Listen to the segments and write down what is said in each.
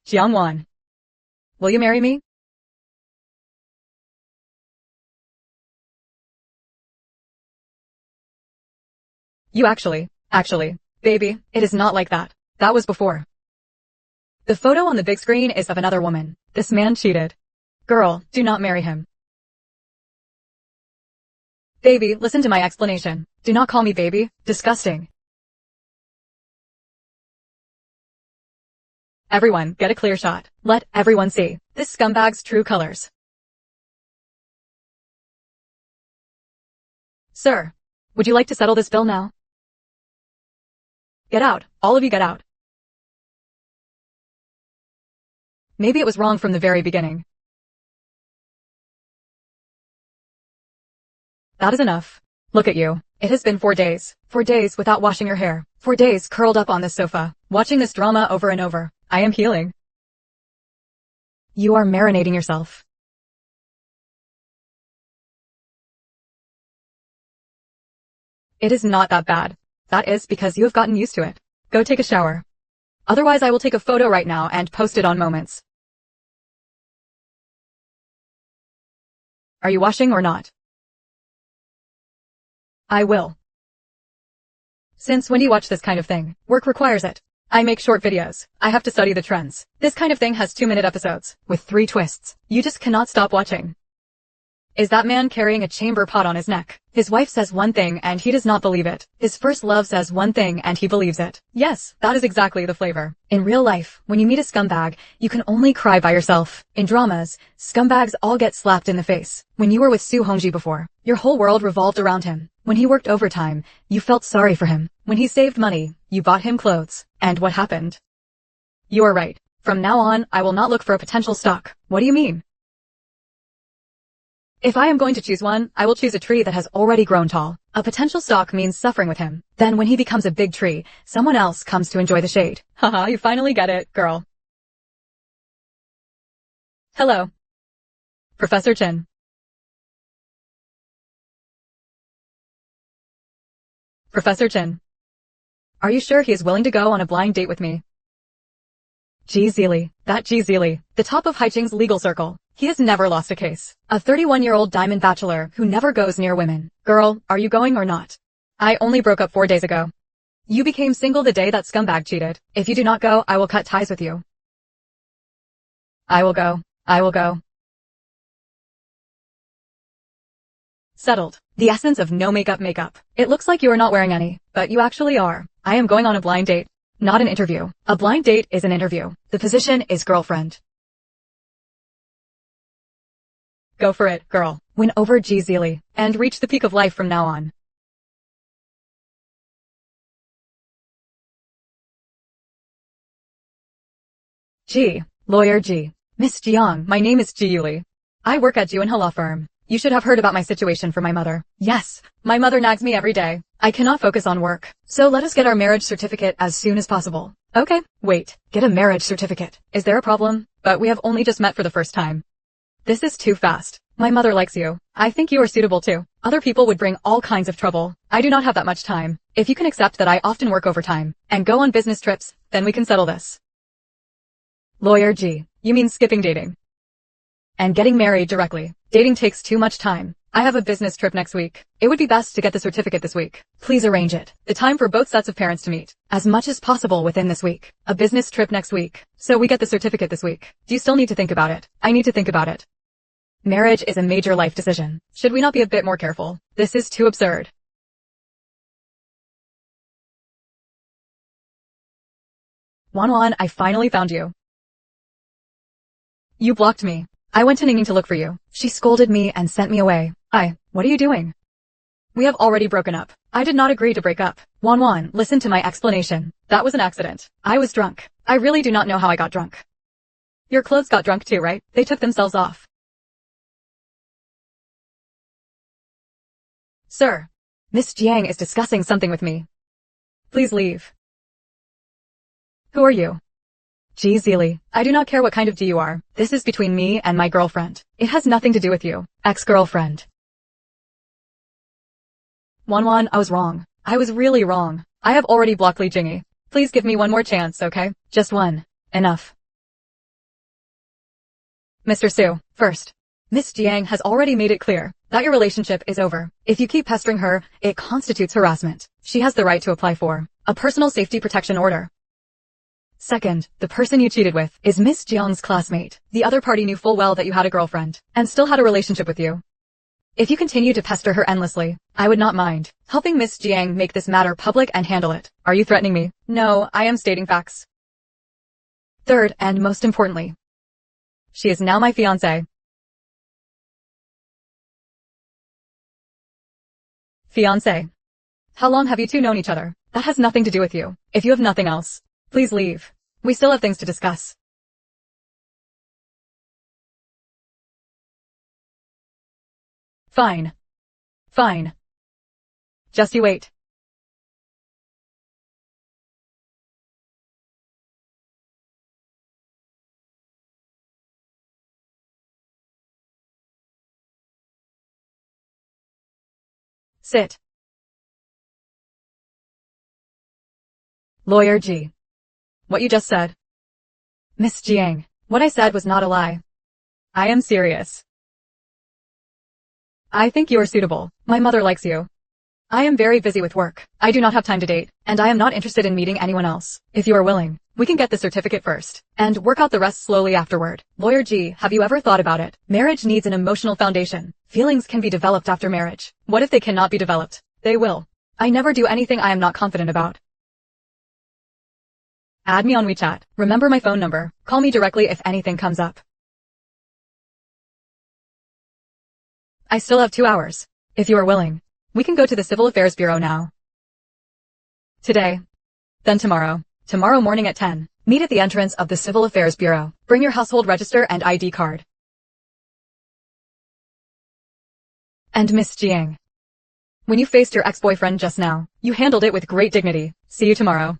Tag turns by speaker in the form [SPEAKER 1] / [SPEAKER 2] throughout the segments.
[SPEAKER 1] Jiangwan. Will you marry me? You actually, baby, it is not like that. That was before. The photo on the big screen is of another woman. This man cheated. Girl, do not marry him. Baby, listen to my explanation. Do not call me baby. Disgusting. Everyone, get a clear shot. Let everyone see this scumbag's true colors. Sir, would you like to settle this bill now? Get out. All of you get out. Maybe it was wrong from the very beginning. That is enough. Look at you. It has been 4 days. 4 days without washing your hair. 4 days curled up on this sofa, watching this drama over and over. I am healing. You are marinating yourself. It is not that bad. That is because you have gotten used to it. Go take a shower. Otherwise I will take a photo right now and post it on Moments. Are you washing or not? I will. Since when do you watch this kind of thing? Work requires it. I make short videos. I have to study the trends. This kind of thing has 2-minute episodes, with 3 twists. You just cannot stop watching. Is that man carrying a chamber pot on his neck? His wife says one thing and he does not believe it. His first love says one thing and he believes it. Yes, that is exactly the flavor. In real life, when you meet a scumbag, you can only cry by yourself. In dramas, scumbags all get slapped in the face. When you were with Soo Hongji before, your whole world revolved around him. When he worked overtime, you felt sorry for him. When he saved money, you bought him clothes. And what happened? You are right. From now on, I will not look for a potential stalk. What do you mean? If I am going to choose one, I will choose a tree that has already grown tall. A potential stalk means suffering with him. Then when he becomes a big tree, someone else comes to enjoy the shade. Haha, you finally get it, girl. Hello. Professor Chin. Professor Chin. Are you sure he is willing to go on a blind date with me? Ji Zili. That Ji Zili. The top of Haiching's legal circle. He has never lost a case. A 31-year-old diamond bachelor who never goes near women. Girl, are you going or not? I only broke up 4 days ago. You became single the day that scumbag cheated. If you do not go, I will cut ties with you. I will go. I will go. Settled. The essence of no makeup. It looks like you are not wearing any, but you actually are. I am going on a blind date. Not an interview. A blind date is an interview. The position is girlfriend. Go for it, girl. Win over Ji Zili, and reach the peak of life from now on. Ji. Lawyer Ji. Miss Jiang, my name is Ji Yuli. I work at Juan Law Firm. You should have heard about my situation for my mother. Yes, my mother nags me every day. I cannot focus on work. So let us get our marriage certificate as soon as possible. Okay, wait. Get a marriage certificate. Is there a problem? But we have only just met for the first time. This is too fast. My mother likes you. I think you are suitable too. Other people would bring all kinds of trouble. I do not have that much time. If you can accept that I often work overtime and go on business trips, then we can settle this. Lawyer G. You mean skipping dating? And getting married directly. Dating takes too much time. I have a business trip next week. It would be best to get the certificate this week. Please arrange it. The time for both sets of parents to meet. As much as possible within this week. A business trip next week. So we get the certificate this week. Do you still need to think about it? I need to think about it. Marriage is a major life decision. Should we not be a bit more careful? This is too absurd. Wanwan, I finally found you. You blocked me. I went to Ningning to look for you. She scolded me and sent me away. What are you doing? We have already broken up. I did not agree to break up. Wanwan, listen to my explanation. That was an accident. I was drunk. I really do not know how I got drunk. Your clothes got drunk too, right? They took themselves off. Sir, Miss Jiang is discussing something with me. Please leave. Who are you? Ji Zili. I do not care what kind of G you are. This is between me and my girlfriend. It has nothing to do with you. Ex-girlfriend. Wanwan, I was wrong. I was really wrong. I have already blocked Li Jingyi. Please give me one more chance, okay? Just one. Enough. Mr. Su, first. Miss Jiang has already made it clear that your relationship is over. If you keep pestering her, it constitutes harassment. She has the right to apply for a personal safety protection order. Second, the person you cheated with is Miss Jiang's classmate. The other party knew full well that you had a girlfriend and still had a relationship with you. If you continue to pester her endlessly, I would not mind helping Miss Jiang make this matter public and handle it. Are you threatening me? No, I am stating facts. Third, and most importantly, she is now my fiancé. Fiancé. How long have you two known each other? That has nothing to do with you. If you have nothing else, please leave. We still have things to discuss. Fine. Fine. Just you wait. Sit. Lawyer G. What you just said. Miss Jiang, what I said was not a lie. I am serious. I think you are suitable. My mother likes you. I am very busy with work. I do not have time to date, and I am not interested in meeting anyone else. If you are willing, we can get the certificate first, and work out the rest slowly afterward. Lawyer G, have you ever thought about it? Marriage needs an emotional foundation. Feelings can be developed after marriage. What if they cannot be developed? They will. I never do anything I am not confident about. Add me on WeChat. Remember my phone number. Call me directly if anything comes up. I still have 2 hours. If you are willing, we can go to the Civil Affairs Bureau now. Today. Then tomorrow. Tomorrow morning at 10. Meet at the entrance of the Civil Affairs Bureau. Bring your household register and ID card. And Miss Jiang. When you faced your ex-boyfriend just now, you handled it with great dignity. See you tomorrow.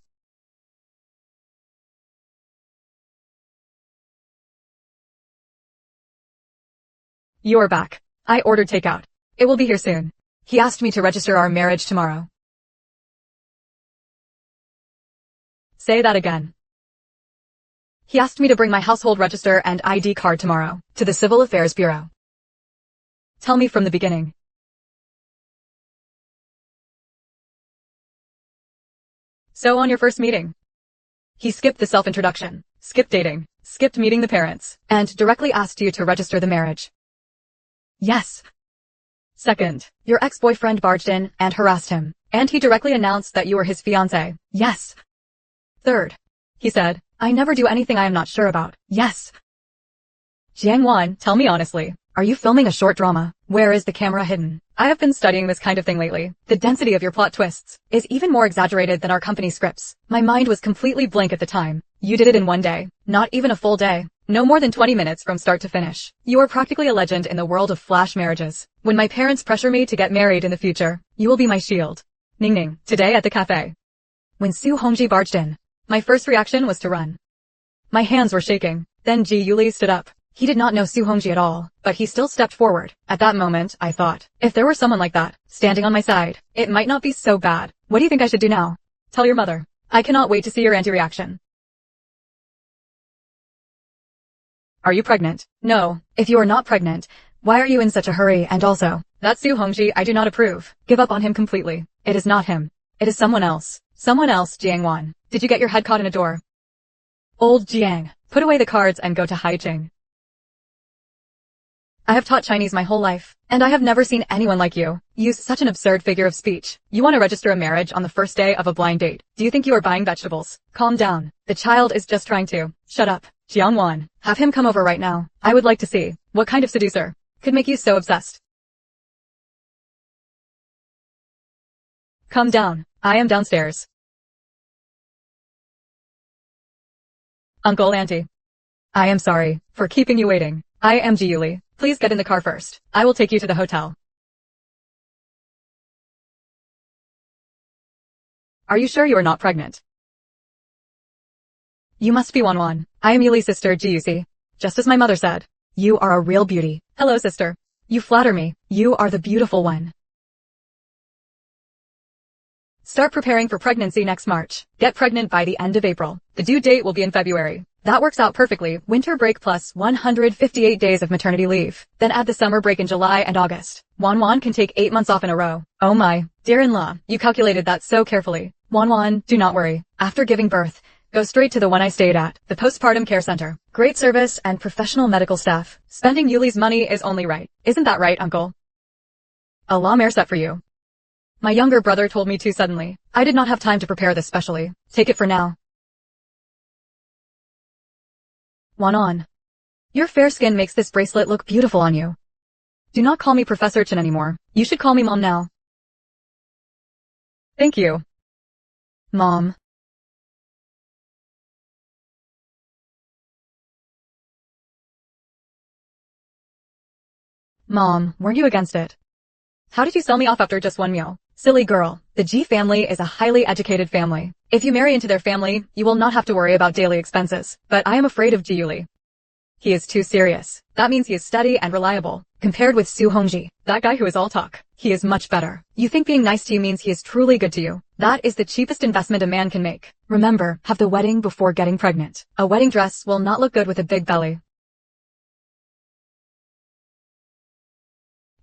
[SPEAKER 1] You are back. I ordered takeout. It will be here soon. He asked me to register our marriage tomorrow. Say that again. He asked me to bring my household register and ID card tomorrow to the Civil Affairs Bureau. Tell me from the beginning. So on your first meeting, he skipped the self-introduction, skipped dating, skipped meeting the parents, and directly asked you to register the marriage. Yes. Second, your ex-boyfriend barged in and harassed him, and he directly announced that you were his fiancé. Yes. Third, he said, I never do anything I am not sure about. Yes. Jiang Wan, tell me honestly, are you filming a short drama? Where is the camera hidden? I have been studying this kind of thing lately. The density of your plot twists is even more exaggerated than our company scripts. My mind was completely blank at the time. You did it in one day, not even a full day. No more than 20 minutes from start to finish. You are practically a legend in the world of flash marriages. When my parents pressure me to get married in the future, you will be my shield. Ning Ning, today at the cafe. When Su Hongji barged in, my first reaction was to run. My hands were shaking. Then Ji Yuli stood up. He did not know Su Hongji at all, but he still stepped forward. At that moment, I thought, if there were someone like that, standing on my side, it might not be so bad. What do you think I should do now? Tell your mother. I cannot wait to see your anti-reaction. Are you pregnant? No. If you are not pregnant, why are you in such a hurry? And also, that Su Hongji I do not approve. Give up on him completely. It is not him. It is someone else. Someone else, Jiang Wan. Did you get your head caught in a door? Old Jiang, put away the cards and go to Haiching. I have taught Chinese my whole life, and I have never seen anyone like you use such an absurd figure of speech. You want to register a marriage on the first day of a blind date. Do you think you are buying vegetables? Calm down. The child is just trying to. Shut up. Jiang Wan, have him come over right now. I would like to see what kind of seducer could make you so obsessed. Come down. I am downstairs. Uncle, Auntie. I am sorry for keeping you waiting. I am Ji Yuli. Please get in the car first. I will take you to the hotel. Are you sure you are not pregnant? You must be Wan. I am Yuli's sister, Ji Yusi. Just as my mother said. You are a real beauty. Hello, sister. You flatter me. You are the beautiful one. Start preparing for pregnancy next March. Get pregnant by the end of April. The due date will be in February. That works out perfectly. Winter break plus 158 days of maternity leave. Then add the summer break in July and August. Wan can take 8 months off in a row. Oh my, dear-in-law, you calculated that so carefully. Wan, do not worry. After giving birth, go straight to the one I stayed at, the postpartum care center. Great service and professional medical staff. Spending Yuli's money is only right. Isn't that right, uncle? A la mare set for you. My younger brother told me to suddenly. I did not have time to prepare this specially. Take it for now. Wan. Your fair skin makes this bracelet look beautiful on you. Do not call me Professor Chen anymore. You should call me Mom now. Thank you. Mom. Mom, weren't you against it? How did you sell me off after just one meal? Silly girl, the G family is a highly educated family. If you marry into their family, you will not have to worry about daily expenses. But I am afraid of Ji Yuli. He is too serious. That means he is steady and reliable. Compared with Su Hongji, that guy who is all talk, he is much better. You think being nice to you means he is truly good to you. That is the cheapest investment a man can make. Remember, have the wedding before getting pregnant. A wedding dress will not look good with a big belly.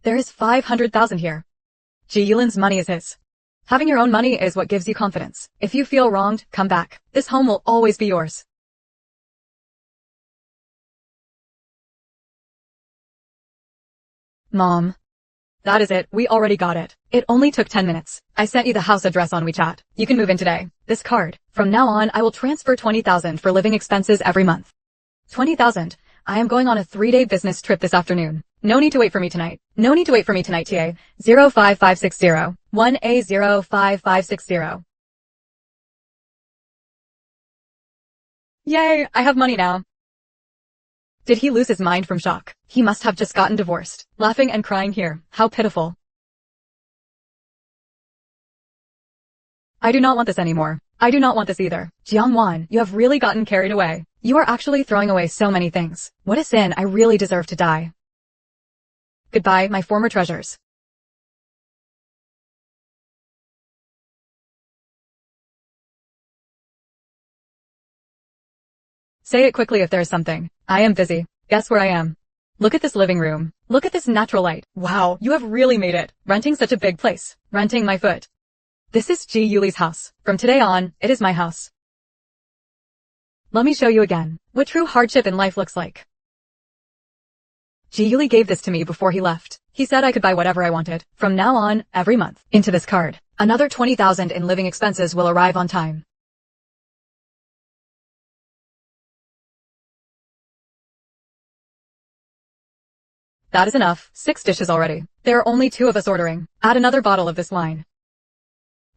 [SPEAKER 1] There is 500,000 here. Ji Yulin's money is his. Having your own money is what gives you confidence. If you feel wronged, come back. This home will always be yours. Mom. That is it, we already got it. It only took 10 minutes. I sent you the house address on WeChat. You can move in today. This card. From now on, I will transfer 20,000 for living expenses every month. 20,000. I am going on a 3-day business trip this afternoon. No need to wait for me tonight. No need to wait for me tonight, TA. 05560. 1A05560. Yay, I have money now. Did he lose his mind from shock? He must have just gotten divorced. Laughing and crying here. How pitiful. I do not want this anymore. I do not want this either. Jiangwan, you have really gotten carried away. You are actually throwing away so many things. What a sin, I really deserve to die. Goodbye, my former treasures. Say it quickly if there is something. I am busy. Guess where I am? Look at this living room. Look at this natural light. Wow, you have really made it. Renting such a big place. Renting my foot. This is Ji Yuli's house. From today on, it is my house. Let me show you again what true hardship in life looks like. Ji Yuli gave this to me before he left. He said I could buy whatever I wanted. From now on, every month. Into this card. Another 20,000 in living expenses will arrive on time. That is enough. 6 dishes already. There are only 2 of us ordering. Add another bottle of this wine.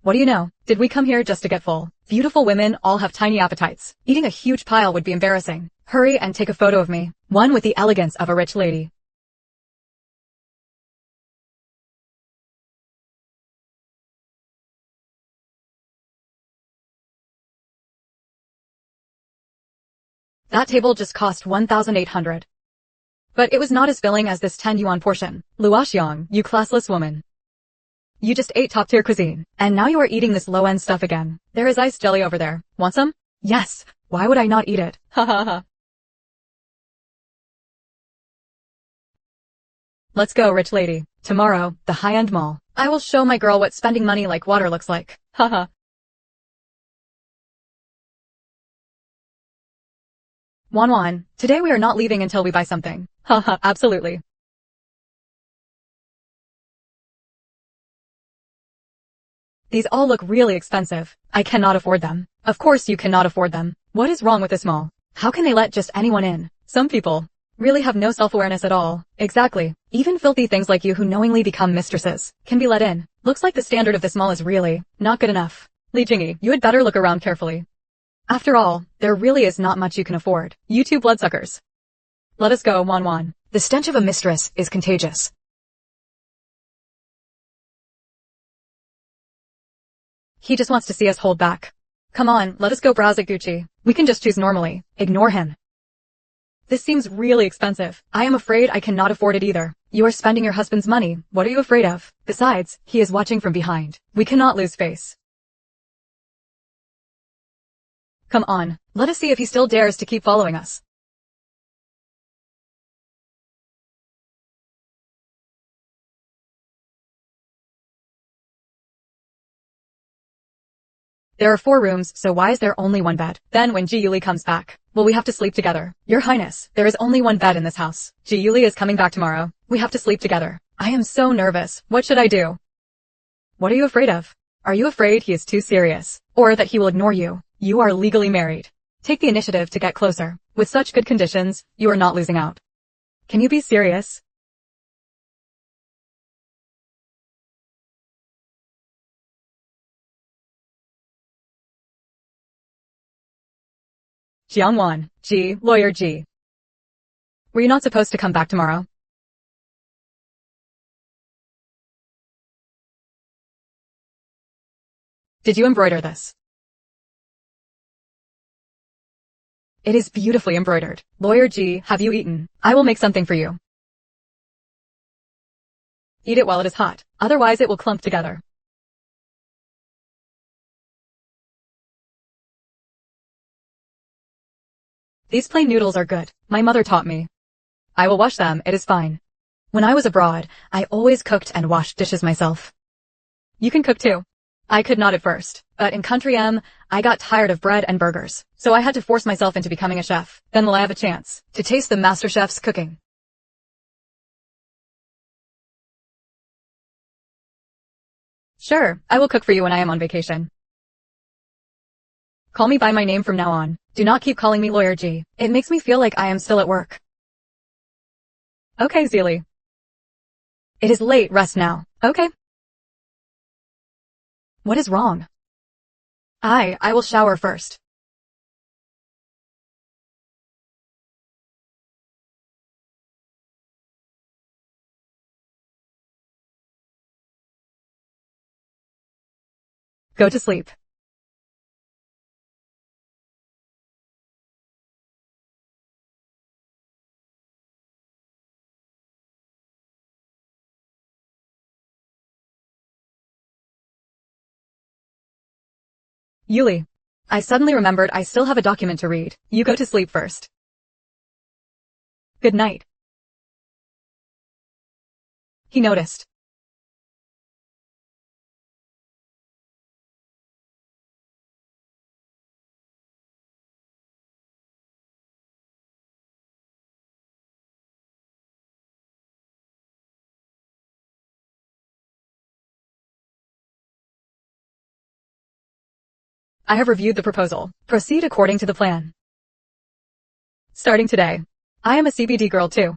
[SPEAKER 1] What do you know? Did we come here just to get full? Beautiful women all have tiny appetites. Eating a huge pile would be embarrassing. Hurry and take a photo of me. One with the elegance of a rich lady. That table just cost 1,800. But it was not as filling as this 10 yuan portion. Luoxiang, you classless woman. You just ate top-tier cuisine, and now you are eating this low-end stuff again. There is iced jelly over there. Want some? Yes. Why would I not eat it? Ha ha ha. Let's go, rich lady. Tomorrow, the high-end mall. I will show my girl what spending money like water looks like. Haha. Wan, today we are not leaving until we buy something. Haha, absolutely. These all look really expensive. I cannot afford them. Of course you cannot afford them. What is wrong with this mall? How can they let just anyone in? Some people really have no self-awareness at all. Exactly. Even filthy things like you who knowingly become mistresses can be let in. Looks like the standard of this mall is really not good enough. Li Jingyi, you had better look around carefully. After all, there really is not much you can afford. You two bloodsuckers. Let us go, Wan. The stench of a mistress is contagious. He just wants to see us hold back. Come on, let us go browse at Gucci. We can just choose normally. Ignore him. This seems really expensive. I am afraid I cannot afford it either. You are spending your husband's money. What are you afraid of? Besides, he is watching from behind. We cannot lose face. Come on, Let us see if he still dares to keep following us. There are 4 rooms, so why is there only 1 bed? Then when Ji Yuli comes back, will we have to sleep together? Your Highness, there is only 1 bed in this house. Ji Yuli is coming back tomorrow. We have to sleep together. I am so nervous. What should I do? What are you afraid of? Are you afraid he is too serious? Or that he will ignore you? You are legally married. Take the initiative to get closer. With such good conditions, you are not losing out. Can you be serious? Jiangwan, Ji, Lawyer Ji. Were you not supposed to come back tomorrow? Did you embroider this? It is beautifully embroidered. Lawyer Ji, have you eaten? I will make something for you. Eat it while it is hot, otherwise it will clump together. These plain noodles are good. My mother taught me. I will wash them, it is fine. When I was abroad, I always cooked and washed dishes myself. You can cook too. I could not at first, but in country M, I got tired of bread and burgers, so I had to force myself into becoming a chef. Then will I have a chance to taste the master chef's cooking. Sure, I will cook for you when I am on vacation. Call me by my name from now on. Do not keep calling me Lawyer G. It makes me feel like I am still at work. Okay, Zeely. It is late, rest now. Okay. What is wrong? I will shower first. Go to sleep. Yuli. I suddenly remembered I still have a document to read. You go to sleep first. Good night. He noticed. I have reviewed the proposal. Proceed according to the plan. Starting today. I am a CBD girl too.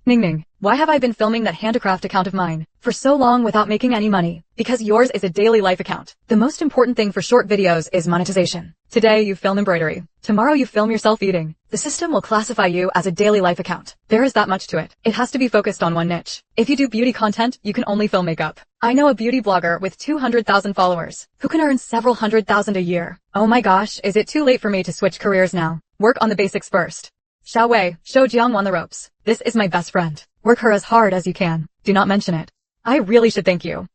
[SPEAKER 1] Ning Ning, why have I been filming that handicraft account of mine for so long without making any money? Because yours is a daily life account. The most important thing for short videos is monetization. Today you film embroidery. Tomorrow you film yourself eating. The system will classify you as a daily life account. There is that much to it. It has to be focused on one niche. If you do beauty content, you can only film makeup. I know a beauty blogger with 200,000 followers who can earn several 100,000 a year. Oh my gosh, is it too late for me to switch careers now? Work on the basics first. Xiao Wei, show Jiangwan the ropes. This is my best friend. Work her as hard as you can. Do not mention it. I really should thank you.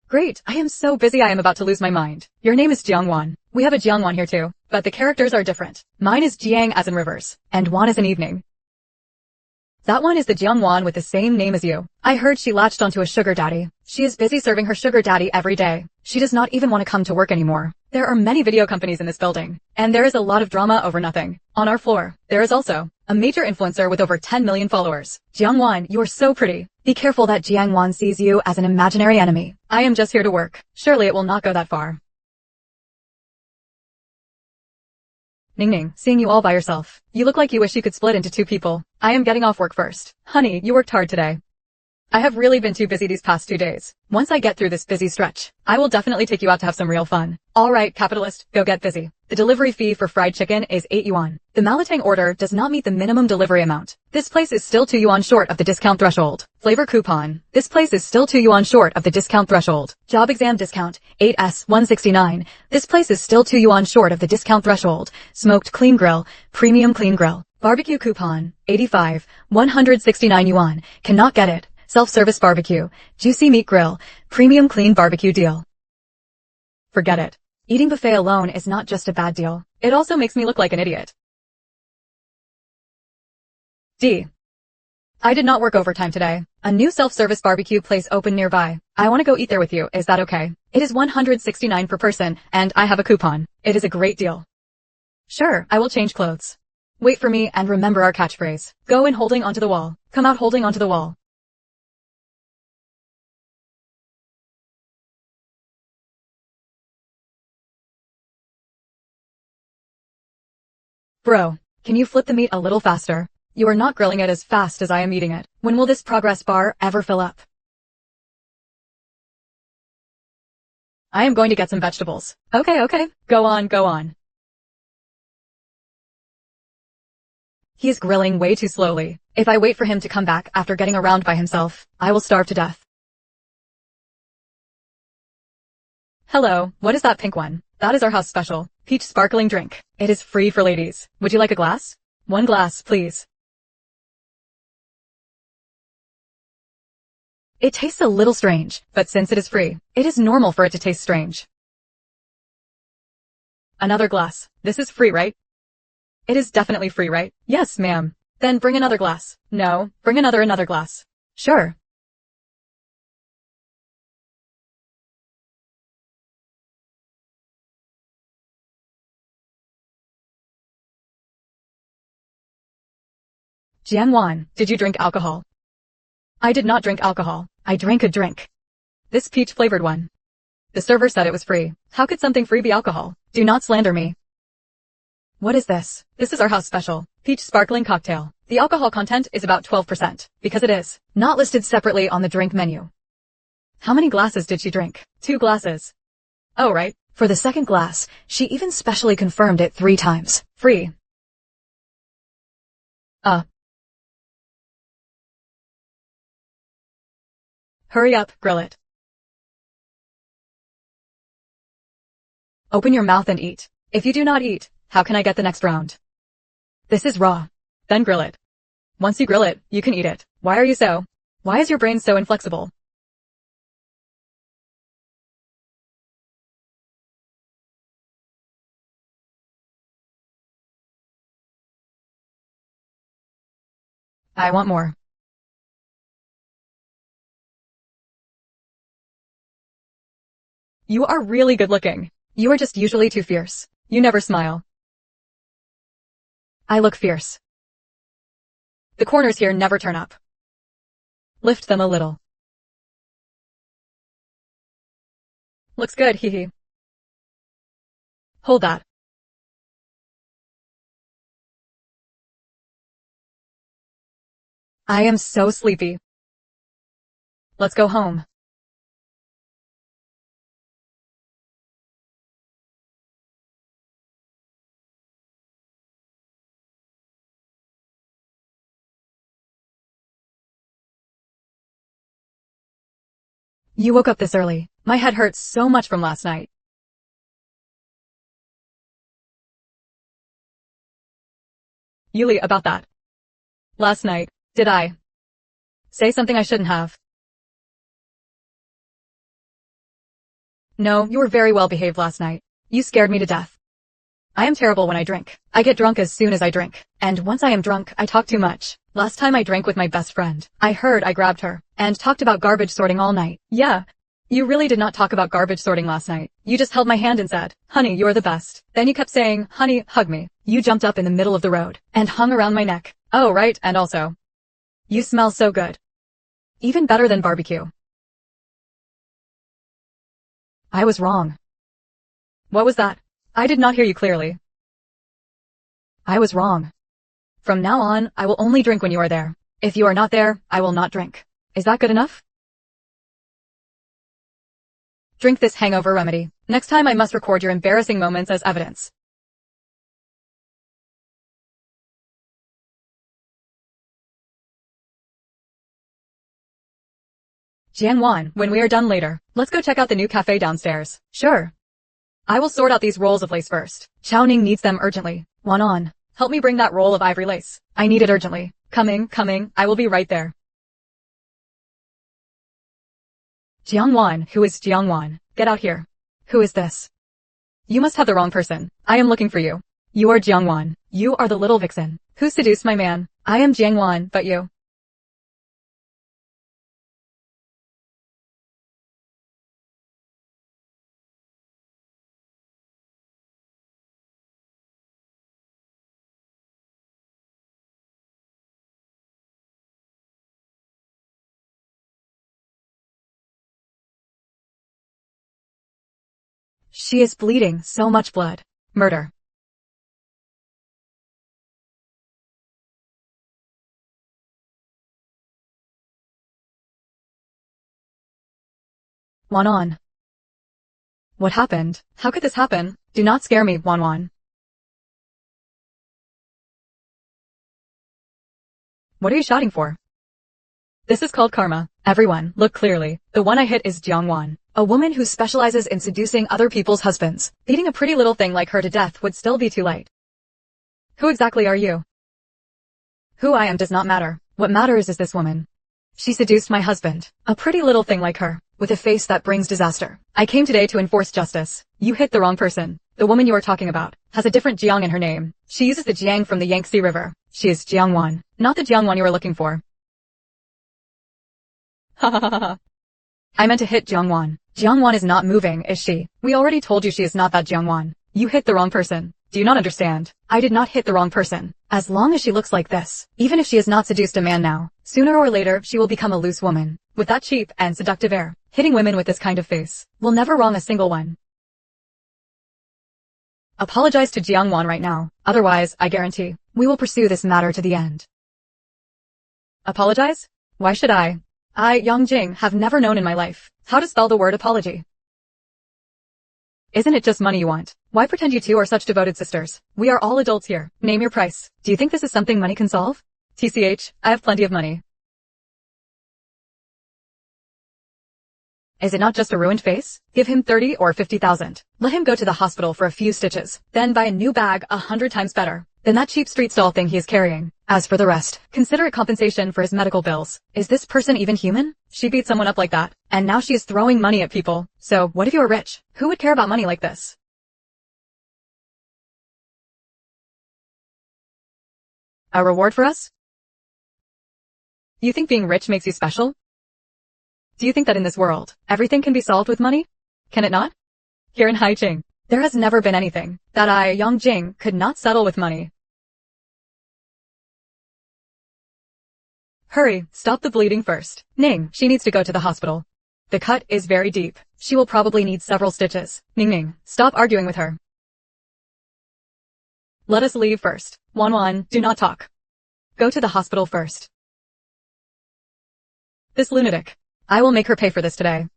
[SPEAKER 1] Great, I am so busy I am about to lose my mind. Your name is Jiangwan. We have a Jiangwan here too, but the characters are different. Mine is Jiang as in rivers, and Wan as in evening. That one is the Jiangwan with the same name as you. I heard she latched onto a sugar daddy. She is busy serving her sugar daddy every day. She does not even want to come to work anymore. There are many video companies in this building, and there is a lot of drama over nothing. On our floor, there is also a major influencer with over 10 million followers. Jiangwan, you are so pretty. Be careful that Jiangwan sees you as an imaginary enemy. I am just here to work. Surely it will not go that far. Ning Ning, seeing you all by yourself. You look like you wish you could split into 2 people. I am getting off work first. Honey, you worked hard today. I have really been too busy these past 2 days. Once I get through this busy stretch, I will definitely take you out to have some real fun. Alright, capitalist, go get busy. The delivery fee for fried chicken is 8 yuan. The Malatang order does not meet the minimum delivery amount. This place is still 2 yuan short of the discount threshold. Flavor coupon. This place is still 2 yuan short of the discount threshold. Job exam discount, 8S 169. This place is still 2 yuan short of the discount threshold. Smoked clean grill, premium clean grill. Barbecue coupon, 85, 169 yuan. Cannot get it. Self-service barbecue, juicy meat grill, premium clean barbecue deal. Forget it. Eating buffet alone is not just a bad deal. It also makes me look like an idiot. D. I did not work overtime today. A new self-service barbecue place opened nearby. I want to go eat there with you, is that okay? It is $169 per person, and I have a coupon. It is a great deal. Sure, I will change clothes. Wait for me and remember our catchphrase. Go in holding onto the wall. Come out holding onto the wall. Bro, can you flip the meat a little faster? You are not grilling it as fast as I am eating it. When will this progress bar ever fill up? I am going to get some vegetables. Okay. Go on. He is grilling way too slowly. If I wait for him to come back after getting around by himself, I will starve to death. Hello, what is that pink one? That is our house special. Peach sparkling drink. It is free for ladies. Would you like a glass? One glass, please. It tastes a little strange, but since it is free, it is normal for it to taste strange. Another glass. This is free, right? It is definitely free, right? Yes, ma'am. Then bring another glass. No, bring another glass. Sure. Jianwan, did you drink alcohol? I did not drink alcohol. I drank a drink. This peach-flavored one. The server said it was free. How could something free be alcohol? Do not slander me. What is this? This is our house special. Peach sparkling cocktail. The alcohol content is about 12%, because it is not listed separately on the drink menu. How many glasses did she drink? 2 glasses. Oh, right. For the second glass, she even specially confirmed it 3 times. Free. Hurry up, grill it. Open your mouth and eat. If you do not eat, how can I get the next round? This is raw. Then grill it. Once you grill it, you can eat it. Why are you so? Why is your brain so inflexible? I want more. You are really good looking. You are just usually too fierce. You never smile. I look fierce. The corners here never turn up. Lift them a little. Looks good, hee hee. Hold that. I am so sleepy. Let's go home. You woke up this early. My head hurts so much from last night. Yuli, about that. Last night, did I say something I shouldn't have? No, you were very well behaved last night. You scared me to death. I am terrible when I drink. I get drunk as soon as I drink. And once I am drunk, I talk too much. Last time I drank with my best friend, I heard I grabbed her and talked about garbage sorting all night. Yeah. You really did not talk about garbage sorting last night. You just held my hand and said, "Honey, you're the best." Then you kept saying, "Honey, hug me." You jumped up in the middle of the road and hung around my neck. Oh, right, and also, you smell so good. Even better than barbecue. I was wrong. What was that? I did not hear you clearly. I was wrong. From now on, I will only drink when you are there. If you are not there, I will not drink. Is that good enough? Drink this hangover remedy. Next time I must record your embarrassing moments as evidence. Jianwan, when we are done later, let's go check out the new cafe downstairs. Sure. I will sort out these rolls of lace first. Chao Ning needs them urgently. Wan on. Help me bring that roll of ivory lace. I need it urgently. Coming. I will be right there. Jiangwan, who is Jiangwan? Get out here. Who is this? You must have the wrong person. I am looking for you. You are Jiangwan. You are the little vixen who seduced my man. I am Jiangwan, but you. She is bleeding so much blood. Murder. Wan. What happened? How could this happen? Do not scare me, Wan. What are you shouting for? This is called karma. Everyone, look clearly. The one I hit is Jiangwan, a woman who specializes in seducing other people's husbands. Beating a pretty little thing like her to death would still be too late. Who exactly are you? Who I am does not matter. What matters is this woman. She seduced my husband, a pretty little thing like her, with a face that brings disaster. I came today to enforce justice. You hit the wrong person. The woman you are talking about has a different Jiang in her name. She uses the Jiang from the Yangtze River. She is Jiangwan, not the Jiangwan you are looking for. Ha ha ha ha. I meant to hit Jiangwan. Jiangwan is not moving, is she? We already told you she is not that Jiangwan. You hit the wrong person. Do you not understand? I did not hit the wrong person. As long as she looks like this, even if she has not seduced a man now, sooner or later she will become a loose woman. With that cheap and seductive air, hitting women with this kind of face will never wrong a single one. Apologize to Jiangwan right now. Otherwise, I guarantee, we will pursue this matter to the end. Apologize? Why should I? I, Yang Jing, have never known in my life how to spell the word apology. Isn't it just money you want? Why pretend you two are such devoted sisters? We are all adults here. Name your price. Do you think this is something money can solve? TCH, I have plenty of money. Is it not just a ruined face? Give him 30 or 50,000. Let him go to the hospital for a few stitches. Then buy a new bag 100 times better than that cheap street stall thing he is carrying. As for the rest, consider it compensation for his medical bills. Is this person even human? She beat someone up like that, and now she is throwing money at people. So, what if you are rich? Who would care about money like this? A reward for us? You think being rich makes you special? Do you think that in this world, everything can be solved with money? Can it not? Here in Haiching, there has never been anything that I, Yang Jing, could not settle with money. Hurry, stop the bleeding first. Ning, she needs to go to the hospital. The cut is very deep. She will probably need several stitches. Ning, stop arguing with her. Let us leave first. Wan, do not talk. Go to the hospital first. This lunatic. I will make her pay for this today.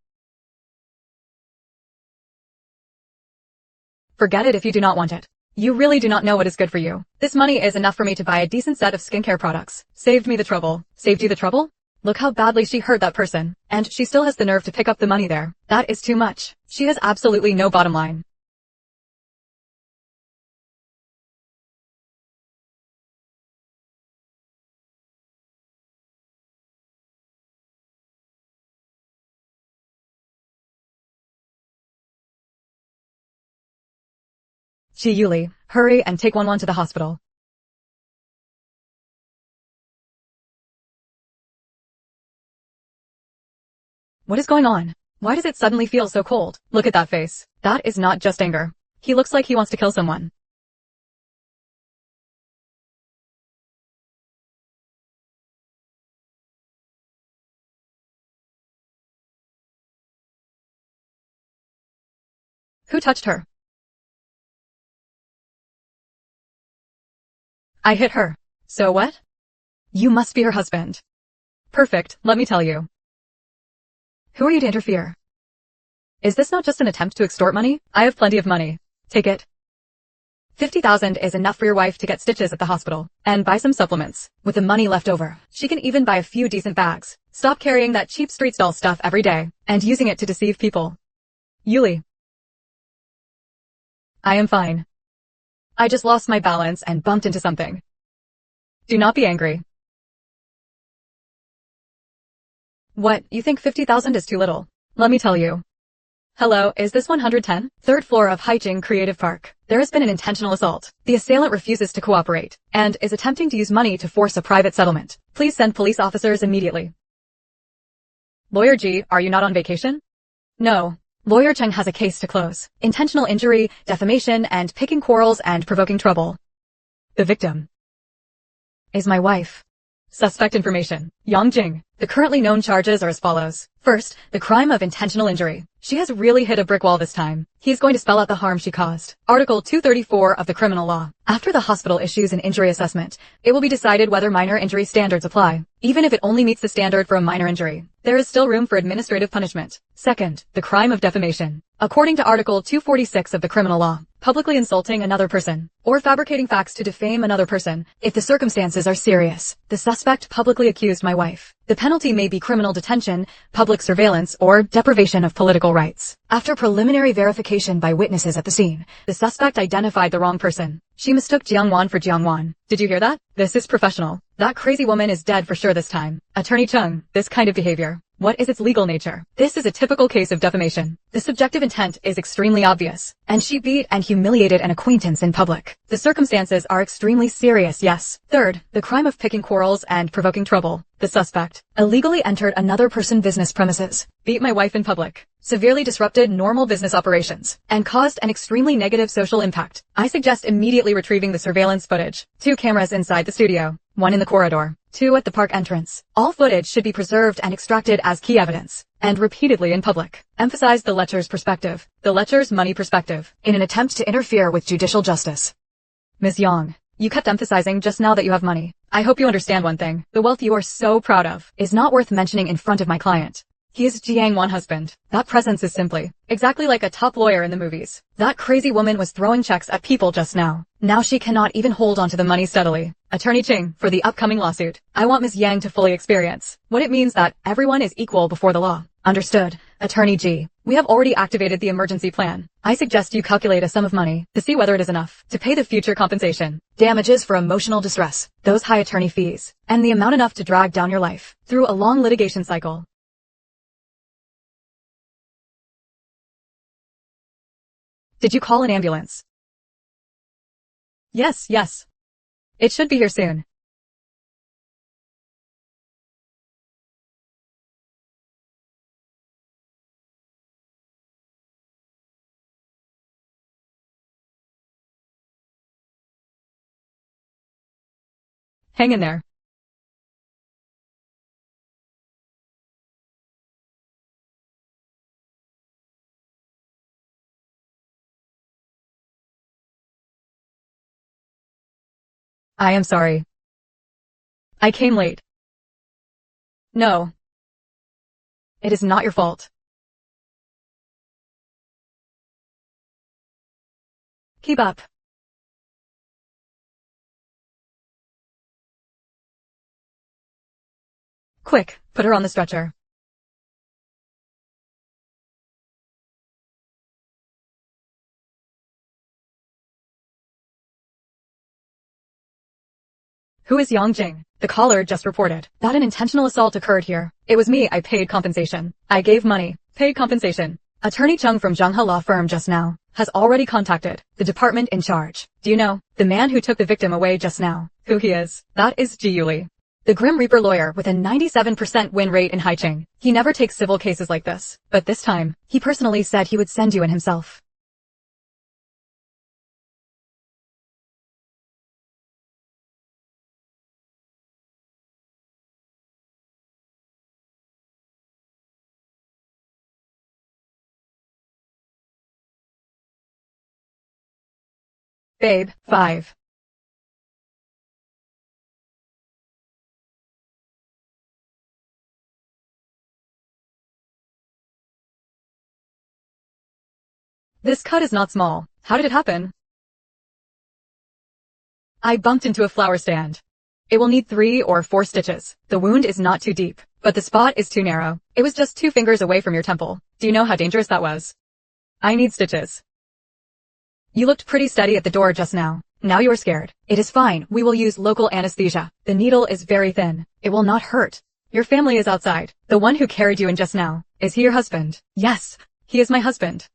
[SPEAKER 1] Forget it if you do not want it. You really do not know what is good for you. This money is enough for me to buy a decent set of skincare products. Saved me the trouble. Saved you the trouble? Look how badly she hurt that person. And she still has the nerve to pick up the money there. That is too much. She has absolutely no bottom line. Ji Yuli, hurry and take Wan to the hospital. What is going on? Why does it suddenly feel so cold? Look at that face. That is not just anger. He looks like he wants to kill someone. Who touched her? I hit her. So what? You must be her husband. Perfect, let me tell you. Who are you to interfere? Is this not just an attempt to extort money? I have plenty of money. Take it. 50,000 is enough for your wife to get stitches at the hospital and buy some supplements. With the money left over, she can even buy a few decent bags. Stop carrying that cheap street stall stuff every day and using it to deceive people. Yuli. I am fine. I just lost my balance and bumped into something. Do not be angry. What, you think 50,000 is too little? Let me tell you. Hello, is this 110? Third floor of Haijing Creative Park. There has been an intentional assault. The assailant refuses to cooperate and is attempting to use money to force a private settlement. Please send police officers immediately. Lawyer G, are you not on vacation? No. Lawyer Cheng has a case to close. Intentional injury, defamation, and picking quarrels and provoking trouble. The victim is my wife. Suspect information. Yang Jing. The currently known charges are as follows. First, the crime of intentional injury. She has really hit a brick wall this time. He is going to spell out the harm she caused. Article 234 of the criminal law. After the hospital issues an injury assessment, it will be decided whether minor injury standards apply. Even if it only meets the standard for a minor injury, there is still room for administrative punishment. Second, the crime of defamation. According to Article 246 of the criminal law, publicly insulting another person, or fabricating facts to defame another person, if the circumstances are serious. The suspect publicly accused my wife. The penalty may be criminal detention, public surveillance, or deprivation of political rights. After preliminary verification by witnesses at the scene, the suspect identified the wrong person. She mistook Jiang Wan for Jiang Wan. Did you hear that? This is professional. That crazy woman is dead for sure this time. Attorney Chung, this kind of behavior, what is its legal nature? This is a typical case of defamation. The subjective intent is extremely obvious, and she beat and humiliated an acquaintance in public. The circumstances are extremely serious, yes. Third, the crime of picking quarrels and provoking trouble. The suspect illegally entered another person's business premises, beat my wife in public, severely disrupted normal business operations, and caused an extremely negative social impact. I suggest immediately retrieving the surveillance footage. 2 cameras inside the studio, 1 in the corridor, 2 at the park entrance. All footage should be preserved and extracted as key evidence, and repeatedly in public. Emphasize the lecher's perspective, the lecher's money perspective, in an attempt to interfere with judicial justice. Ms. Yang, you kept emphasizing just now that you have money. I hope you understand one thing. The wealth you are so proud of is not worth mentioning in front of my client. He is Jiang Wan husband. That presence is simply exactly like a top lawyer in the movies. That crazy woman was throwing checks at people just now. Now she cannot even hold onto the money steadily. Attorney Ching, for the upcoming lawsuit, I want Ms. Yang to fully experience what it means that everyone is equal before the law. Understood. Attorney G, we have already activated the emergency plan. I suggest you calculate a sum of money to see whether it is enough to pay the future compensation, damages for emotional distress, those high attorney fees, and the amount enough to drag down your life through a long litigation cycle. Did you call an ambulance? Yes. It should be here soon. Hang in there. I am sorry. I came late. No. It is not your fault. Keep up. Quick, put her on the stretcher. Who is Yang Jing? The caller just reported that an intentional assault occurred here. It was me. I paid compensation. I gave money. Paid compensation. Attorney Chung from Zhenghe Law Firm just now has already contacted the department in charge. Do you know the man who took the victim away just now? Who he is? That is Ji Yuli, the Grim Reaper lawyer with a 97% win rate in Haicheng. He never takes civil cases like this, but this time, he personally said he would send you in himself. Babe, 5. This cut is not small. How did it happen? I bumped into a flower stand. It will need 3 or 4 stitches. The wound is not too deep, but the spot is too narrow. It was just 2 fingers away from your temple. Do you know how dangerous that was? I need stitches. You looked pretty steady at the door just now. Now you are scared. It is fine. We will use local anesthesia. The needle is very thin. It will not hurt. Your family is outside. The one who carried you in just now. Is he your husband? Yes. He is my husband.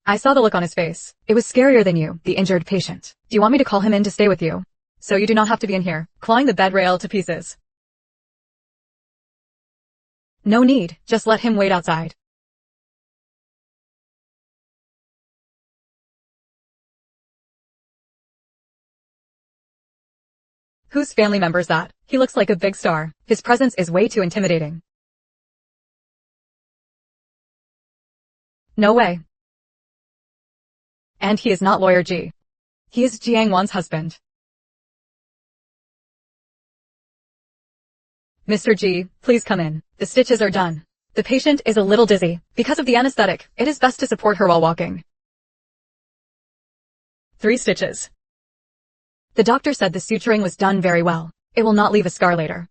[SPEAKER 1] I saw the look on his face. It was scarier than you, the injured patient. Do you want me to call him in to stay with you? So you do not have to be in here, clawing the bed rail to pieces. No need, just let him wait outside. Whose family member's that? He looks like a big star. His presence is way too intimidating. No way. And he is not Lawyer G. He is Jiang Wan's husband. Mr. G, please come in. The stitches are done. The patient is a little dizzy. Because of the anesthetic, it is best to support her while walking. 3 stitches. The doctor said the suturing was done very well. It will not leave a scar later.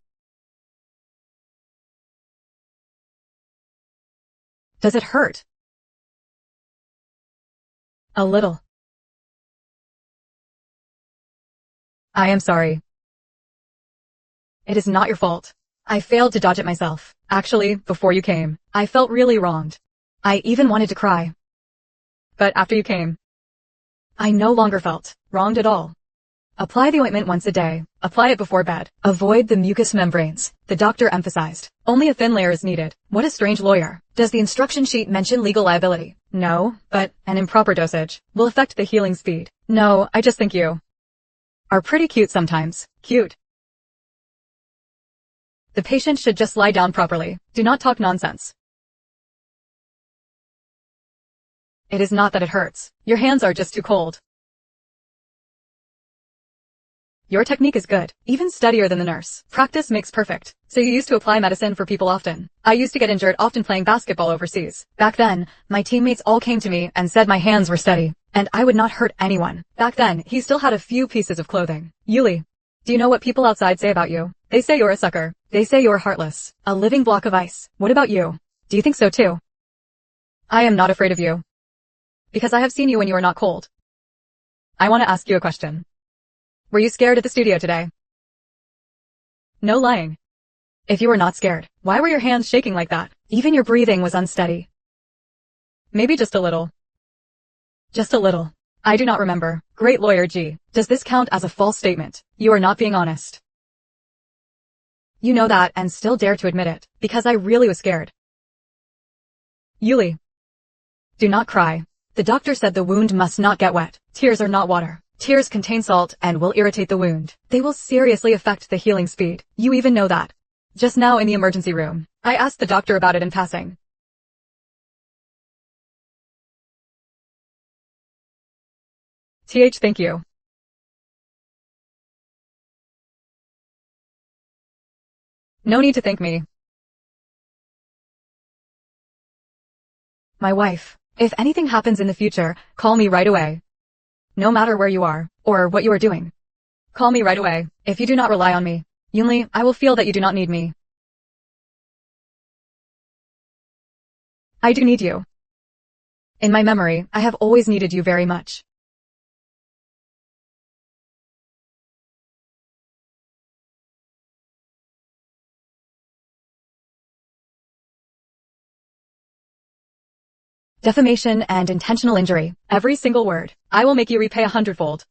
[SPEAKER 1] Does it hurt? A little. I am sorry. It is not your fault. I failed to dodge it myself. Actually, before you came, I felt really wronged. I even wanted to cry. But after you came, I no longer felt wronged at all. Apply the ointment once a day. Apply it before bed. Avoid the mucous membranes. The doctor emphasized. Only a thin layer is needed. What a strange lawyer. Does the instruction sheet mention legal liability? No, but an improper dosage will affect the healing speed. No, I just think you are pretty cute sometimes. Cute. The patient should just lie down properly. Do not talk nonsense. It is not that it hurts. Your hands are just too cold. Your technique is good, even steadier than the nurse. Practice makes perfect. So you used to apply medicine for people often. I used to get injured often playing basketball overseas. Back then, my teammates all came to me and said my hands were steady, and I would not hurt anyone. Back then, he still had a few pieces of clothing. Yuli, do you know what people outside say about you? They say you're a sucker. They say you're heartless. A living block of ice. What about you? Do you think so too? I am not afraid of you. Because I have seen you when you are not cold. I want to ask you a question. Were you scared at the studio today? No lying. If you were not scared, why were your hands shaking like that? Even your breathing was unsteady. Maybe just a little. Just a little. I do not remember. Great Lawyer G. Does this count as a false statement? You are not being honest. You know that and still dare to admit it, because I really was scared. Yuli. Do not cry. The doctor said the wound must not get wet. Tears are not water. Tears contain salt and will irritate the wound. They will seriously affect the healing speed. You even know that. Just now in the emergency room, I asked the doctor about it in passing. Thank you. No need to thank me. My wife. If anything happens in the future, call me right away. No matter where you are, or what you are doing. Call me right away. If you do not rely on me, Yunli, I will feel that you do not need me. I do need you. In my memory, I have always needed you very much. Defamation and intentional injury. Every single word. I will make you repay 100-fold.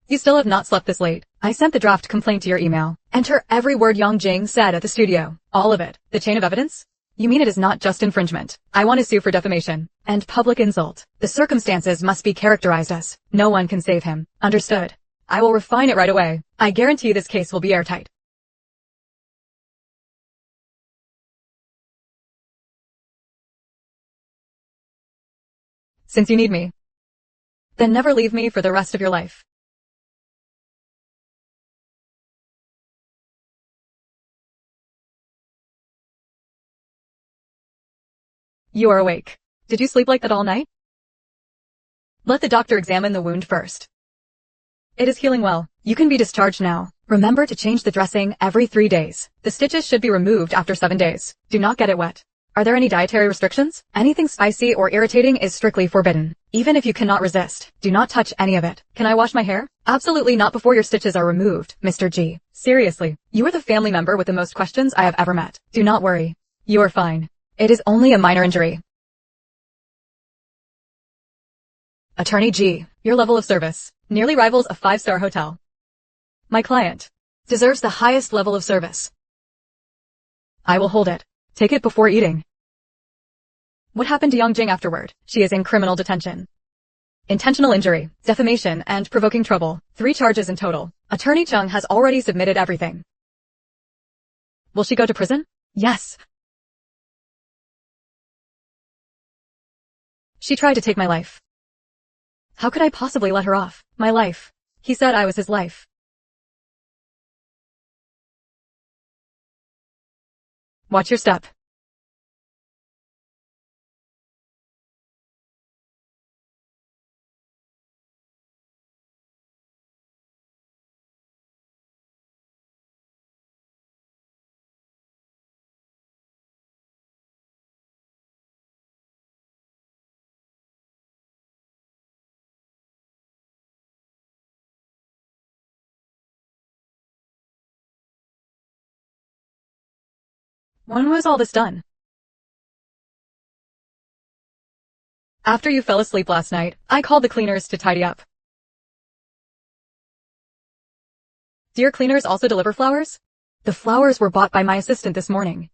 [SPEAKER 1] You still have not slept this late. I sent the draft complaint to your email. Enter every word Yang Jing said at the studio. All of it. The chain of evidence? You mean it is not just infringement? I want to sue for defamation and public insult. The circumstances must be characterized as no one can save him. Understood. I will refine it right away. I guarantee this case will be airtight. Since you need me, then never leave me for the rest of your life. You are awake. Did you sleep like that all night? Let the doctor examine the wound first. It is healing well. You can be discharged now. Remember to change the dressing every 3 days. The stitches should be removed after 7 days. Do not get it wet. Are there any dietary restrictions? Anything spicy or irritating is strictly forbidden. Even if you cannot resist, do not touch any of it. Can I wash my hair? Absolutely not before your stitches are removed, Mr. G. Seriously, you are the family member with the most questions I have ever met. Do not worry. You are fine. It is only a minor injury. Attorney G, your level of service nearly rivals a 5-star hotel. My client deserves the highest level of service. I will hold it. Take it before eating. What happened to Yang Jing afterward? She is in criminal detention. Intentional injury, defamation, and provoking trouble. 3 charges in total. Attorney Chung has already submitted everything. Will she go to prison? Yes. She tried to take my life. How could I possibly let her off? My life. He said I was his life. Watch your step. When was all this done? After you fell asleep last night, I called the cleaners to tidy up. Do your cleaners also deliver flowers? The flowers were bought by my assistant this morning.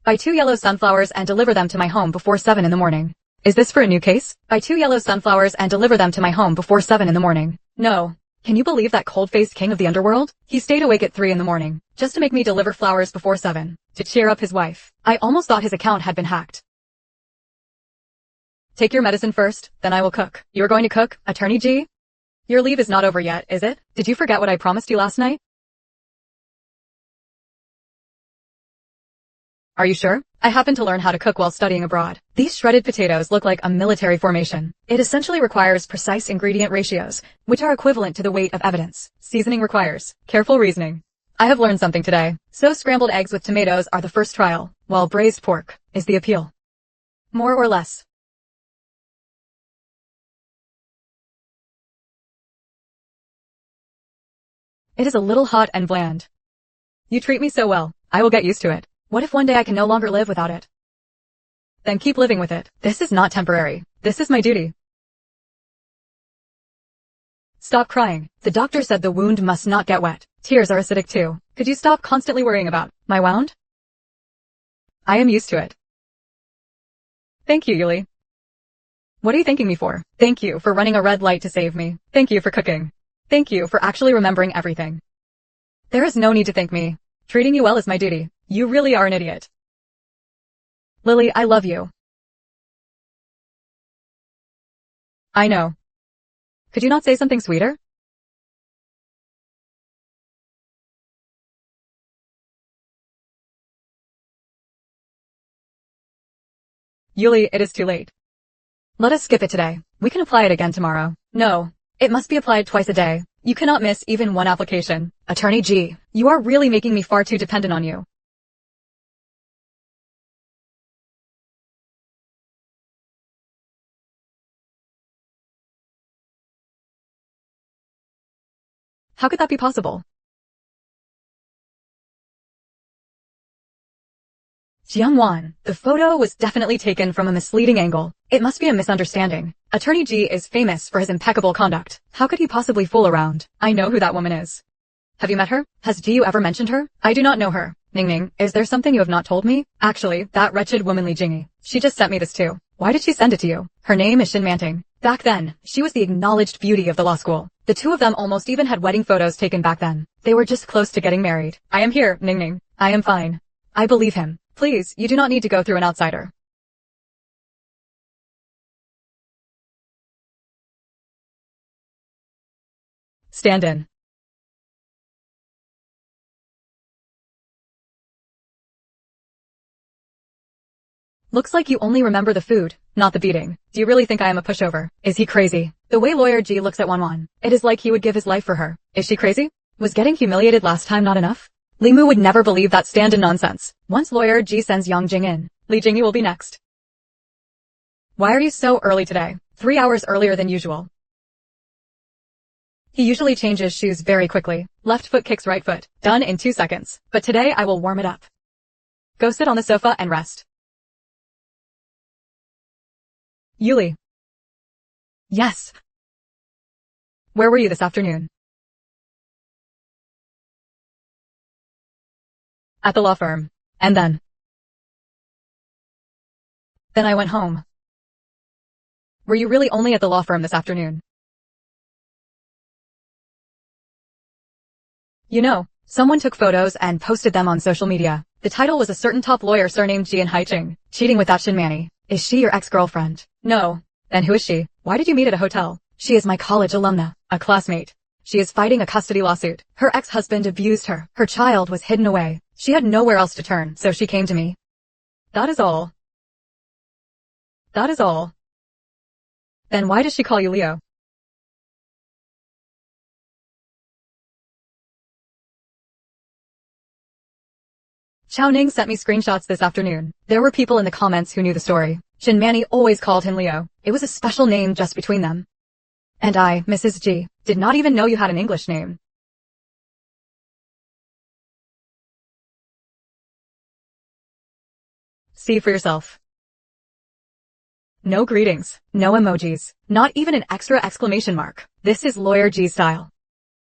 [SPEAKER 1] Buy 2 yellow sunflowers and deliver them to my home before 7 in the morning. Is this for a new case? Buy 2 yellow sunflowers and deliver them to my home before 7 in the morning. No. Can you believe that cold-faced king of the underworld? He stayed awake at 3 in the morning, just to make me deliver flowers before 7, to cheer up his wife. I almost thought his account had been hacked. Take your medicine first, then I will cook. You're going to cook, Attorney G? Your leave is not over yet, is it? Did you forget what I promised you last night? Are you sure? I happened to learn how to cook while studying abroad. These shredded potatoes look like a military formation. It essentially requires precise ingredient ratios, which are equivalent to the weight of evidence. Seasoning requires careful reasoning. I have learned something today. So scrambled eggs with tomatoes are the first trial, while braised pork is the appeal. More or less. It is a little hot and bland. You treat me so well, I will get used to it. What if one day I can no longer live without it? Then keep living with it. This is not temporary. This is my duty. Stop crying. The doctor said the wound must not get wet. Tears are acidic too. Could you stop constantly worrying about my wound? I am used to it. Thank you, Yuli. What are you thanking me for? Thank you for running a red light to save me. Thank you for cooking. Thank you for actually remembering everything. There is no need to thank me. Treating you well is my duty. You really are an idiot. Lily, I love you. I know. Could you not say something sweeter? Yuli, it is too late. Let us skip it today. We can apply it again tomorrow. No. It must be applied twice a day. You cannot miss even one application. Attorney G, you are really making me far too dependent on you. How could that be possible? Jiangwan, the photo was definitely taken from a misleading angle. It must be a misunderstanding. Attorney G is famous for his impeccable conduct. How could he possibly fool around? I know who that woman is. Have you met her? Has Ji Yu ever mentioned her? I do not know her. Ning Ning, is there something you have not told me? Actually, that wretched woman Li Jingyi. She just sent me this too. Why did she send it to you? Her name is Shin Manting. Back then, she was the acknowledged beauty of the law school. The two of them almost even had wedding photos taken back then. They were just close to getting married. I am here, Ning Ning. I am fine. I believe him. Please, you do not need to go through an outsider. Stand in. Looks like you only remember the food, not the beating. Do you really think I am a pushover? Is he crazy? The way Lawyer G looks at Wanwan, it is like he would give his life for her. Is she crazy? Was getting humiliated last time not enough? Li Mu would never believe that stand-in nonsense. Once Lawyer G sends Yang Jing in, Li Jingyi will be next. Why are you so early today? 3 hours earlier than usual. He usually changes shoes very quickly. Left foot kicks right foot. Done in 2 seconds. But today I will warm it up. Go sit on the sofa and rest. Yuli. Yes. Where were you this afternoon? At the law firm. And then? Then I went home. Were you really only at the law firm this afternoon? You know, someone took photos and posted them on social media. The title was a certain top lawyer surnamed Ji and Haiching, cheating with that Shinmani. Is she your ex-girlfriend? No. Then who is she? Why did you meet at a hotel? She is my college alumna, a classmate. She is fighting a custody lawsuit. Her ex-husband abused her. Her child was hidden away. She had nowhere else to turn, so she came to me. That is all. That is all. Then why does she call you Leo? Chao Ning sent me screenshots this afternoon. There were people in the comments who knew the story. Shinmani always called him Leo. It was a special name just between them. And I, Mrs. G, did not even know you had an English name. See for yourself. No greetings, no emojis, not even an extra exclamation mark. This is Lawyer G style.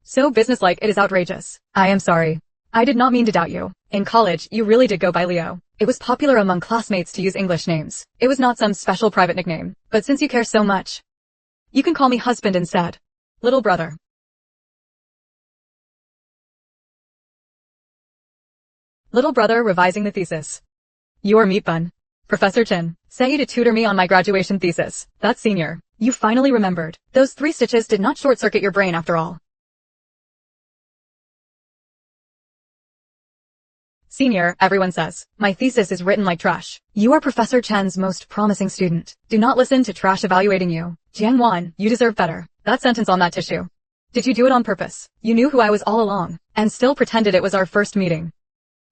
[SPEAKER 1] So businesslike it is outrageous. I am sorry. I did not mean to doubt you. In college, you really did go by Leo. It was popular among classmates to use English names. It was not some special private nickname. But since you care so much, you can call me husband instead. Little brother. Little brother revising the thesis. Your meat bun. Professor Chin, sent you to tutor me on my graduation thesis. That's senior. You finally remembered. Those 3 stitches did not short-circuit your brain after all. Senior, everyone says. My thesis is written like trash. You are Professor Chen's most promising student. Do not listen to trash evaluating you. Jiang Wan, you deserve better. That sentence on that tissue. Did you do it on purpose? You knew who I was all along, and still pretended it was our first meeting.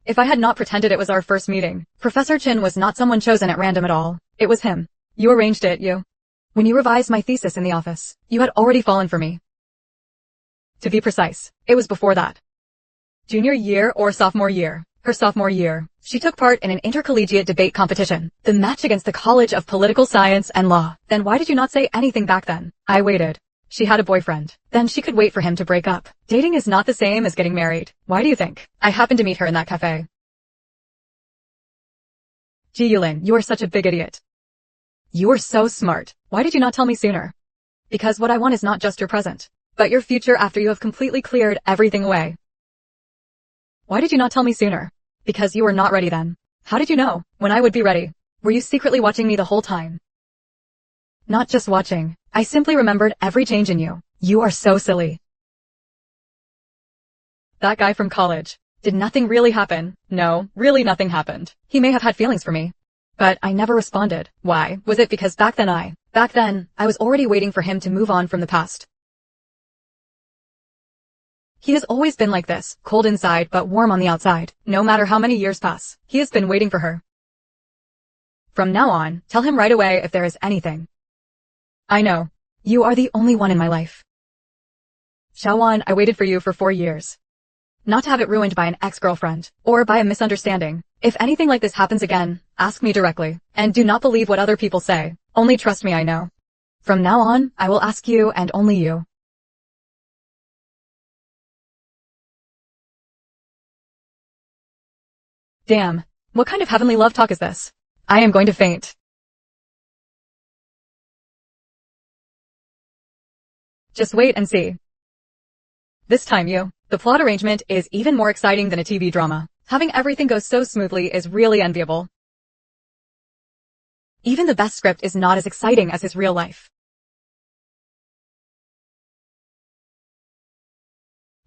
[SPEAKER 1] If I had not pretended it was our first meeting, Professor Chin was not someone chosen at random at all. It was him. You arranged it, you. When you revised my thesis in the office, you had already fallen for me. To be precise, it was before that. Junior year or sophomore year. Her sophomore year, she took part in an intercollegiate debate competition, the match against the College of Political Science and Law. Then why did you not say anything back then? I waited. She had a boyfriend. Then she could wait for him to break up. Dating is not the same as getting married. Why do you think? I happened to meet her in that cafe. Ji Yulin, you are such a big idiot. You are so smart. Why did you not tell me sooner? Because what I want is not just your present, but your future after you have completely cleared everything away. Why did you not tell me sooner? Because you were not ready then. How did you know when I would be ready? Were you secretly watching me the whole time? Not just watching. I simply remembered every change in you. You are so silly. That guy from college. Did nothing really happen? No, really nothing happened. He may have had feelings for me. But I never responded. Why? Was it because back then I was already waiting for him to move on from the past. He has always been like this, cold inside but warm on the outside. No matter how many years pass, he has been waiting for her. From now on, tell him right away if there is anything. I know. You are the only one in my life. Xiaowan, I waited for you for 4 years. Not to have it ruined by an ex-girlfriend, or by a misunderstanding. If anything like this happens again, ask me directly, and do not believe what other people say. Only trust me, I know. From now on, I will ask you and only you. Damn, what kind of heavenly love talk is this? I am going to faint. Just wait and see. This time the plot arrangement is even more exciting than a TV drama. Having everything go so smoothly is really enviable. Even the best script is not as exciting as his real life.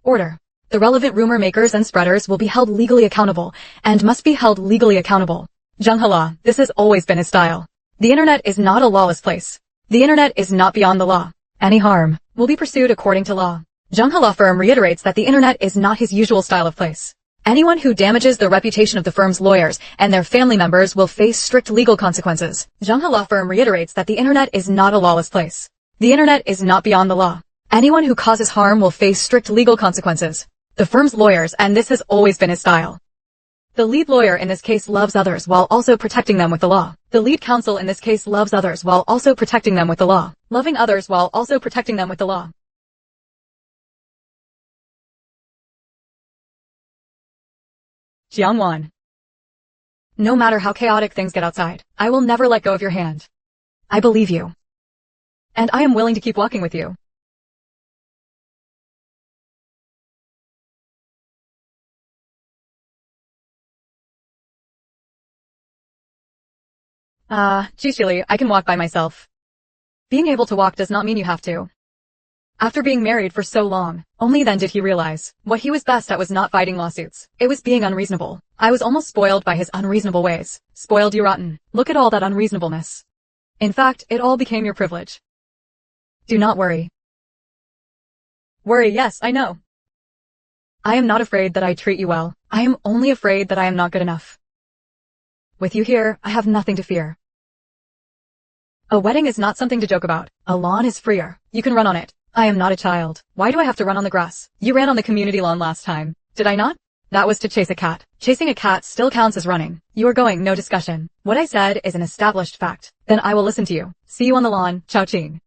[SPEAKER 1] Order. The relevant rumor makers and spreaders will be held legally accountable, and must be held legally accountable. Zheng Hala, this has always been his style. The internet is not a lawless place. The internet is not beyond the law. Any harm will be pursued according to law. Zheng Hala firm reiterates that the internet is not his usual style of place. Anyone who damages the reputation of the firm's lawyers and their family members will face strict legal consequences. Zheng Hala firm reiterates that the internet is not a lawless place. The internet is not beyond the law. Anyone who causes harm will face strict legal consequences. the firm's lawyers, and this has always been his style. The lead lawyer in this case loves others while also protecting them with the law. The lead counsel in this case loves others while also protecting them with the law. Loving others while also protecting them with the law. Jiangwan. No matter how chaotic things get outside, I will never let go of your hand. I believe you. And I am willing to keep walking with you. Geez, Shili, I can walk by myself. Being able to walk does not mean you have to. After being married for so long, only then did he realize what he was best at was not fighting lawsuits. It was being unreasonable. I was almost spoiled by his unreasonable ways. Spoiled you rotten. Look at all that unreasonableness. In fact, it all became your privilege. Do not worry. Worry, yes, I know. I am not afraid that I treat you well. I am only afraid that I am not good enough. With you here, I have nothing to fear. A wedding is not something to joke about. A lawn is freer. You can run on it. I am not a child. Why do I have to run on the grass? You ran on the community lawn last time. Did I not? That was to chase a cat. Chasing a cat still counts as running. You are going, no discussion. What I said is an established fact. Then I will listen to you. See you on the lawn, Chao Ching.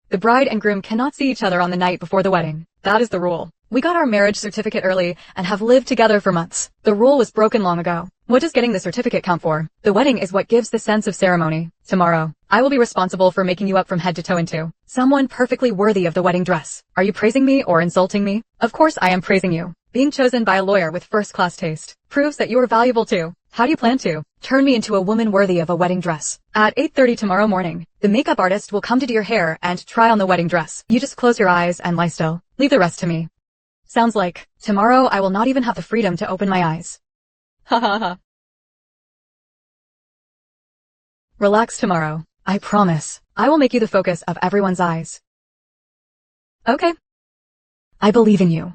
[SPEAKER 1] The bride and groom cannot see each other on the night before the wedding. That is the rule. We got our marriage certificate early and have lived together for months. The rule was broken long ago. What does getting the certificate count for? The wedding is what gives the sense of ceremony. Tomorrow, I will be responsible for making you up from head to toe into someone perfectly worthy of the wedding dress. Are you praising me or insulting me? Of course I am praising you. Being chosen by a lawyer with first-class taste proves that you are valuable too. How do you plan to turn me into a woman worthy of a wedding dress? At 8:30 tomorrow morning, the makeup artist will come to do your hair and try on the wedding dress. You just close your eyes and lie still. Leave the rest to me. Sounds like tomorrow I will not even have the freedom to open my eyes. Ha ha ha. Relax tomorrow. I promise. I will make you the focus of everyone's eyes. Okay. I believe in you.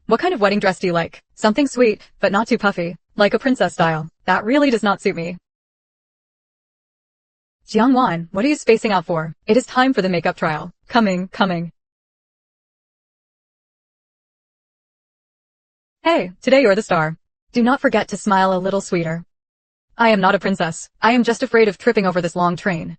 [SPEAKER 1] What kind of wedding dress do you like? Something sweet, but not too puffy, like a princess style. That really does not suit me. Jiangwan, what are you spacing out for? It is time for the makeup trial. Coming. Hey, today you're the star. Do not forget to smile a little sweeter. I am not a princess. I am just afraid of tripping over this long train.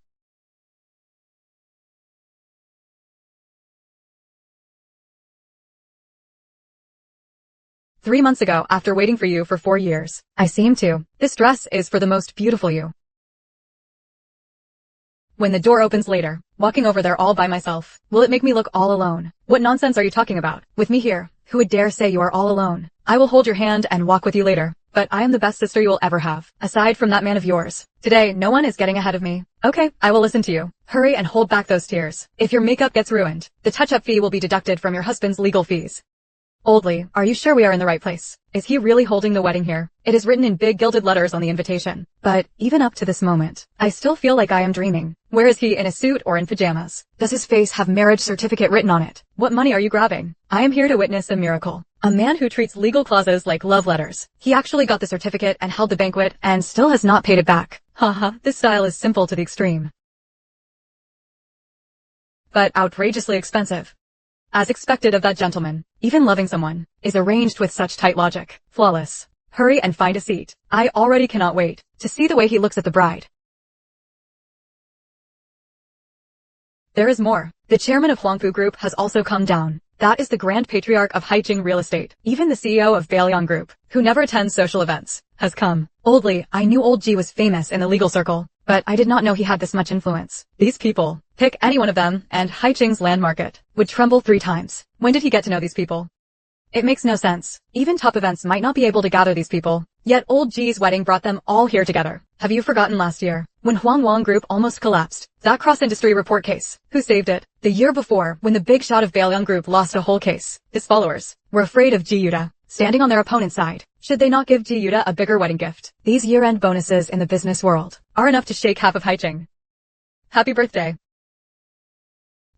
[SPEAKER 1] "3 months ago, after waiting for you for 4 years, I seem to. This dress is for the most beautiful you." When the door opens later, walking over there all by myself, will it make me look all alone? What nonsense are you talking about? With me here, who would dare say you are all alone? I will hold your hand and walk with you later, but I am the best sister you will ever have, aside from that man of yours. Today, no one is getting ahead of me. Okay, I will listen to you. Hurry and hold back those tears. If your makeup gets ruined, the touch-up fee will be deducted from your husband's legal fees. Oldly, are you sure we are in the right place? Is he really holding the wedding here? It is written in big gilded letters on the invitation. But, even up to this moment, I still feel like I am dreaming. Where is he, in a suit or in pajamas? Does his face have marriage certificate written on it? What money are you grabbing? I am here to witness a miracle. A man who treats legal clauses like love letters. He actually got the certificate and held the banquet and still has not paid it back. Haha, this style is simple to the extreme. But outrageously expensive. As expected of that gentleman, even loving someone is arranged with such tight logic. Flawless. Hurry and find a seat. I already cannot wait to see the way he looks at the bride. There is more. The chairman of Huangfu Group has also come down. That is the grand patriarch of Haiching Real Estate. Even the CEO of Bailiang Group, who never attends social events, has come. Oldly, I knew Old G was famous in the legal circle, but I did not know he had this much influence. These people, pick any one of them, and Haiching's land market would tremble 3 times. When did he get to know these people? It makes no sense. Even top events might not be able to gather these people. Yet Old G's wedding brought them all here together. Have you forgotten last year, when Huangwang Group almost collapsed? That cross-industry report case. Who saved it? The year before, when the big shot of Bailiang Group lost a whole case. His followers were afraid of Ji Yuda, standing on their opponent's side. Should they not give Ji Yuda a bigger wedding gift? These year-end bonuses in the business world are enough to shake half of Haiching. Happy birthday.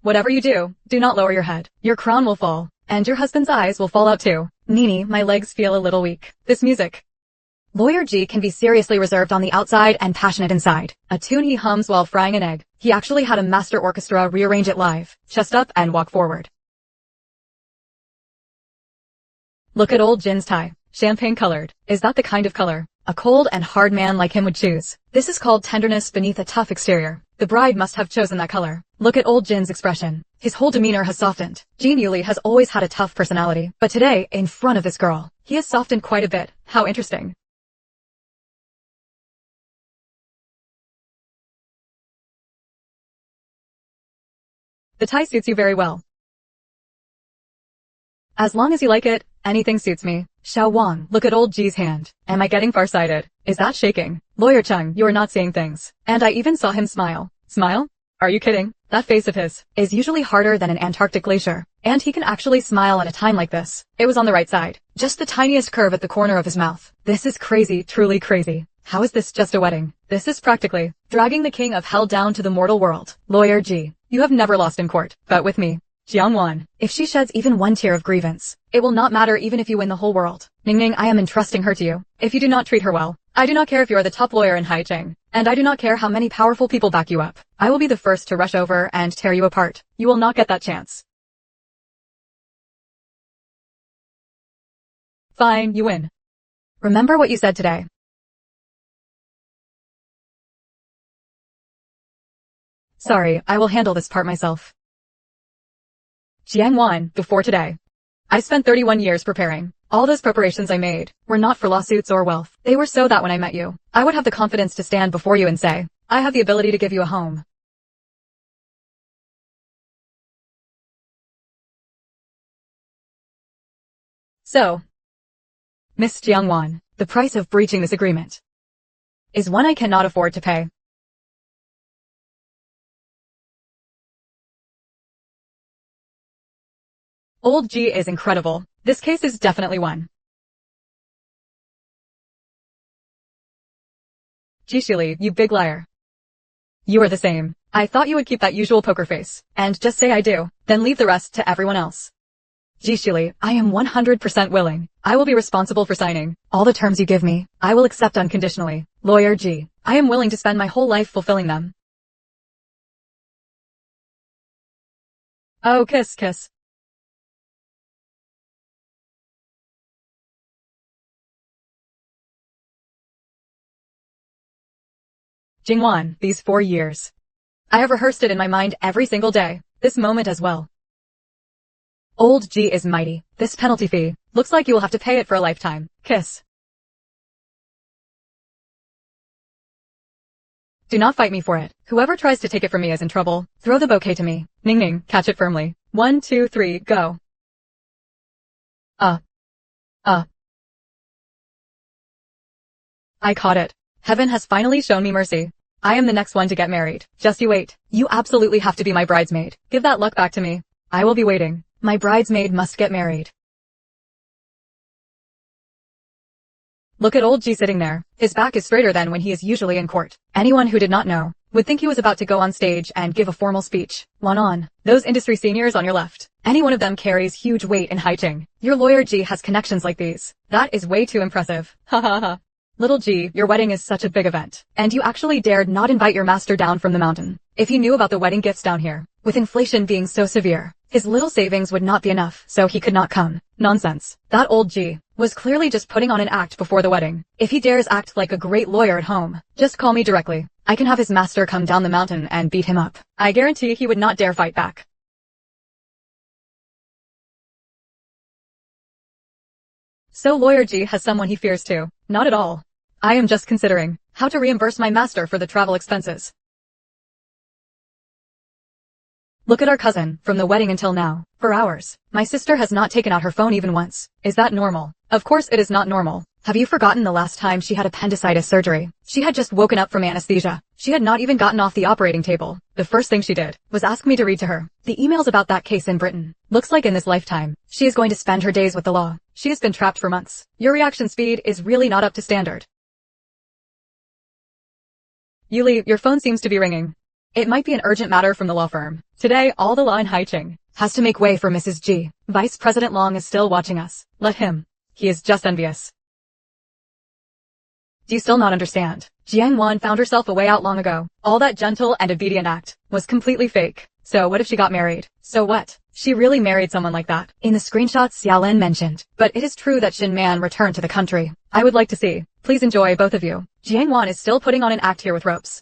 [SPEAKER 1] Whatever you do, do not lower your head. Your crown will fall, and your husband's eyes will fall out too. Nini, my legs feel a little weak. This music. Lawyer G can be seriously reserved on the outside and passionate inside. A tune he hums while frying an egg. He actually had a master orchestra rearrange it live. Chest up and walk forward. Look at old Jin's tie. Champagne colored. Is that the kind of color a cold and hard man like him would choose? This is called tenderness beneath a tough exterior. The bride must have chosen that color. Look at old Jin's expression. His whole demeanor has softened. Jin Yuli has always had a tough personality, but today, in front of this girl, he has softened quite a bit. How interesting. The tie suits you very well. As long as you like it, anything suits me. Xiao Wang, look at old G's hand. Am I getting farsighted? Is that shaking? Lawyer Chung, you are not seeing things. And I even saw him smile. Smile? Are you kidding? That face of his is usually harder than an Antarctic glacier. And he can actually smile at a time like this. It was on the right side. Just the tiniest curve at the corner of his mouth. This is crazy, truly crazy. How is this just a wedding? This is practically dragging the king of hell down to the mortal world. Lawyer G, you have never lost in court, but with me. Jiangwan, if she sheds even one tear of grievance, it will not matter even if you win the whole world. Ningning, I am entrusting her to you. If you do not treat her well, I do not care if you are the top lawyer in Haicheng, and I do not care how many powerful people back you up. I will be the first to rush over and tear you apart. You will not get that chance. Fine, you win. Remember what you said today. Sorry, I will handle this part myself. Jiangwan, before today. I spent 31 years preparing. All those preparations I made were not for lawsuits or wealth. They were so that when I met you, I would have the confidence to stand before you and say, I have the ability to give you a home. So, Miss Jiangwan, the price of breaching this agreement is one I cannot afford to pay. Old G is incredible. This case is definitely one. Jishili, you big liar. You are the same. I thought you would keep that usual poker face, and just say I do, then leave the rest to everyone else. Jishili, I am 100% willing. I will be responsible for signing all the terms you give me. I will accept unconditionally. Lawyer G, I am willing to spend my whole life fulfilling them. Oh, kiss, kiss. Jingwan, these 4 years. I have rehearsed it in my mind every single day. This moment as well. Old G is mighty. This penalty fee. Looks like you will have to pay it for a lifetime. Kiss. Do not fight me for it. Whoever tries to take it from me is in trouble. Throw the bouquet to me. Ning Ning, catch it firmly. 1, 2, 3, go. I caught it. Heaven has finally shown me mercy. I am the next one to get married. Just you wait. You absolutely have to be my bridesmaid. Give that luck back to me. I will be waiting. My bridesmaid must get married. Look at old G sitting there. His back is straighter than when he is usually in court. Anyone who did not know would think he was about to go on stage and give a formal speech. One on. Those industry seniors on your left. Any one of them carries huge weight in Haicheng. Your lawyer G has connections like these. That is way too impressive. Ha ha ha. Little G, your wedding is such a big event. And you actually dared not invite your master down from the mountain. If you knew about the wedding gifts down here, with inflation being so severe, his little savings would not be enough, so he could not come. Nonsense. That old G was clearly just putting on an act before the wedding. If he dares act like a great lawyer at home, just call me directly. I can have his master come down the mountain and beat him up. I guarantee he would not dare fight back. So Lawyer G has someone he fears too. Not at all. I am just considering how to reimburse my master for the travel expenses. Look at our cousin, from the wedding until now, for hours. My sister has not taken out her phone even once. Is that normal? Of course it is not normal. Have you forgotten the last time she had appendicitis surgery? She had just woken up from anesthesia. She had not even gotten off the operating table. The first thing she did was ask me to read to her the emails about that case in Britain. Looks like in this lifetime, she is going to spend her days with the law. She has been trapped for months. Your reaction speed is really not up to standard. Yuli, your phone seems to be ringing. It might be an urgent matter from the law firm. Today, all the law in Haicheng has to make way for Mrs. G. Vice President Long is still watching us. Let him. He is just envious. Do you still not understand? Jiang Wan found herself a way out long ago. All that gentle and obedient act was completely fake. So what if she got married? So what? She really married someone like that. In the screenshots Xiaolin mentioned. But it is true that Shin Man returned to the country. I would like to see. Please enjoy, both of you. Jiang Wan is still putting on an act here with ropes.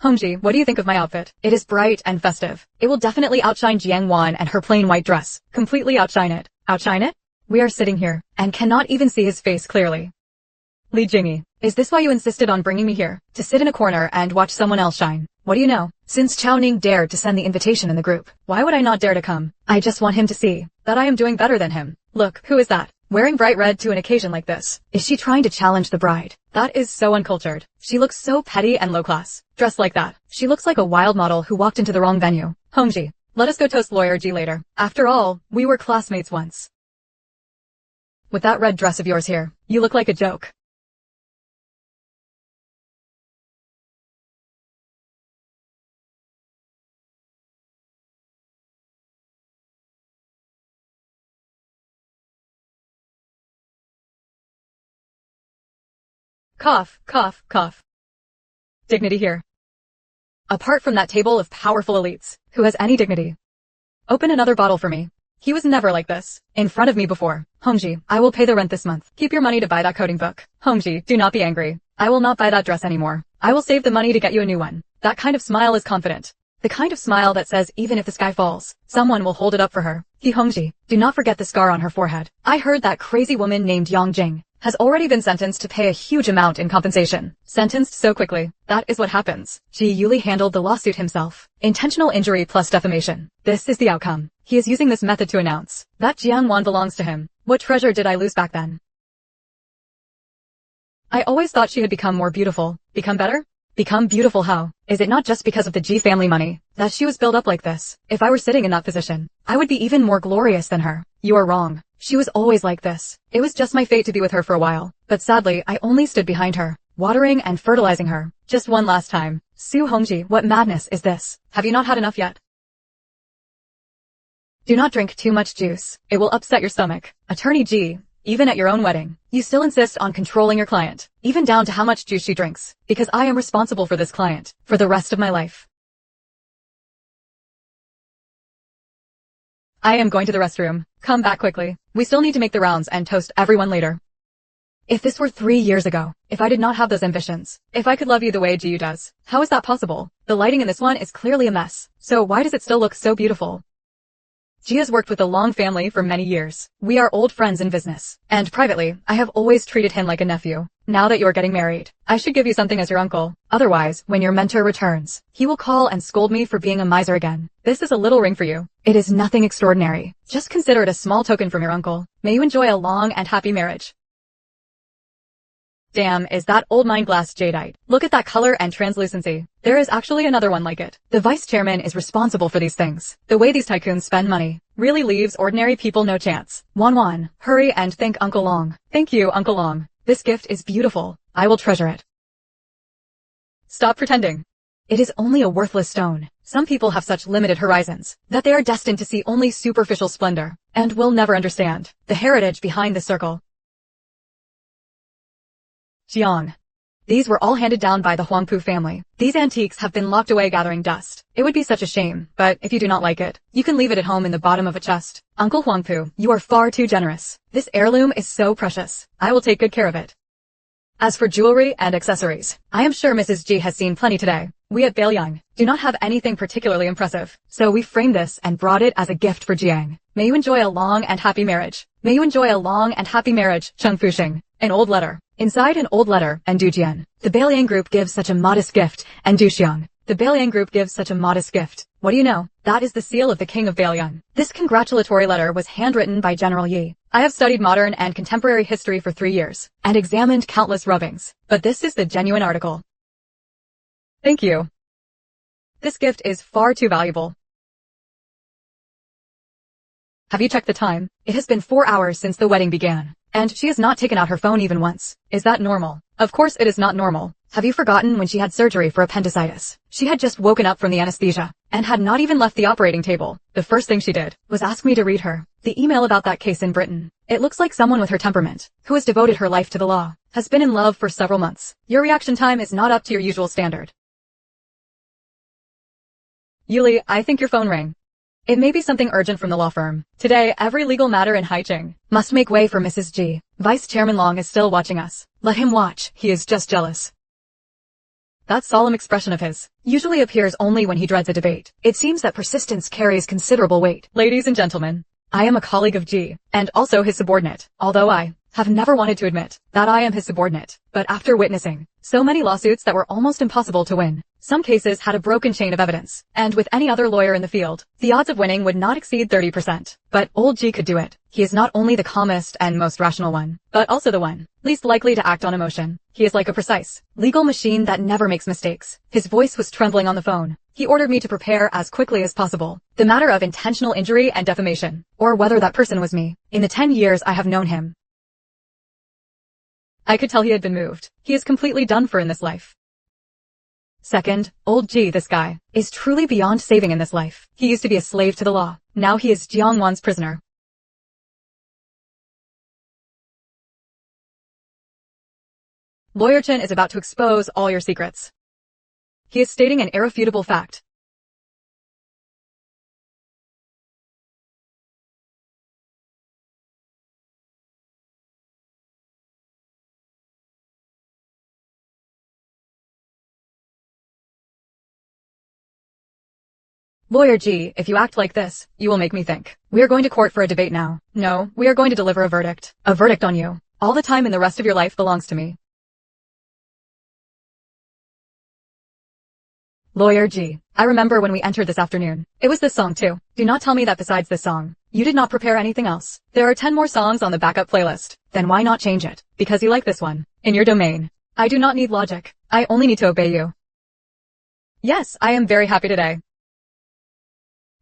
[SPEAKER 1] Hongji, what do you think of my outfit? It is bright and festive. It will definitely outshine Jiang Wan and her plain white dress. Completely outshine it. Outshine it? We are sitting here, and cannot even see his face clearly. Li Jingyi, is this why you insisted on bringing me here? To sit in a corner and watch someone else shine? What do you know? Since Chao Ning dared to send the invitation in the group, why would I not dare to come? I just want him to see that I am doing better than him. Look, who is that? Wearing bright red to an occasion like this. Is she trying to challenge the bride? That is so uncultured. She looks so petty and low class. Dressed like that. She looks like a wild model who walked into the wrong venue. Hongji, let us go toast Lawyer Ji later. After all, we were classmates once. With that red dress of yours here, you look like a joke. Cough, cough, cough. Dignity here. Apart from that table of powerful elites, who has any dignity? Open another bottle for me. He was never like this. In front of me before. Hongji, I will pay the rent this month. Keep your money to buy that coding book. Hongji, do not be angry. I will not buy that dress anymore. I will save the money to get you a new one. That kind of smile is confident. The kind of smile that says even if the sky falls, someone will hold it up for her. Hongji, do not forget the scar on her forehead. I heard that crazy woman named Yang Jing has already been sentenced to pay a huge amount in compensation. Sentenced so quickly. That is what happens. Ji Yuli handled the lawsuit himself. Intentional injury plus defamation. This is the outcome. He is using this method to announce that Jiang Wan belongs to him. What treasure did I lose back then? I always thought she had become more beautiful. Become better? Become beautiful how? Is it not just because of the Ji family money that she was built up like this? If I were sitting in that position, I would be even more glorious than her. You are wrong. She was always like this. It was just my fate to be with her for a while. But sadly, I only stood behind her, watering and fertilizing her. Just one last time. Su Hongji, what madness is this? Have you not had enough yet? Do not drink too much juice. It will upset your stomach. Attorney Ji, even at your own wedding, you still insist on controlling your client, even down to how much juice she drinks, because I am responsible for this client, for the rest of my life. I am going to the restroom. Come back quickly. We still need to make the rounds and toast everyone later. If this were 3 years ago, if I did not have those ambitions, if I could love you the way Jiyu does, how is that possible? The lighting in this one is clearly a mess, so why does it still look so beautiful? Ji has worked with the Long family for many years. We are old friends in business. And privately, I have always treated him like a nephew. Now that you're getting married, I should give you something as your uncle. Otherwise, when your mentor returns, he will call and scold me for being a miser again. This is a little ring for you. It is nothing extraordinary. Just consider it a small token from your uncle. May you enjoy a long and happy marriage. Damn, is that old mine glass jadeite. Look at that color and translucency. There is actually another one like it. The vice chairman is responsible for these things. The way these tycoons spend money really leaves ordinary people no chance. Wan, hurry and thank Uncle Long. Thank you, Uncle Long. This gift is beautiful. I will treasure it. Stop pretending. It is only a worthless stone. Some people have such limited horizons that they are destined to see only superficial splendor and will never understand the heritage behind the circle. Jiang. These were all handed down by the Huangpu family. These antiques have been locked away gathering dust. It would be such a shame, but if you do not like it, you can leave it at home in the bottom of a chest. Uncle Huangpu, you are far too generous. This heirloom is so precious. I will take good care of it. As for jewelry and accessories, I am sure Mrs. Ji has seen plenty today. We at Bailiang do not have anything particularly impressive, so we framed this and brought it as a gift for Jiang. May you enjoy a long and happy marriage. May you enjoy a long and happy marriage, Cheng Fuxing. An old letter. Inside an old letter, and Du Jian. The Bailiang group gives such a modest gift, and Du Xiang. The Bailiang group gives such a modest gift. What do you know? That is the seal of the king of Bailiang. This congratulatory letter was handwritten by General Yi. I have studied modern and contemporary history for 3 years, and examined countless rubbings, but this is the genuine article. Thank you. This gift is far too valuable. Have you checked the time? It has been 4 hours since the wedding began, and she has not taken out her phone even once. Is that normal? Of course it is not normal. Have you forgotten when she had surgery for appendicitis? She had just woken up from the anesthesia. and had not even left the operating table. The first thing she did was ask me to read her the email about that case in Britain. It looks like someone with her temperament, who has devoted her life to the law, has been in love for several months. Your reaction time is not up to your usual standard. Yuli, I think your phone rang. It may be something urgent from the law firm. Today, every legal matter in Haicheng must make way for Mrs. G. Vice Chairman Long is still watching us. Let him watch. He is just jealous. That solemn expression of his usually appears only when he dreads a debate. It seems that persistence carries considerable weight. Ladies and gentlemen, I am a colleague of G, and also his subordinate, although I have never wanted to admit that I am his subordinate. But after witnessing so many lawsuits that were almost impossible to win, some cases had a broken chain of evidence, and with any other lawyer in the field, the odds of winning would not exceed 30%. But old G could do it. He is not only the calmest and most rational one, but also the one least likely to act on emotion. He is like a precise legal machine that never makes mistakes. His voice was trembling on the phone. He ordered me to prepare as quickly as possible the matter of intentional injury and defamation, or whether that person was me. In the 10 years I have known him, I could tell he had been moved. He is completely done for in this life. Second, old G, this guy, is truly beyond saving in this life. He used to be a slave to the law. Now he is Jiang Wan's prisoner. Lawyer Chen is about to expose all your secrets. He is stating an irrefutable fact. Lawyer G, if you act like this, you will make me think. We are going to court for a debate now. No, we are going to deliver a verdict. A verdict on you. All the time in the rest of your life belongs to me. Lawyer G, I remember when we entered this afternoon. It was this song too. Do not tell me that besides this song, you did not prepare anything else. There are 10 more songs on the backup playlist. Then why not change it? Because you like this one. In your domain. I do not need logic. I only need to obey you. Yes, I am very happy today.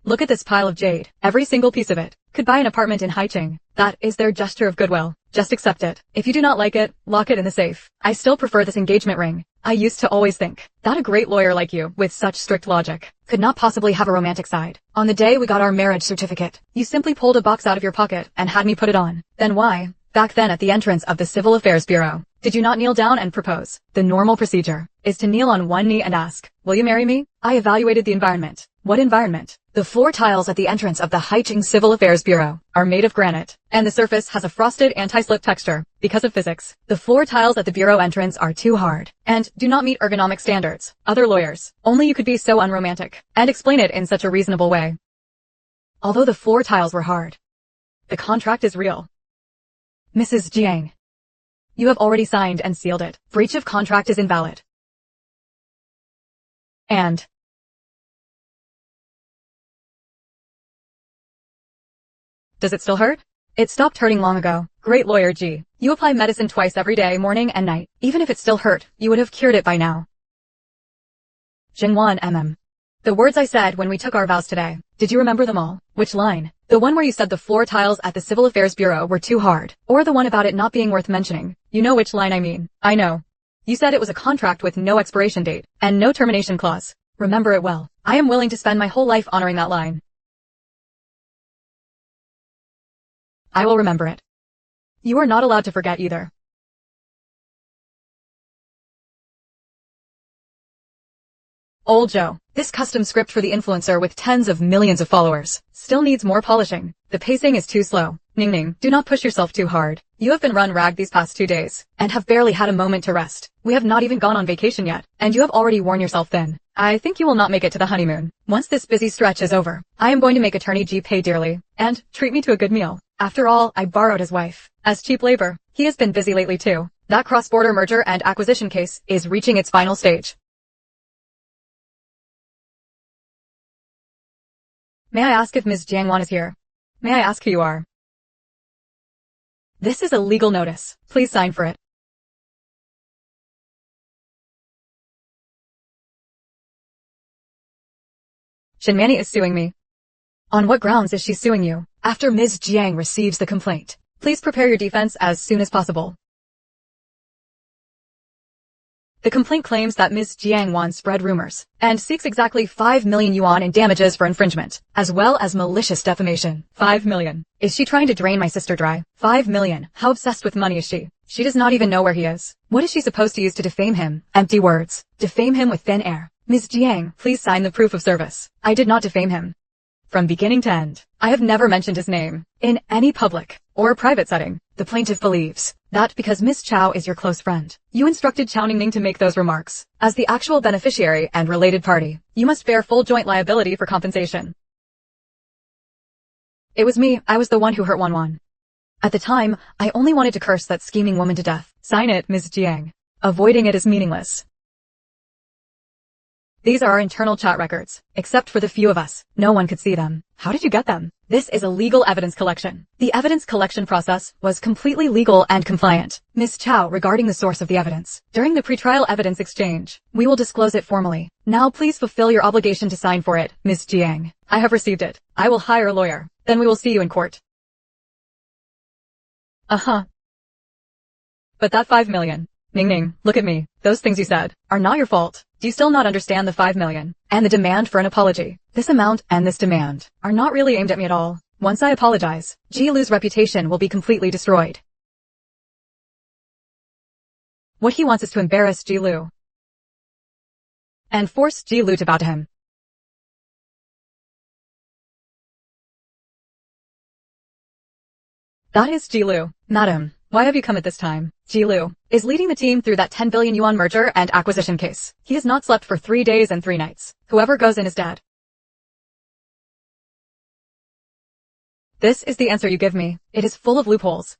[SPEAKER 1] Look at this pile of jade. Every single piece of it could buy an apartment in Haicheng. That is their gesture of goodwill. Just accept it. If you do not like it, lock it in the safe. I still prefer this engagement ring. I used to always think that a great lawyer like you, with such strict logic, could not possibly have a romantic side. On the day we got our marriage certificate, you simply pulled a box out of your pocket and had me put it on. Then why, back then at the entrance of the Civil Affairs Bureau, did you not kneel down and propose? The normal procedure is to kneel on one knee and ask, will you marry me? I evaluated the environment. What environment? The floor tiles at the entrance of the Haicheng Civil Affairs Bureau are made of granite, and the surface has a frosted anti-slip texture. Because of physics, the floor tiles at the bureau entrance are too hard, and do not meet ergonomic standards. Other lawyers, only you could be so unromantic, and explain it in such a reasonable way. Although the floor tiles were hard, the contract is real. Mrs. Jiang, you have already signed and sealed it. Breach of contract is invalid. And does it still hurt? It stopped hurting long ago. Great Lawyer G. You apply medicine twice every day, morning and night. Even if it still hurt, you would have cured it by now. Jingwan MM. The words I said when we took our vows today. Did you remember them all? Which line? The one where you said the floor tiles at the Civil Affairs Bureau were too hard, or the one about it not being worth mentioning? You know which line I mean. I know. You said it was a contract with no expiration date, and no termination clause. Remember it well. I am willing to spend my whole life honoring that line. I will remember it. You are not allowed to forget either. Old Joe, this custom script for the influencer with tens of millions of followers still needs more polishing. The pacing is too slow. Ning Ning, do not push yourself too hard. You have been run rag these past 2 days, and have barely had a moment to rest. We have not even gone on vacation yet, and you have already worn yourself thin. I think you will not make it to the honeymoon. Once this busy stretch is over, I am going to make Attorney G pay dearly, and treat me to a good meal. After all, I borrowed his wife as cheap labor. He has been busy lately too. That cross-border merger and acquisition case is reaching its final stage. May I ask if Ms. Jiang Wan is here? May I ask who you are? This is a legal notice. Please sign for it. Shinmani is suing me. On what grounds is she suing you? After Ms. Jiang receives the complaint, please prepare your defense as soon as possible. The complaint claims that Ms. Jiang Wan spread rumors and seeks exactly 5 million yuan in damages for infringement, as well as malicious defamation. 5 million. Is she trying to drain my sister dry? 5 million. How obsessed with money is she? She does not even know where he is. What is she supposed to use to defame him? Empty words. Defame him with thin air. Ms. Jiang, please sign the proof of service. I did not defame him. From beginning to end, I have never mentioned his name in any public or private setting. The plaintiff believes that because Miss Chow is your close friend, you instructed Chow Ningning to make those remarks. As the actual beneficiary and related party, you must bear full joint liability for compensation. It was me. I was the one who hurt Wanwan. At the time, I only wanted to curse that scheming woman to death. Sign it, Ms. Jiang. Avoiding it is meaningless. These are our internal chat records. Except for the few of us, no one could see them. How did you get them? This is a legal evidence collection. The evidence collection process was completely legal and compliant. Ms. Chow, regarding the source of the evidence, during the pretrial evidence exchange, we will disclose it formally. Now please fulfill your obligation to sign for it, Ms. Jiang. I have received it. I will hire a lawyer. Then we will see you in court. But that 5 million. Ningning, look at me. Those things you said are not your fault. Do you still not understand the 5 million and the demand for an apology? This amount and this demand are not really aimed at me at all. Once I apologize, Ji Lu's reputation will be completely destroyed. What he wants is to embarrass Ji Lu and force Ji Lu to bow to him. That is Ji Lu. Madam, why have you come at this time? Ji Lu is leading the team through that 10 billion yuan merger and acquisition case. He has not slept for 3 days and 3 nights. Whoever goes in is dead. This is the answer you give me. It is full of loopholes.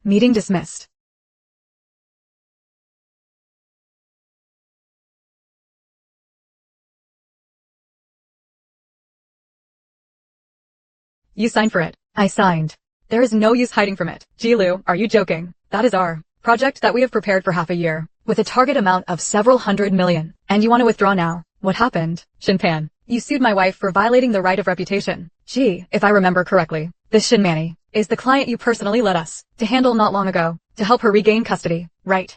[SPEAKER 1] Meeting dismissed. You signed for it. I signed. There is no use hiding from it. Ji Lu, are you joking? That is our project that we have prepared for half a year, with a target amount of several hundred million. And you want to withdraw now? What happened? Shinpan, you sued my wife for violating the right of reputation. Gee, if I remember correctly, this Shinmani is the client you personally led us to handle not long ago, to help her regain custody, right?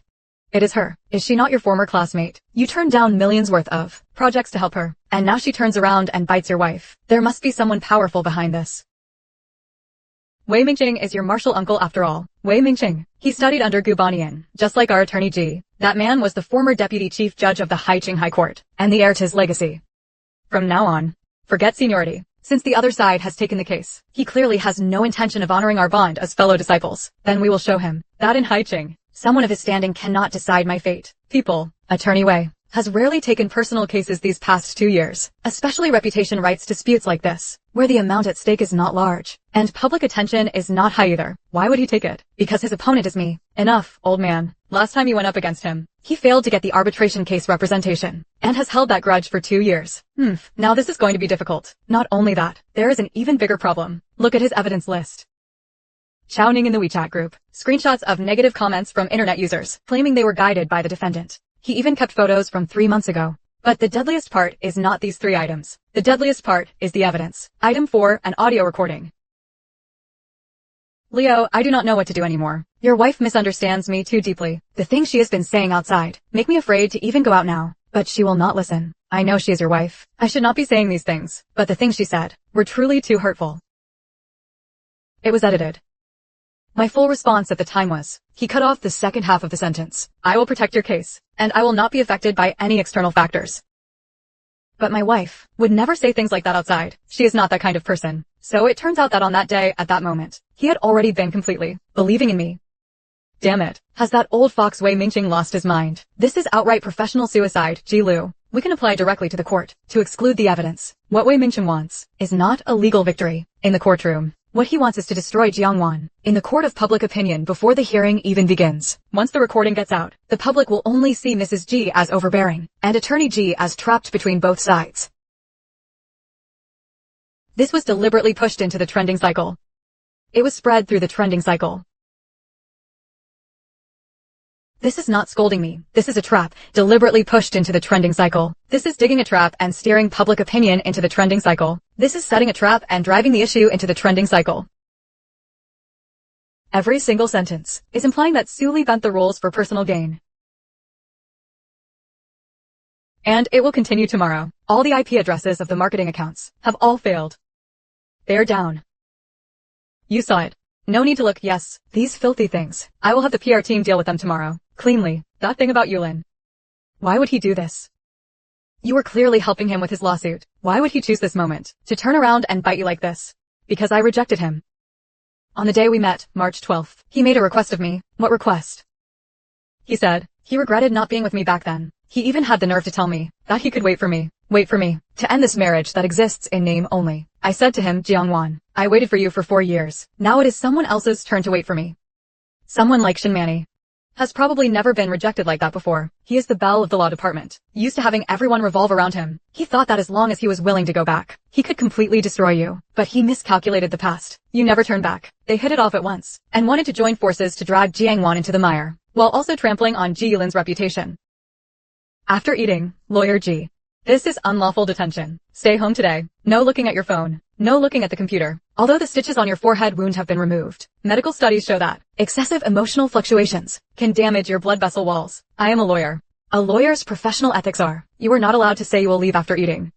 [SPEAKER 1] It is her. Is she not your former classmate? You turned down millions worth of projects to help her, and now she turns around and bites your wife. There must be someone powerful behind this. Wei Mingqing is your martial uncle after all. Wei Mingqing. He studied under Gu Banian, just like our attorney Ji. That man was the former deputy chief judge of the Haiqing High Court, and the heir to his legacy. From now on, forget seniority. Since the other side has taken the case, he clearly has no intention of honoring our bond as fellow disciples. Then we will show him that in Haiqing, someone of his standing cannot decide my fate. People, Attorney Wei has rarely taken personal cases these past 2 years, especially reputation rights disputes like this, where the amount at stake is not large, and public attention is not high either. Why would he take it? Because his opponent is me. Enough, old man. Last time you went up against him, he failed to get the arbitration case representation, and has held that grudge for 2 years. Now this is going to be difficult. Not only that, there is an even bigger problem. Look at his evidence list. Chow Ning in the WeChat group. Screenshots of negative comments from internet users, claiming they were guided by the defendant. He even kept photos from 3 months ago. But the deadliest part is not these 3 items. The deadliest part is the evidence. Item 4, an audio recording. Leo, I do not know what to do anymore. Your wife misunderstands me too deeply. The things she has been saying outside make me afraid to even go out now. But she will not listen. I know she is your wife. I should not be saying these things, but the things she said were truly too hurtful. It was edited. My full response at the time was, he cut off the second half of the sentence. I will protect your case, and I will not be affected by any external factors. But my wife would never say things like that outside. She is not that kind of person. So it turns out that on that day, at that moment, he had already been completely believing in me. Damn it. Has that old fox Wei Mingqing lost his mind? This is outright professional suicide, Ji Lu. We can apply directly to the court to exclude the evidence. What Wei Mingqing wants is not a legal victory in the courtroom. What he wants is to destroy Jiangwan in the court of public opinion before the hearing even begins. Once the recording gets out, the public will only see Mrs. Ji as overbearing and Attorney Ji as trapped between both sides. This was deliberately pushed into the trending cycle. It was spread through the trending cycle. This is not scolding me. This is a trap, deliberately pushed into the trending cycle. This is digging a trap and steering public opinion into the trending cycle. This is setting a trap and driving the issue into the trending cycle. Every single sentence is implying that Suli bent the rules for personal gain. And it will continue tomorrow. All the IP addresses of the marketing accounts have all failed. They're down. You saw it. No need to look. Yes, these filthy things. I will have the PR team deal with them tomorrow. Cleanly. That thing about Yulin. Why would he do this? You were clearly helping him with his lawsuit. Why would he choose this moment to turn around and bite you like this? Because I rejected him. On the day we met, March 12th, he made a request of me. What request? He said he regretted not being with me back then. He even had the nerve to tell me that he could wait for me to end this marriage that exists in name only. I said to him, Jiangwan, I waited for you for 4 years. Now it is someone else's turn to wait for me. Someone like Shinmani has probably never been rejected like that before. He is the belle of the law department, used to having everyone revolve around him. He thought that as long as he was willing to go back, he could completely destroy you. But he miscalculated the past. You never turned back. They hit it off at once, and wanted to join forces to drag Jiangwan into the mire, while also trampling on Ji Yulin's reputation. After eating, Lawyer G. This is unlawful detention. Stay home today. No looking at your phone. No looking at the computer. Although the stitches on your forehead wound have been removed, medical studies show that excessive emotional fluctuations can damage your blood vessel walls. I am a lawyer. A lawyer's professional ethics are, you are not allowed to say you will leave after eating.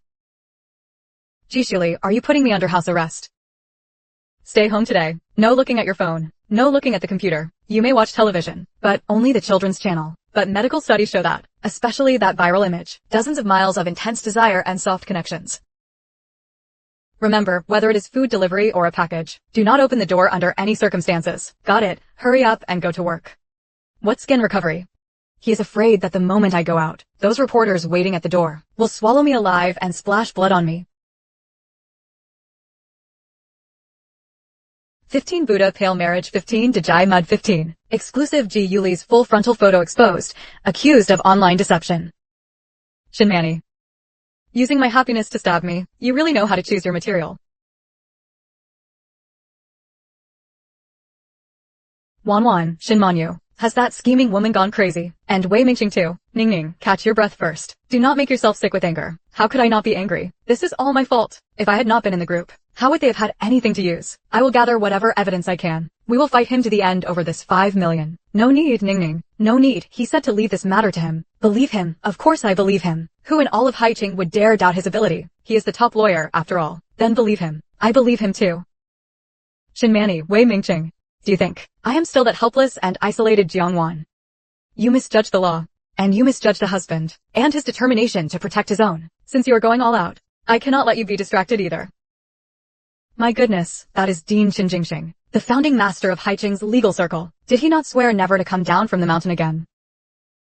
[SPEAKER 1] Jishuli, are you putting me under house arrest? Stay home today. No looking at your phone. No looking at the computer. You may watch television, but only the children's channel. But medical studies show that, especially that viral image, dozens of miles of intense desire and soft connections. Remember, whether it is food delivery or a package, do not open the door under any circumstances. Got it? Hurry up and go to work. What skin recovery? He is afraid that the moment I go out, those reporters waiting at the door will swallow me alive and splash blood on me. 15 Buddha Pale Marriage 15 Dajai Mud 15. Exclusive Ji Yuli's full frontal photo exposed, accused of online deception. Shinmani. Using my happiness to stab me, you really know how to choose your material. Wanwan, Shinmanyu. Has that scheming woman gone crazy? And Wei Mingqing too. Ningning, catch your breath first. Do not make yourself sick with anger. How could I not be angry? This is all my fault. If I had not been in the group, how would they have had anything to use? I will gather whatever evidence I can. We will fight him to the end over this 5 million. No need, Ningning. No need. He said to leave this matter to him. Believe him. Of course I believe him. Who in all of Haiqing would dare doubt his ability? He is the top lawyer, after all. Then believe him. I believe him too. Shinmani, Wei Mingqing. Do you think I am still that helpless and isolated Jiangwan? You misjudged the law. And you misjudged a husband, and his determination to protect his own. Since you are going all out, I cannot let you be distracted either. My goodness, that is Dean Qinjingxing, the founding master of Haiqing's legal circle. Did he not swear never to come down from the mountain again?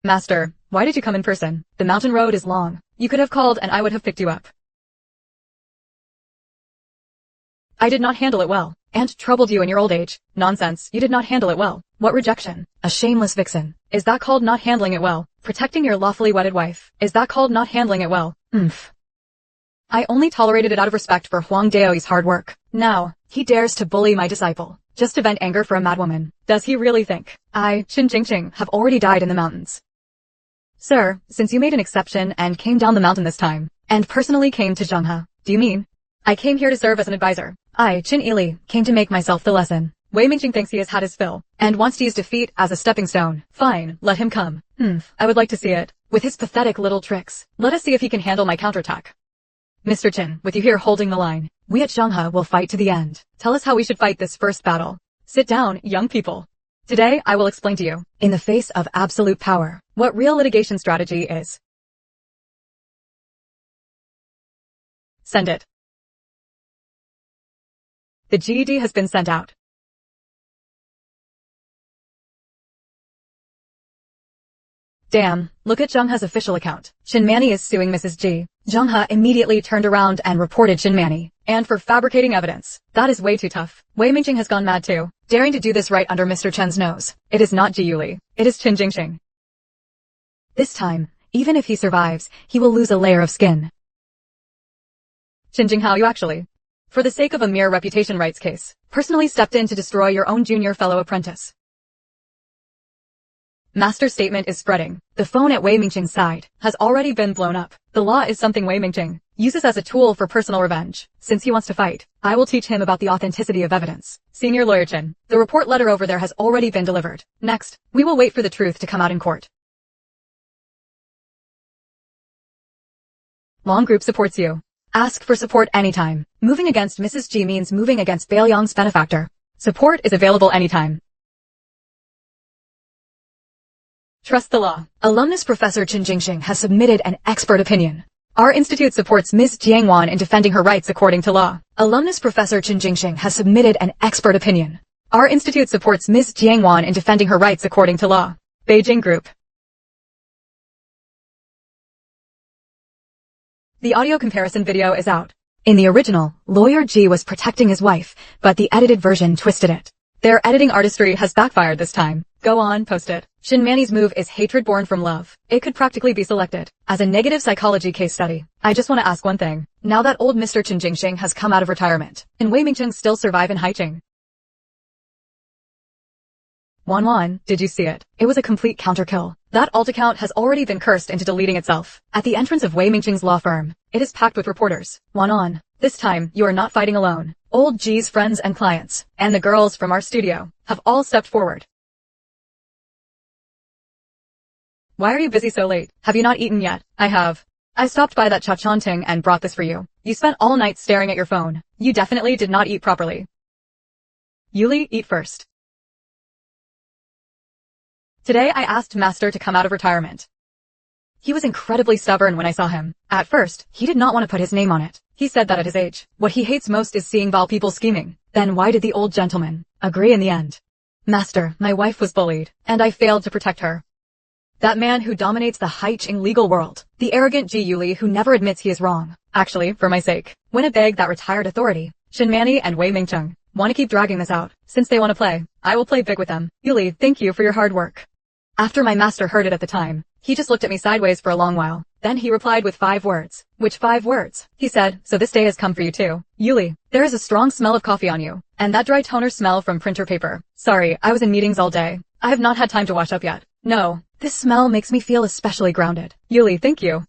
[SPEAKER 1] Master, why did you come in person? The mountain road is long. You could have called and I would have picked you up. I did not handle it well, and troubled you in your old age. Nonsense, you did not handle it well. What rejection? A shameless vixen. Is that called not handling it well? Protecting your lawfully wedded wife. Is that called not handling it well? I only tolerated it out of respect for Huang Daoyi's hard work. Now, he dares to bully my disciple, just to vent anger for a madwoman. Does he really think I, Qin Jingqing, have already died in the mountains? Sir, since you made an exception and came down the mountain this time, and personally came to Zhenghe, do you mean? I came here to serve as an advisor. I, Qin Ili, came to make myself the lesson. Wei Mingqing thinks he has had his fill, and wants to use defeat as a stepping stone. Fine, let him come. I would like to see it. With his pathetic little tricks, let us see if he can handle my counterattack. Mr. Qin, with you here holding the line, we at Zhenghe will fight to the end. Tell us how we should fight this first battle. Sit down, young people. Today, I will explain to you, in the face of absolute power, what real litigation strategy is. Send it. The GED has been sent out. Damn, look at Zhenghe's official account. Shinmani is suing Mrs. G. Zhenghe immediately turned around and reported Shinmani, and for fabricating evidence. That is way too tough. Wei Mingqing has gone mad too, daring to do this right under Mr. Chen's nose. It is not Ji Yuli. It is Qin Jingqing. This time, even if he survives, he will lose a layer of skin. Qin Jinghao, you actually, for the sake of a mere reputation rights case, personally stepped in to destroy your own junior fellow apprentice. Master statement is spreading. The phone at Wei Mingqing's side has already been blown up. The law is something, Wei Mingqing. Use this as a tool for personal revenge. Since he wants to fight, I will teach him about the authenticity of evidence. Senior Lawyer Chin, the report letter over there has already been delivered. Next, we will wait for the truth to come out in court. Long Group supports you. Ask for support anytime. Moving against Mrs. G means moving against Baelyong's benefactor. Support is available anytime. Trust the law. Alumnus Professor Chen Jingxing has submitted an expert opinion. Our institute supports Ms. Jiangwan in defending her rights according to law. Alumnus Professor Chen Jingxing has submitted an expert opinion. Our institute supports Ms. Jiangwan in defending her rights according to law. Beijing Group. The audio comparison video is out. In the original, Lawyer G was protecting his wife, but the edited version twisted it. Their editing artistry has backfired this time. Go on, post it. Shin Manny's move is hatred born from love. It could practically be selected as a negative psychology case study. I just want to ask one thing. Now that old Mr. Chen Jingxing has come out of retirement, can Wei Mingcheng still survive in Haicheng? Wan, did you see it? It was a complete counter-kill. That alt account has already been cursed into deleting itself. At the entrance of Wei Mingcheng's law firm, it is packed with reporters. Wan, this time, you are not fighting alone. Old G's friends and clients, and the girls from our studio, have all stepped forward. Why are you busy so late? Have you not eaten yet? I have. I stopped by that Chachanting and brought this for you. You spent all night staring at your phone. You definitely did not eat properly. Yuli, eat first. Today I asked Master to come out of retirement. He was incredibly stubborn when I saw him. At first, he did not want to put his name on it. He said that at his age, what he hates most is seeing Val people scheming. Then why did the old gentleman agree in the end? Master, my wife was bullied, and I failed to protect her. That man who dominates the Haicheng legal world. The arrogant Ji Yuli who never admits he is wrong. Actually, for my sake, win a beg that retired authority. Shin Manny and Wei Mingcheng want to keep dragging this out. Since they want to play, I will play big with them. Yuli, thank you for your hard work. After my master heard it at the time, he just looked at me sideways for a long while. Then he replied with 5 words. Which 5 words? He said, so this day has come for you too. Yuli, there is a strong smell of coffee on you. And that dry toner smell from printer paper. Sorry, I was in meetings all day. I have not had time to wash up yet. No, this smell makes me feel especially grounded. Yuli, thank you.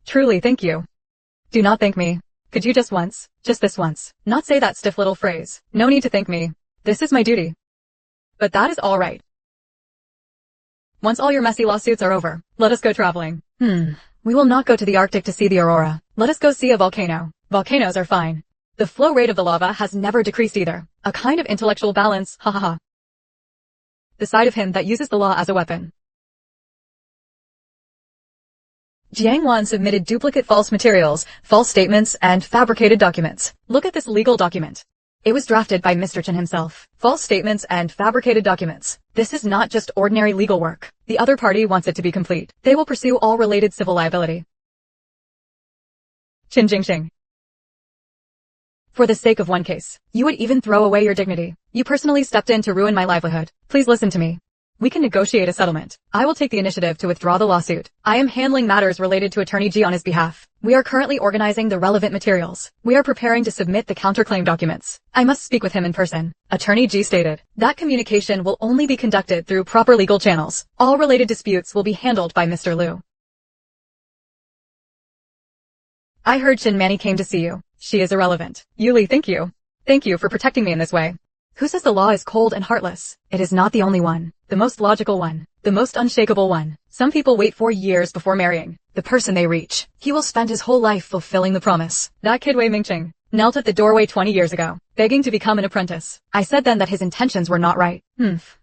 [SPEAKER 1] Truly thank you. Do not thank me. Could you just once, just this once, not say that stiff little phrase? No need to thank me. This is my duty. But that is all right. Once all your messy lawsuits are over, let us go traveling. We will not go to the Arctic to see the aurora. Let us go see a volcano. Volcanoes are fine. The flow rate of the lava has never decreased either. A kind of intellectual balance, ha ha ha. The side of him that uses the law as a weapon. Jiang Wan submitted duplicate false materials, false statements, and fabricated documents. Look at this legal document. It was drafted by Mr. Chen himself. False statements and fabricated documents. This is not just ordinary legal work. The other party wants it to be complete. They will pursue all related civil liability. Chen Jingxing. For the sake of one case, you would even throw away your dignity. You personally stepped in to ruin my livelihood. Please listen to me. We can negotiate a settlement. I will take the initiative to withdraw the lawsuit. I am handling matters related to Attorney G on his behalf. We are currently organizing the relevant materials. We are preparing to submit the counterclaim documents. I must speak with him in person. Attorney G stated that communication will only be conducted through proper legal channels. All related disputes will be handled by Mr. Liu. I heard Shin Manny came to see you. She is irrelevant. Yuli, thank you. Thank you for protecting me in this way. Who says the law is cold and heartless? It is not the only one. The most logical one. The most unshakable one. Some people wait 4 years before marrying the person they reach. He will spend his whole life fulfilling the promise. That kid Wei Mingcheng knelt at the doorway 20 years ago, begging to become an apprentice. I said then that his intentions were not right.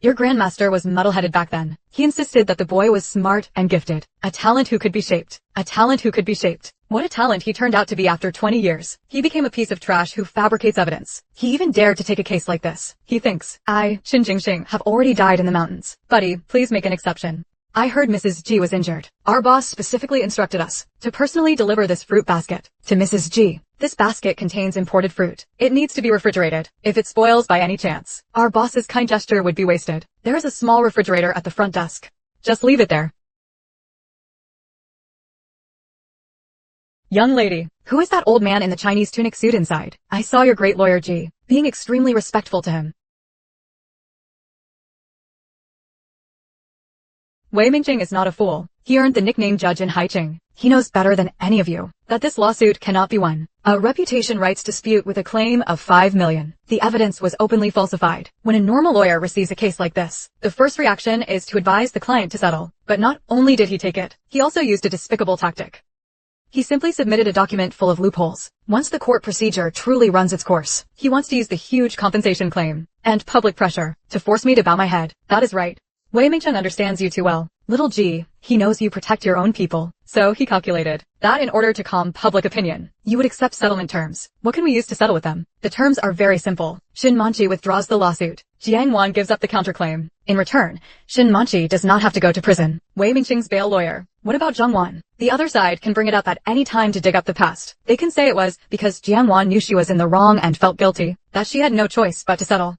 [SPEAKER 1] Your grandmaster was muddle-headed back then. He insisted that the boy was smart and gifted. A talent who could be shaped. A talent who could be shaped. What a talent he turned out to be after 20 years. He became a piece of trash who fabricates evidence. He even dared to take a case like this. He thinks, I, Shin Jingxing, have already died in the mountains. Buddy, please make an exception. I heard Mrs. G was injured. Our boss specifically instructed us to personally deliver this fruit basket to Mrs. G. This basket contains imported fruit. It needs to be refrigerated. If it spoils by any chance, our boss's kind gesture would be wasted. There is a small refrigerator at the front desk. Just leave it there. Young lady, who is that old man in the Chinese tunic suit inside? I saw your great lawyer G being extremely respectful to him. Wei Mingcheng is not a fool. He earned the nickname Judge in Haiching. He knows better than any of you that this lawsuit cannot be won. A reputation rights dispute with a claim of 5 million. The evidence was openly falsified. When a normal lawyer receives a case like this, the first reaction is to advise the client to settle. But not only did he take it, he also used a despicable tactic. He simply submitted a document full of loopholes. Once the court procedure truly runs its course, he wants to use the huge compensation claim and public pressure to force me to bow my head. That is right. Wei Mingcheng understands you too well. Little G, he knows you protect your own people, so he calculated that in order to calm public opinion, you would accept settlement terms. What can we use to settle with them? The terms are very simple. Shin Manchi withdraws the lawsuit. Jiang Wan gives up the counterclaim. In return, Shin Manchi does not have to go to prison. Wei Mingcheng's bail lawyer. What about Zhang Wan? The other side can bring it up at any time to dig up the past. They can say it was because Jiang Wan knew she was in the wrong and felt guilty, that she had no choice but to settle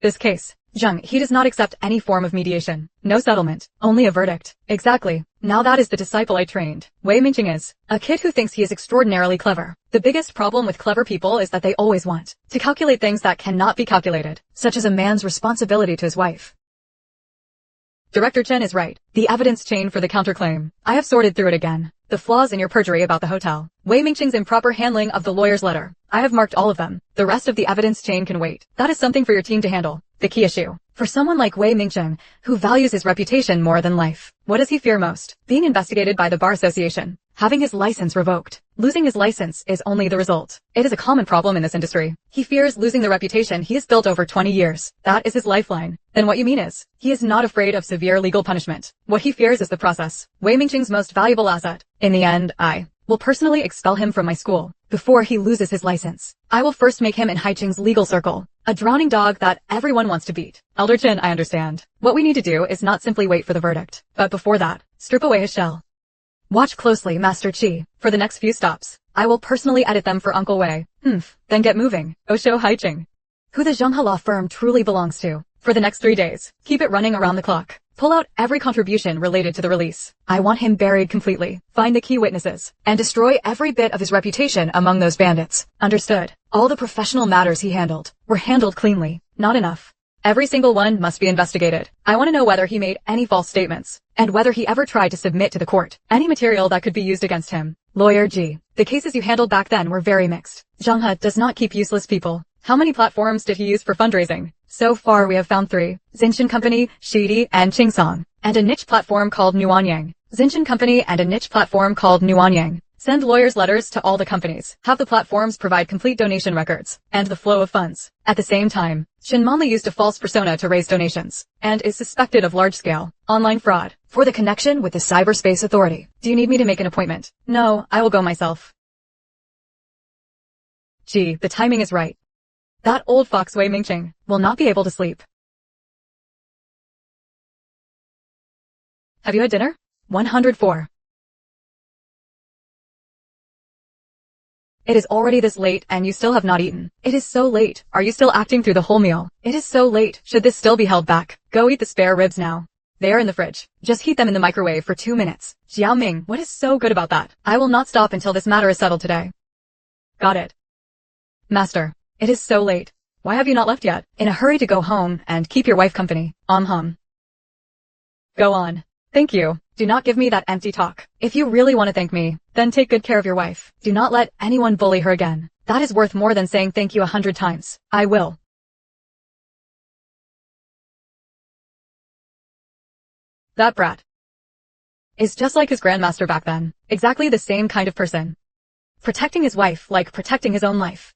[SPEAKER 1] this case. Zheng, he does not accept any form of mediation. No settlement. Only a verdict. Exactly. Now that is the disciple I trained. Wei Mingcheng is a kid who thinks he is extraordinarily clever. The biggest problem with clever people is that they always want to calculate things that cannot be calculated, such as a man's responsibility to his wife. Director Chen is right. The evidence chain for the counterclaim. I have sorted through it again. The flaws in your perjury about the hotel. Wei Mingcheng's improper handling of the lawyer's letter. I have marked all of them. The rest of the evidence chain can wait. That is something for your team to handle. The key issue. For someone like Wei Mingcheng, who values his reputation more than life, what does he fear most? Being investigated by the Bar Association. Having his license revoked. Losing his license is only the result. It is a common problem in this industry. He fears losing the reputation he has built over 20 years. That is his lifeline. Then what you mean is, he is not afraid of severe legal punishment. What he fears is the process. Wei Mingcheng's most valuable asset. In the end, I will personally expel him from my school before he loses his license. I will first make him in Haiching's legal circle a drowning dog that everyone wants to beat. Elder Chen, I understand. What we need to do is not simply wait for the verdict, but before that, strip away his shell. Watch closely, Master Qi. For the next few stops, I will personally edit them for Uncle Wei. Then get moving. Osho Haiching. Who the Zhenghe law firm truly belongs to. For the next 3 days, keep it running around the clock. Pull out every contribution related to the release. I want him buried completely. Find the key witnesses, and destroy every bit of his reputation among those bandits. Understood. All the professional matters he handled were handled cleanly. Not enough. Every single one must be investigated. I want to know whether he made any false statements, and whether he ever tried to submit to the court any material that could be used against him. Lawyer G. The cases you handled back then were very mixed. Zhenghe does not keep useless people. How many platforms did he use for fundraising? So far we have found 3. Zinshan Company, Shidi, and Qingsong. And a niche platform called Nuanyang. Zinshan Company and a niche platform called Nuanyang. Send lawyers' letters to all the companies. Have the platforms provide complete donation records and the flow of funds. At the same time, Shin Manli used a false persona to raise donations and is suspected of large-scale online fraud for the connection with the Cyberspace Authority. Do you need me to make an appointment? No, I will go myself. Gee, the timing is right. That old fox Wei Mingcheng will not be able to sleep. Have you had dinner? 104. It is already this late and you still have not eaten. It is so late. Are you still acting through the whole meal? It is so late. Should this still be held back? Go eat the spare ribs now. They are in the fridge. Just heat them in the microwave for 2 minutes. Xiao Ming, what is so good about that? I will not stop until this matter is settled today. Got it. Master, it is so late. Why have you not left yet? In a hurry to go home and keep your wife company. Go on. Thank you. Do not give me that empty talk. If you really want to thank me, then take good care of your wife. Do not let anyone bully her again. That is worth more than saying thank you 100 times. I will. That brat is just like his grandmaster back then. Exactly the same kind of person. Protecting his wife like protecting his own life.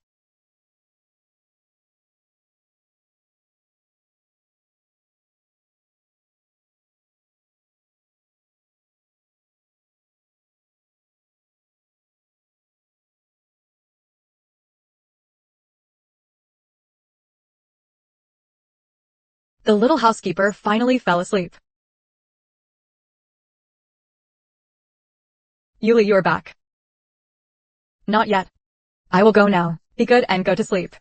[SPEAKER 1] The little housekeeper finally fell asleep. Yuli, you're back. Not yet. I will go now. Be good and go to sleep.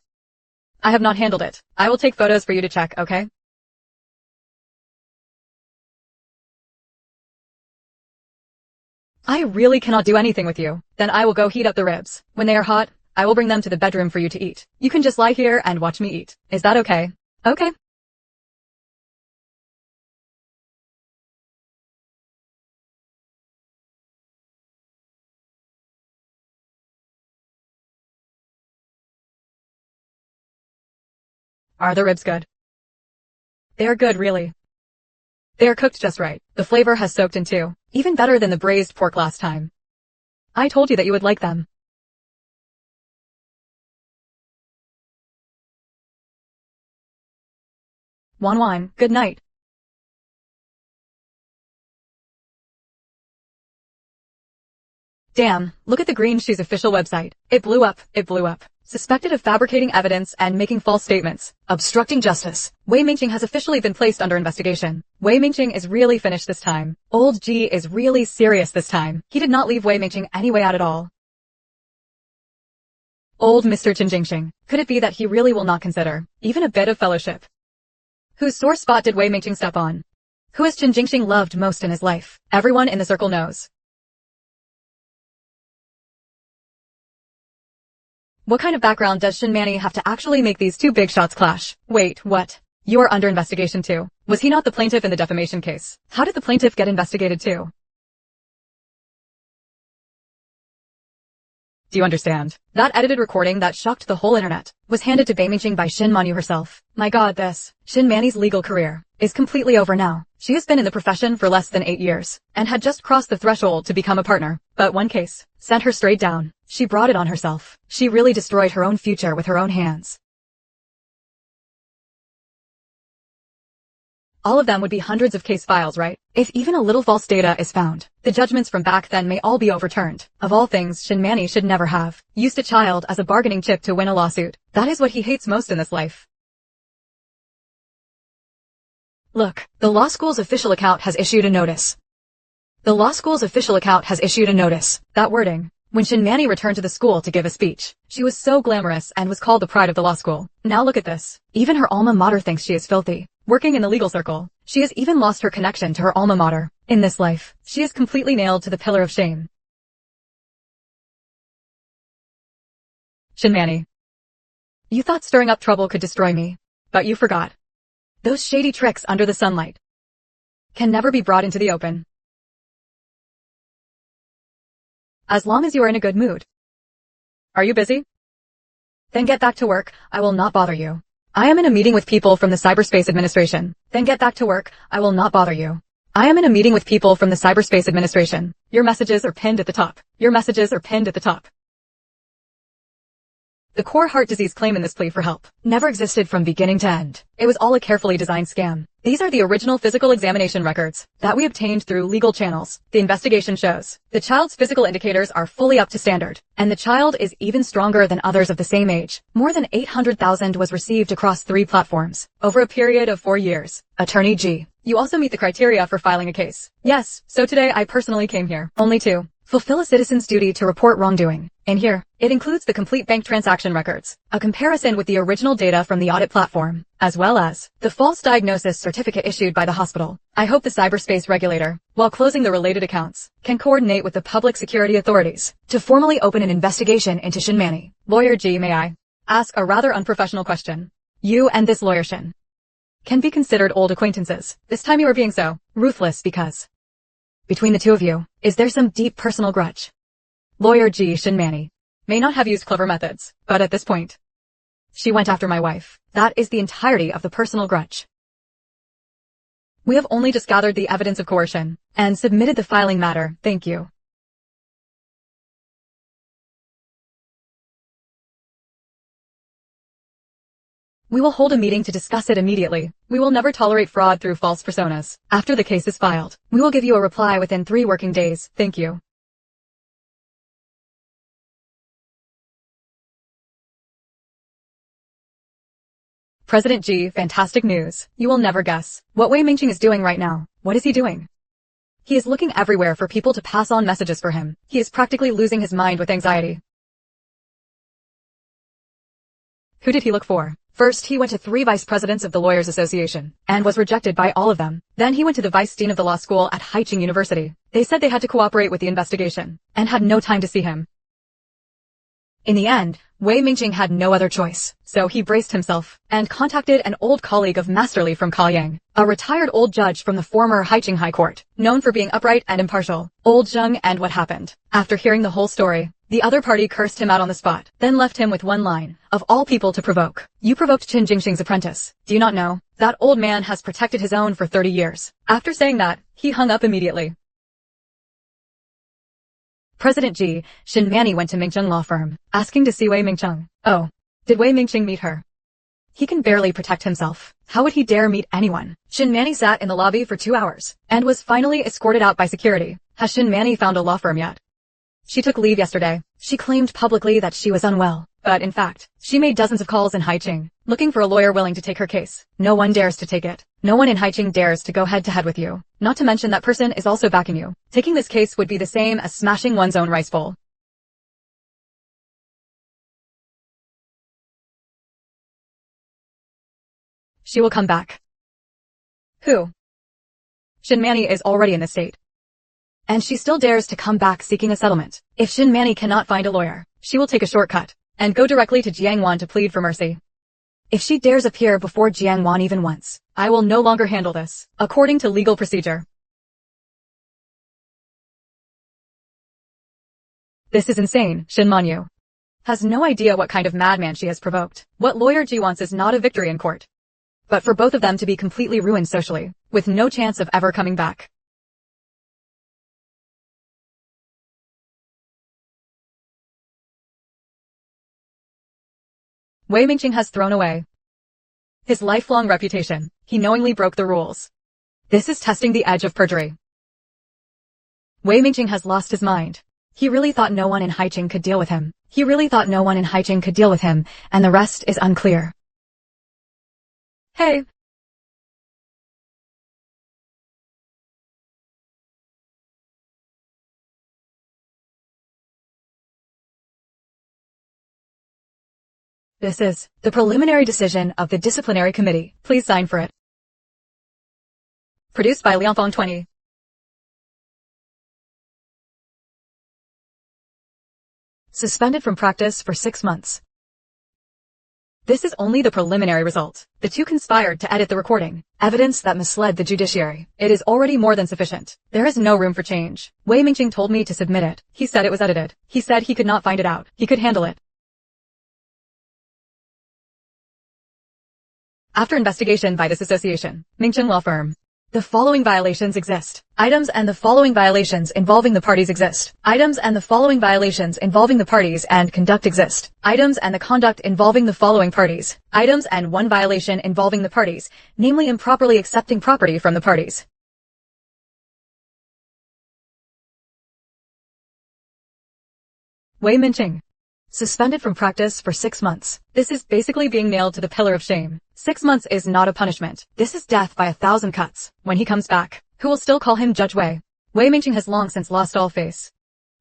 [SPEAKER 1] I have not handled it. I will take photos for you to check, okay? I really cannot do anything with you. Then I will go heat up the ribs. When they are hot, I will bring them to the bedroom for you to eat. You can just lie here and watch me eat. Is that okay? Okay. Are the ribs good? They are good, really. They are cooked just right. The flavor has soaked in too. Even better than the braised pork last time. I told you that you would like them. Wan, good night. Damn, look at the Green Shoes official website. It blew up. Suspected of fabricating evidence and making false statements. Obstructing justice. Wei Mingqing has officially been placed under investigation. Wei Mingqing is really finished this time. Old G is really serious this time. He did not leave Wei Mingqing any way out at all. Old Mr. Chen Jingxing. Could it be that he really will not consider even a bit of fellowship? Whose sore spot did Wei Mingqing step on? Who has Chen Jingxing loved most in his life? Everyone in the circle knows. What kind of background does Shin Manny have to actually make these two big shots clash? Wait, what? You're under investigation too. Was he not the plaintiff in the defamation case? How did the plaintiff get investigated too? Do you understand? That edited recording that shocked the whole internet was handed to Wei Mingqing by Shin Manyu herself. My god, this Shin Manny's legal career is completely over now. She has been in the profession for less than 8 years and had just crossed the threshold to become a partner. But one case sent her straight down. She brought it on herself. She really destroyed her own future with her own hands. All of them would be hundreds of case files, right? If even a little false data is found, the judgments from back then may all be overturned. Of all things, Shin Manny should never have used a child as a bargaining chip to win a lawsuit. That is what he hates most in this life. Look, the law school's official account has issued a notice. That wording. When Shin Manny returned to the school to give a speech, she was so glamorous and was called the pride of the law school. Now look at this. Even her alma mater thinks she is filthy. Working in the legal circle, she has even lost her connection to her alma mater. In this life, she is completely nailed to the pillar of shame. Shin Manny. You thought stirring up trouble could destroy me, but you forgot. Those shady tricks under the sunlight can never be brought into the open. As long as you are in a good mood. Are you busy? Then get back to work. I will not bother you. I am in a meeting with people from the Cyberspace Administration. Then get back to work. I will not bother you. I am in a meeting with people from the Cyberspace Administration. Your messages are pinned at the top. The core heart disease claim in this plea for help never existed from beginning to end. It was all a carefully designed scam. These are the original physical examination records that we obtained through legal channels. The investigation shows the child's physical indicators are fully up to standard, and the child is even stronger than others of the same age. More than 800,000 was received across 3 platforms over a period of 4 years. Attorney G. You also meet the criteria for filing a case. Yes, so today I personally came here only to fulfill a citizen's duty to report wrongdoing. In here, it includes the complete bank transaction records, a comparison with the original data from the audit platform, as well as the false diagnosis certificate issued by the hospital. I hope the cyberspace regulator, while closing the related accounts, can coordinate with the public security authorities to formally open an investigation into Shin Manny. Lawyer G, may I ask a rather unprofessional question? You and this lawyer Shin can be considered old acquaintances. This time you are being so ruthless because between the two of you, is there some deep personal grudge? Lawyer G. Shin Manny may not have used clever methods, but at this point, she went after my wife. That is the entirety of the personal grudge. We have only just gathered the evidence of coercion and submitted the filing matter. Thank you. We will hold a meeting to discuss it immediately. We will never tolerate fraud through false personas. After the case is filed, we will give you a reply within 3 working days. Thank you. President G, fantastic news. You will never guess what Wei Mingqing is doing right now. What is he doing? He is looking everywhere for people to pass on messages for him. He is practically losing his mind with anxiety. Who did he look for? First, he went to 3 vice presidents of the Lawyers Association and was rejected by all of them. Then he went to the vice dean of the law school at Haicheng University. They said they had to cooperate with the investigation and had no time to see him. In the end, Wei Mingqing had no other choice, so he braced himself and contacted an old colleague of Masterly from Kaoyang, a retired old judge from the former Haicheng High Court, known for being upright and impartial. Old Zheng, and what happened? After hearing the whole story, The other party cursed him out on the spot, then left him with one line, "Of all people to provoke. You provoked Qin Jingxing's apprentice. Do you not know? That old man has protected his own for 30 years. After saying that, he hung up immediately. President Shin Manny went to Mingcheng law firm, asking to see Wei Mingcheng. Oh. Did Wei Mingcheng meet her? He can barely protect himself. How would he dare meet anyone? Shin Manny sat in the lobby for 2 hours, and was finally escorted out by security. Has Shin Manny found a law firm yet? She took leave yesterday. She claimed publicly that she was unwell, but in fact, she made dozens of calls in Haiqing, looking for a lawyer willing to take her case. No one dares to take it. No one in Haiqing dares to go head-to-head with you. Not to mention that person is also backing you. Taking this case would be the same as smashing one's own rice bowl. She will come back. Who? Shin Manny is already in the state. And she still dares to come back seeking a settlement. If Shin Manny cannot find a lawyer, she will take a shortcut and go directly to Jiangwan to plead for mercy. If she dares appear before Jiangwan even once, I will no longer handle this, according to legal procedure. This is insane. Shin Manyu has no idea what kind of madman she has provoked. What lawyer Ji wants is not a victory in court, but for both of them to be completely ruined socially, with no chance of ever coming back. Wei Mingqing has thrown away his lifelong reputation. He knowingly broke the rules. This is testing the edge of perjury. Wei Mingqing has lost his mind. He really thought no one in Haiqing could deal with him. And the rest is unclear. Hey. This is the preliminary decision of the disciplinary committee. Please sign for it. Produced by Lianfeng 20. Suspended from practice for 6 months. This is only the preliminary result. The two conspired to edit the recording, evidence that misled the judiciary. It is already more than sufficient. There is no room for change. Wei Mingqing told me to submit it. He said it was edited. He said he could not find it out. He could handle it. After investigation by this association, Mingcheng law firm. The following violations exist. Items and the following violations involving the parties exist. Items and the following violations involving the parties and conduct exist. Items and the conduct involving the following parties. Items and one violation involving the parties, namely improperly accepting property from the parties. Wei Mingqing. Suspended from practice for 6 months. This is basically being nailed to the pillar of shame. 6 months is not a punishment. This is death by 1,000 cuts. When he comes back, who will still call him Judge Wei? Wei Mingqing has long since lost all face.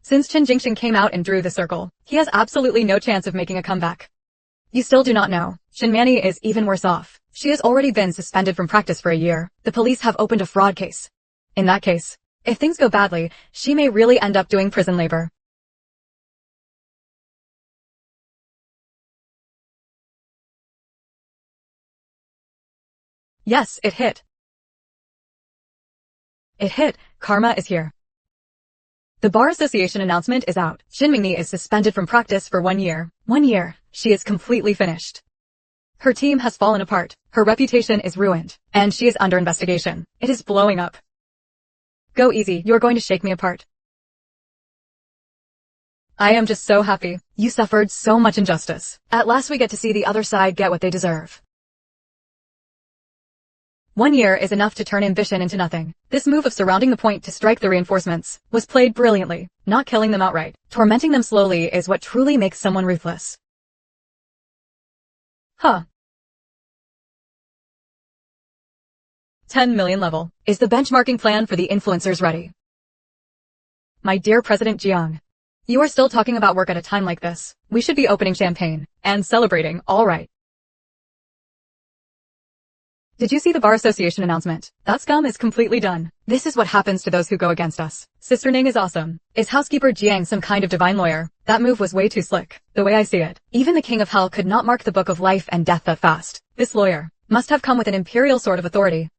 [SPEAKER 1] Since Qin Jingxing came out and drew the circle, he has absolutely no chance of making a comeback. You still do not know. Shin Manny is even worse off. She has already been suspended from practice for a year. The police have opened a fraud case. In that case, if things go badly, she may really end up doing prison labor. Yes, it hit. It hit. Karma is here. The Bar Association announcement is out. Shin Mingni is suspended from practice for 1 year. 1 year. She is completely finished. Her team has fallen apart. Her reputation is ruined. And she is under investigation. It is blowing up. Go easy. You're going to shake me apart. I am just so happy. You suffered so much injustice. At last we get to see the other side get what they deserve. 1 year is enough to turn ambition into nothing. This move of surrounding the point to strike the reinforcements was played brilliantly. Not killing them outright, tormenting them slowly is what truly makes someone ruthless. Huh. 10 million level. Is the benchmarking plan for the influencers ready? My dear President Jiang, you are still talking about work at a time like this. We should be opening champagne and celebrating, all right. Did you see the Bar Association announcement? That scum is completely done. This is what happens to those who go against us. Sister Ning is awesome. Is housekeeper Jiang some kind of divine lawyer? That move was way too slick. The way I see it, even the King of Hell could not mark the book of life and death that fast. This lawyer must have come with an imperial sort of authority.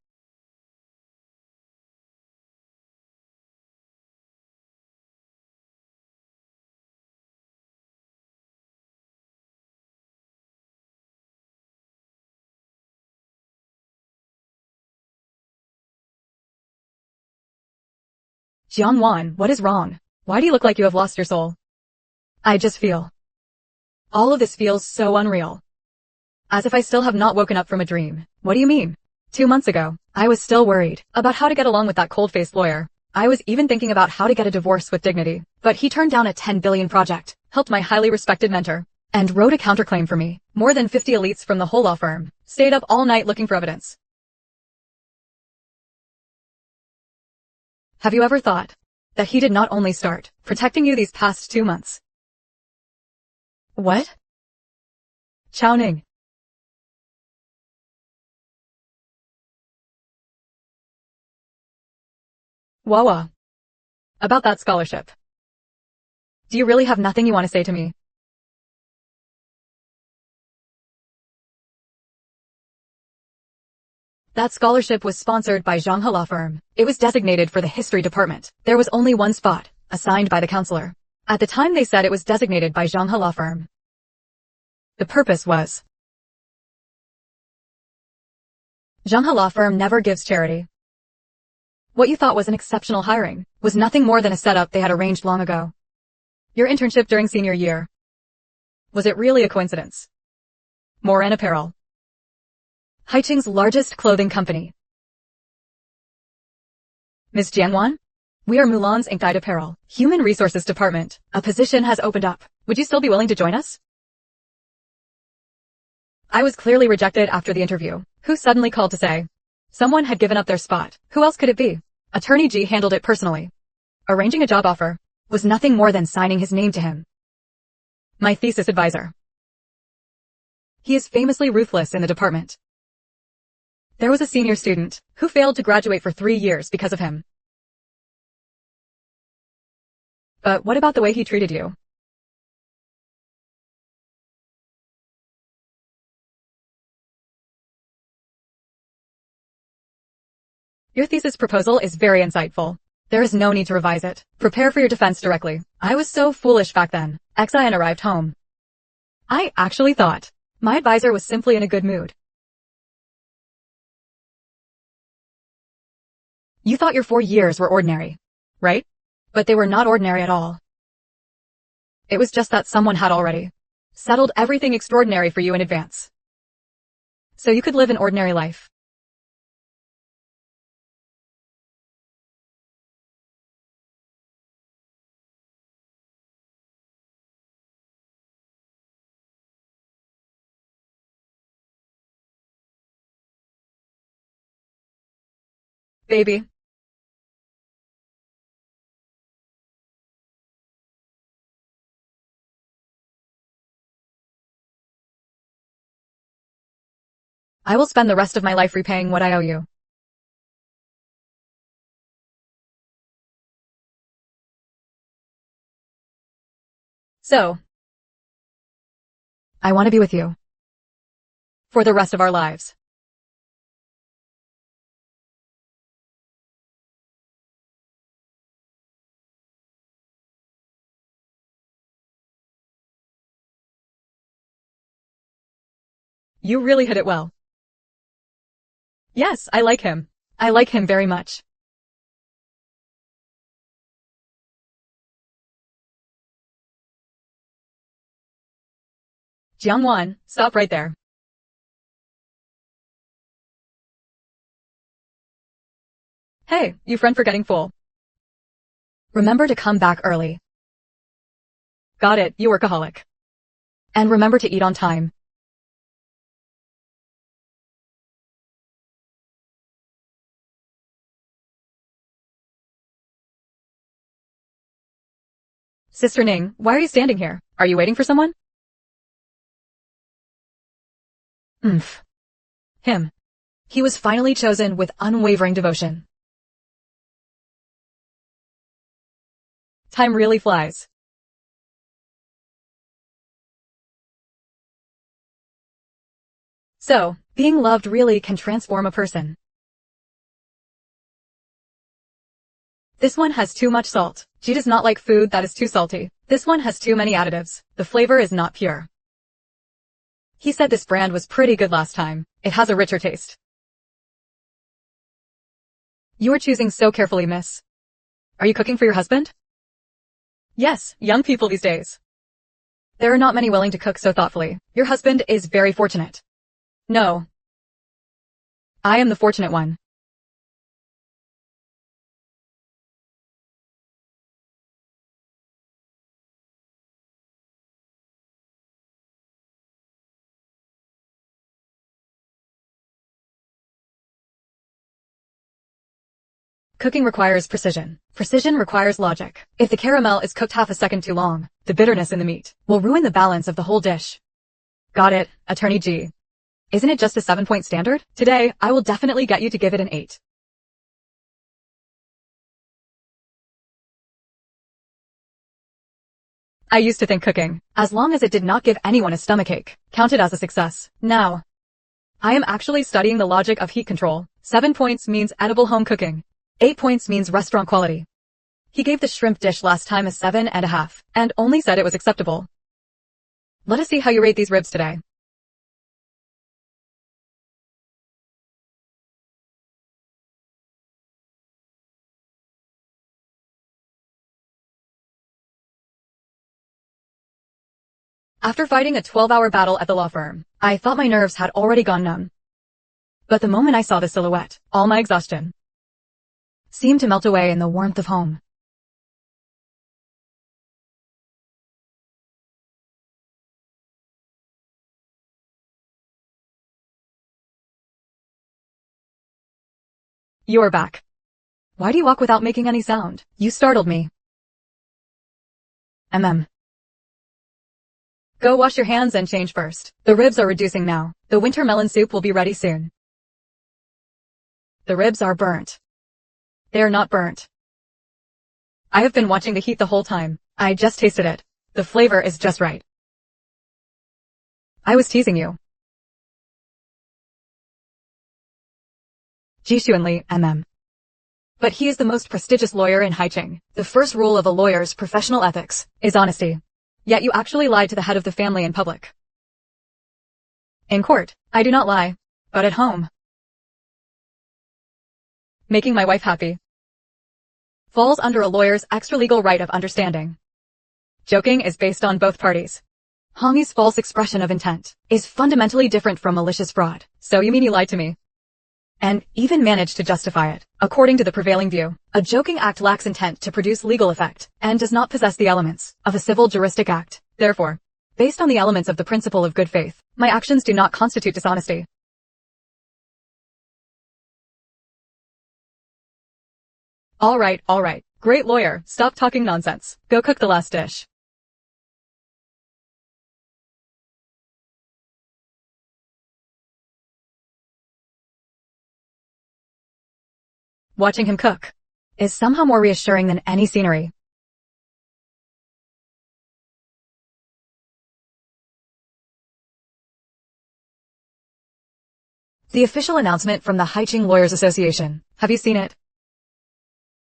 [SPEAKER 1] Jiangwan, what is wrong? Why do you look like you have lost your soul? I just feel. All of this feels so unreal. As if I still have not woken up from a dream. What do you mean? 2 months ago, I was still worried about how to get along with that cold-faced lawyer. I was even thinking about how to get a divorce with dignity. But he turned down a 10 billion project, helped my highly respected mentor, and wrote a counterclaim for me. More than 50 elites from the whole law firm stayed up all night looking for evidence. Have you ever thought that he did not only start protecting you these past 2 months? What? Chowning. Wawa. About that scholarship. Do you really have nothing you want to say to me? That scholarship was sponsored by Zhang He Law Firm. It was designated for the history department. There was only one spot, assigned by the counselor. At the time they said it was designated by Zhang He Law Firm. The purpose was. Zhang He Law Firm never gives charity. What you thought was an exceptional hiring was nothing more than a setup they had arranged long ago. Your internship during senior year. Was it really a coincidence? More in Apparel. Haiching's largest clothing company. Ms. Jiangwan? We are Mulan's Intrigue Apparel, Human Resources Department. A position has opened up. Would you still be willing to join us? I was clearly rejected after the interview. Who suddenly called to say someone had given up their spot? Who else could it be? Attorney G handled it personally. Arranging a job offer was nothing more than signing his name to him. My thesis advisor. He is famously ruthless in the department. There was a senior student who failed to graduate for 3 years because of him. But what about the way he treated you? Your thesis proposal is very insightful. There is no need to revise it. Prepare for your defense directly. I was so foolish back then. XIN arrived home. I actually thought my advisor was simply in a good mood. You thought your 4 years were ordinary, right? But they were not ordinary at all. It was just that someone had already settled everything extraordinary for you in advance. So you could live an ordinary life. Baby. I will spend the rest of my life repaying what I owe you. So, I want to be with you for the rest of our lives. You really hit it well. Yes, I like him. I like him very much. Jiangwan, stop right there. Hey, you friend forgetting fool. Remember to come back early. Got it, you workaholic. And remember to eat on time. Sister Ning, why are you standing here? Are you waiting for someone? Oomph. Him. He was finally chosen with unwavering devotion. Time really flies. So, being loved really can transform a person. This one has too much salt. She does not like food that is too salty. This one has too many additives. The flavor is not pure. He said this brand was pretty good last time. It has a richer taste. You are choosing so carefully, miss. Are you cooking for your husband? Yes, young people these days. There are not many willing to cook so thoughtfully. Your husband is very fortunate. No. I am the fortunate one. Cooking requires precision. Precision requires logic. If the caramel is cooked half a second too long, the bitterness in the meat will ruin the balance of the whole dish. Got it, Attorney G. Isn't it just a 7-point standard? Today, I will definitely get you to give it an 8. I used to think cooking, as long as it did not give anyone a stomachache, counted as a success. Now, I am actually studying the logic of heat control. 7 points means edible home cooking. 8 points means restaurant quality. He gave the shrimp dish last time a 7.5, and only said it was acceptable. Let us see how you rate these ribs today. After fighting a 12-hour battle at the law firm, I thought my nerves had already gone numb. But the moment I saw the silhouette, all my exhaustion seemed to melt away in the warmth of home. You're back. Why do you walk without making any sound? You startled me. Go wash your hands and change first. The ribs are reducing now. The winter melon soup will be ready soon. The ribs are burnt. They are not burnt. I have been watching the heat the whole time. I just tasted it. The flavor is just right. I was teasing you. Jishuanli, But he is the most prestigious lawyer in Haicheng. The first rule of a lawyer's professional ethics is honesty. Yet you actually lied to the head of the family in public. In court, I do not lie. But at home, making my wife happy falls under a lawyer's extra-legal right of understanding. Joking is based on both parties. Hongi's false expression of intent is fundamentally different from malicious fraud. So you mean you lied to me? And even managed to justify it. According to the prevailing view, a joking act lacks intent to produce legal effect and does not possess the elements of a civil juristic act. Therefore, based on the elements of the principle of good faith, my actions do not constitute dishonesty. All right. Great lawyer, stop talking nonsense. Go cook the last dish. Watching him cook is somehow more reassuring than any scenery. The official announcement from the Haicheng Lawyers Association. Have you seen it?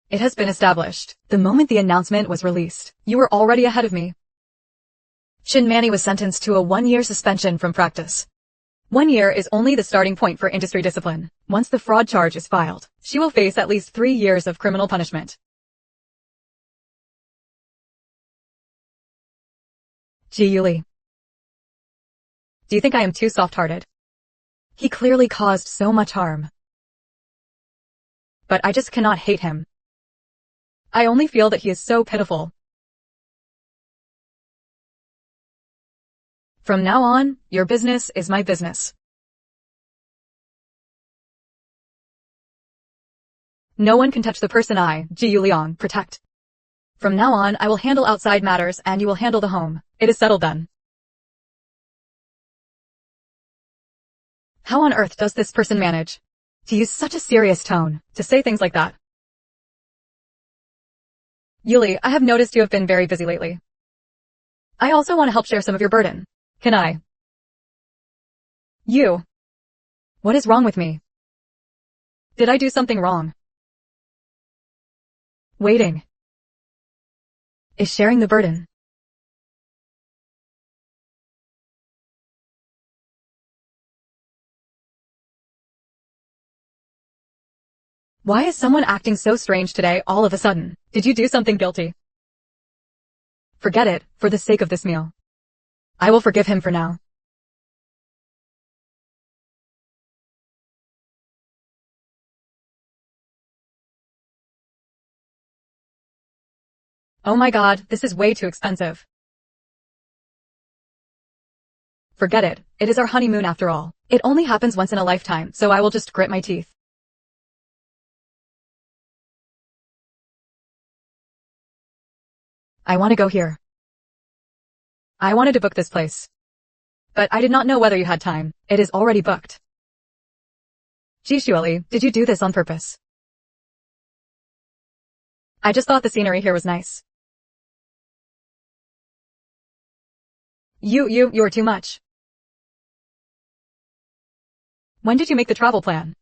[SPEAKER 1] It has been established. The moment the announcement was released, you were already ahead of me. Shin Manny was sentenced to a 1-year suspension from practice. 1 year is only the starting point for industry discipline. Once the fraud charge is filed, she will face at least 3 years of criminal punishment. Ji Yuli. Do you think I am too soft-hearted? He clearly caused so much harm. But I just cannot hate him. I only feel that he is so pitiful. From now on, your business is my business. No one can touch the person I, Ji Yuliang, protect. From now on, I will handle outside matters and you will handle the home. It is settled then. How on earth does this person manage to use such a serious tone to say things like that? Yuli, I have noticed you have been very busy lately. I also want to help share some of your burden. Can I? You. What is wrong with me? Did I do something wrong? Waiting is sharing the burden. Why is someone acting so strange today all of a sudden? Did you do something guilty? Forget it, for the sake of this meal. I will forgive him for now. Oh my god, this is way too expensive. Forget it, it is our honeymoon after all. It only happens once in a lifetime, so I will just grit my teeth. I want to go here. I wanted to book this place. But I did not know whether you had time. It is already booked. Jishueli, did you do this on purpose? I just thought the scenery here was nice. You're too much. When did you make the travel plan?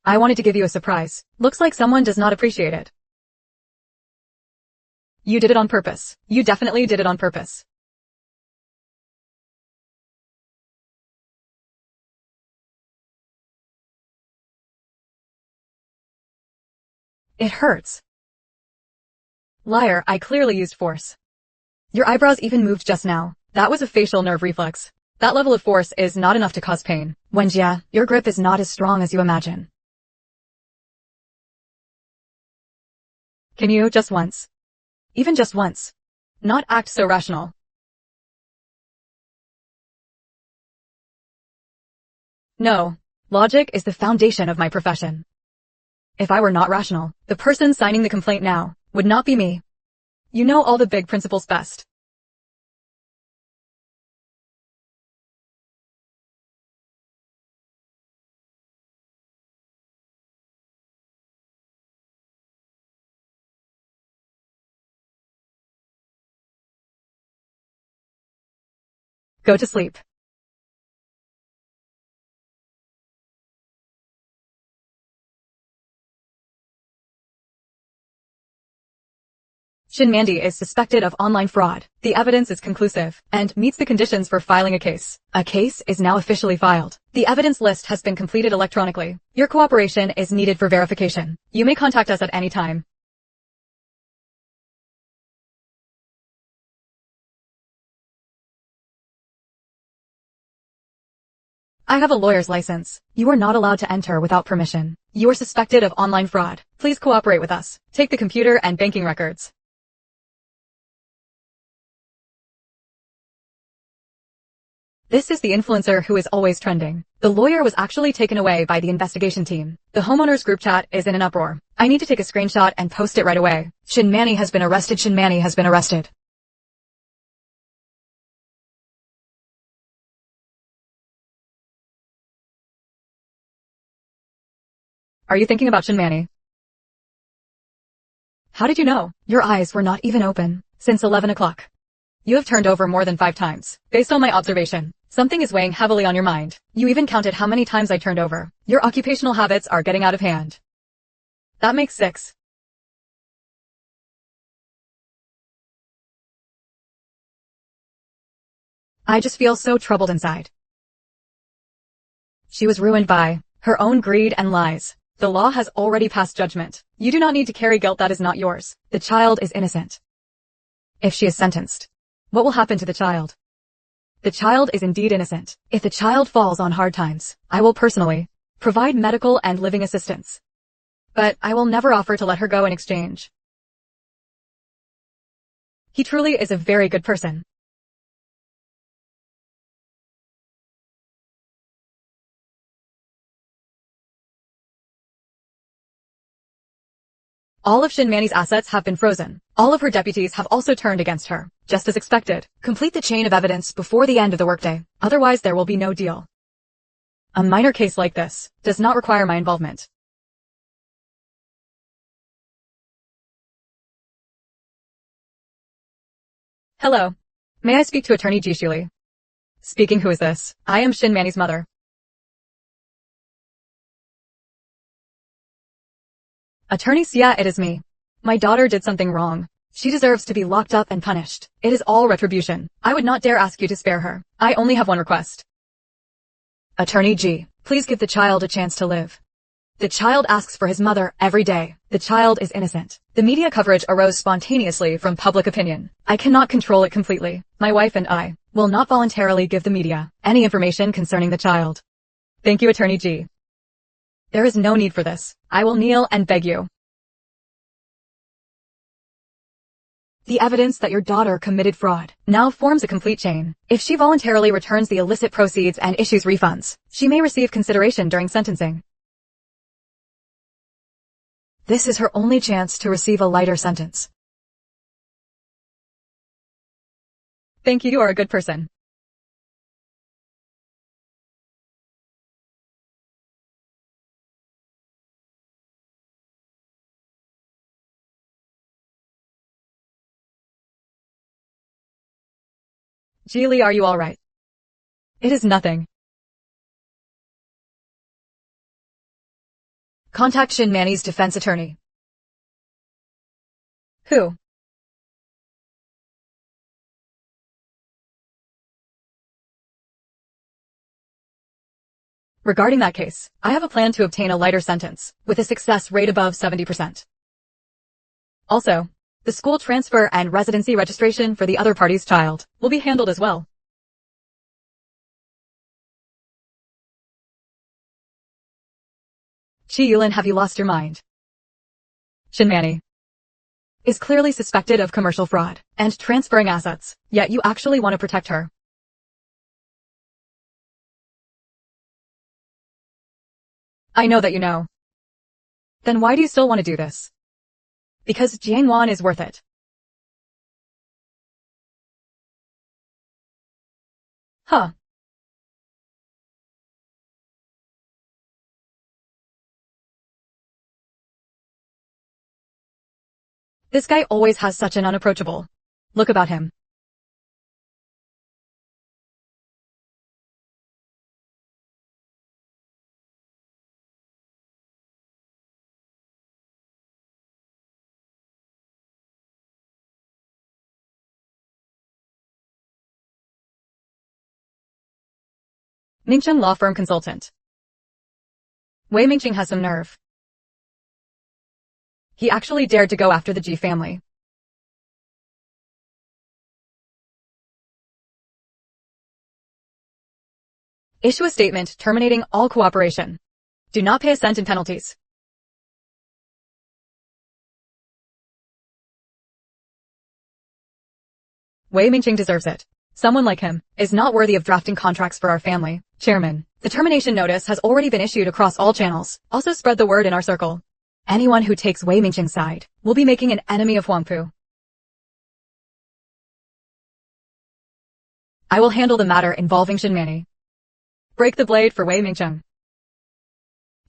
[SPEAKER 1] I wanted to give you a surprise. Looks like someone does not appreciate it. You did it on purpose. You definitely did it on purpose. It hurts. Liar, I clearly used force. Your eyebrows even moved just now. That was a facial nerve reflex. That level of force is not enough to cause pain. Wenjia, your grip is not as strong as you imagine. Can you, just once? Even just once. Not act so rational. No. Logic is the foundation of my profession. If I were not rational, the person signing the complaint now would not be me. You know all the big principles best. Go to sleep. Shin Mandy is suspected of online fraud. The evidence is conclusive and meets the conditions for filing a case. A case is now officially filed. The evidence list has been completed electronically. Your cooperation is needed for verification. You may contact us at any time. I have a lawyer's license. You are not allowed to enter without permission. You are suspected of online fraud. Please cooperate with us. Take the computer and banking records. This is the influencer who is always trending. The lawyer was actually taken away by the investigation team. The homeowners group chat is in an uproar. I need to take a screenshot and post it right away. Shin Manny has been arrested. Shin Manny has been arrested. Are you thinking about Shin Manny? How did you know? Your eyes were not even open since 11 o'clock. You have turned over more than 5 times. Based on my observation, something is weighing heavily on your mind. You even counted how many times I turned over. Your occupational habits are getting out of hand. That makes 6. I just feel so troubled inside. She was ruined by her own greed and lies. The law has already passed judgment. You do not need to carry guilt that is not yours. The child is innocent. If she is sentenced, what will happen to the child? The child is indeed innocent. If the child falls on hard times, I will personally provide medical and living assistance. But I will never offer to let her go in exchange. He truly is a very good person. All of Shin Manny's assets have been frozen. All of her deputies have also turned against her. Just as expected. Complete the chain of evidence before the end of the workday. Otherwise there will be no deal. A minor case like this does not require my involvement. Hello. May I speak to Attorney Jishueli? Speaking. Who is this? I am Shin Manny's mother. Attorney Sia, it is me. My daughter did something wrong. She deserves to be locked up and punished. It is all retribution. I would not dare ask you to spare her. I only have one request. Attorney G, please give the child a chance to live. The child asks for his mother every day. The child is innocent. The media coverage arose spontaneously from public opinion. I cannot control it completely. My wife and I will not voluntarily give the media any information concerning the child. Thank you, Attorney G. There is no need for this. I will kneel and beg you. The evidence that your daughter committed fraud now forms a complete chain. If she voluntarily returns the illicit proceeds and issues refunds, she may receive consideration during sentencing. This is her only chance to receive a lighter sentence. Thank you, you are a good person. Geely, are you alright? It is nothing. Contact Shin Manny's defense attorney. Who? Regarding that case, I have a plan to obtain a lighter sentence, with a success rate above 70%. Also, the school transfer and residency registration for the other party's child will be handled as well. Chi Yulin, have you lost your mind? Shin Manny is clearly suspected of commercial fraud and transferring assets, yet you actually want to protect her. I know that you know. Then why do you still want to do this? Because Jiang Wan is worth it. Huh. This guy always has such an unapproachable look about him. Mingcheng Law Firm Consultant. Wei Mingcheng has some nerve. He actually dared to go after the Ji family. Issue a statement terminating all cooperation. Do not pay a cent in penalties. Wei Mingcheng deserves it. Someone like him is not worthy of drafting contracts for our family. Chairman, the termination notice has already been issued across all channels. Also spread the word in our circle. Anyone who takes Wei Mingcheng's side will be making an enemy of Huangpu. I will handle the matter involving Shin Manny. Break the blade for Wei Mingcheng.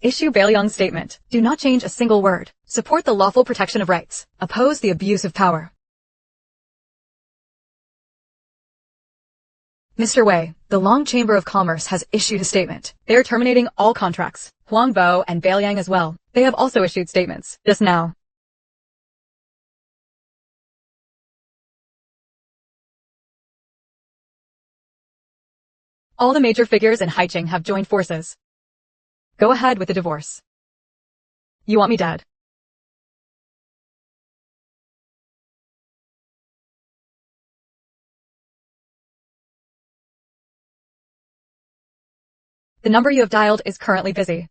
[SPEAKER 1] Issue Bailiang's statement. Do not change a single word. Support the lawful protection of rights. Oppose the abuse of power. Mr. Wei, the Long Chamber of Commerce has issued a statement. They are terminating all contracts. Huang Bo and Bailiang as well. They have also issued statements just now. All the major figures in Haicheng have joined forces. Go ahead with the divorce. You want me dead? The number you have dialed is currently busy.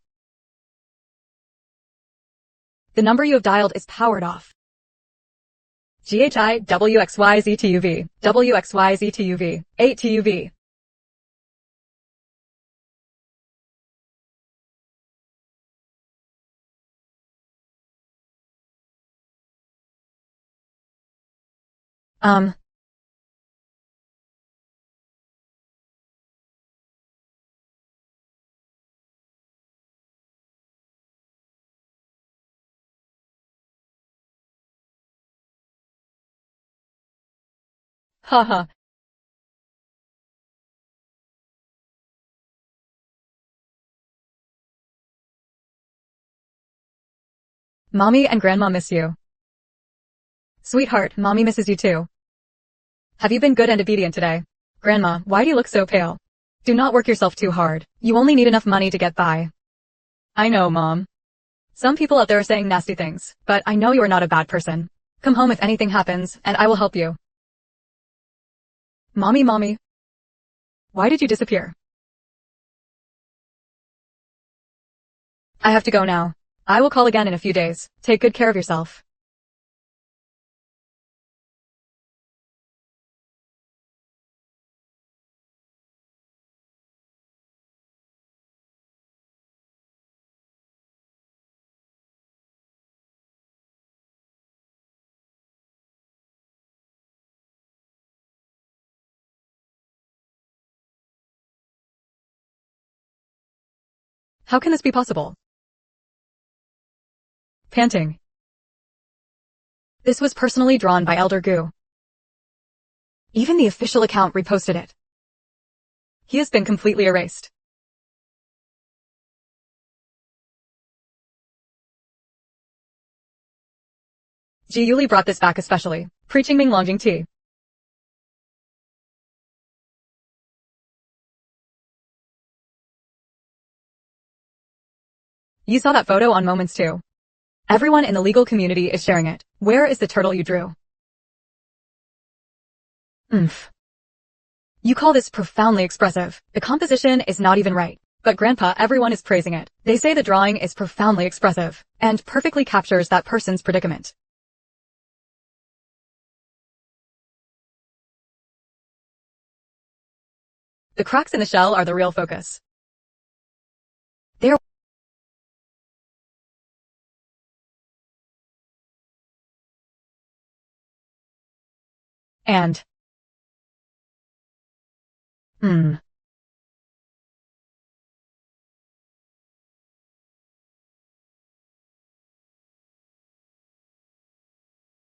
[SPEAKER 1] The number you have dialed is powered off. GHI WXYZTUV, WXYZTUV, 8TUV. Haha. Mommy and Grandma miss you. Sweetheart, Mommy misses you too. Have you been good and obedient today? Grandma, why do you look so pale? Do not work yourself too hard. You only need enough money to get by. I know, Mom. Some people out there are saying nasty things, but I know you are not a bad person. Come home if anything happens, and I will help you. Mommy. Why did you disappear? I have to go now. I will call again in a few days. Take good care of yourself. How can this be possible? Panting. This was personally drawn by Elder Gu. Even the official account reposted it. He has been completely erased. Ji Yuli brought this back especially, preaching Ming Longjing tea. You saw that photo on Moments too. Everyone in the legal community is sharing it. Where is the turtle you drew? You call this profoundly expressive. The composition is not even right. But Grandpa, everyone is praising it. They say the drawing is profoundly expressive and perfectly captures that person's predicament. The cracks in the shell are the real focus. There and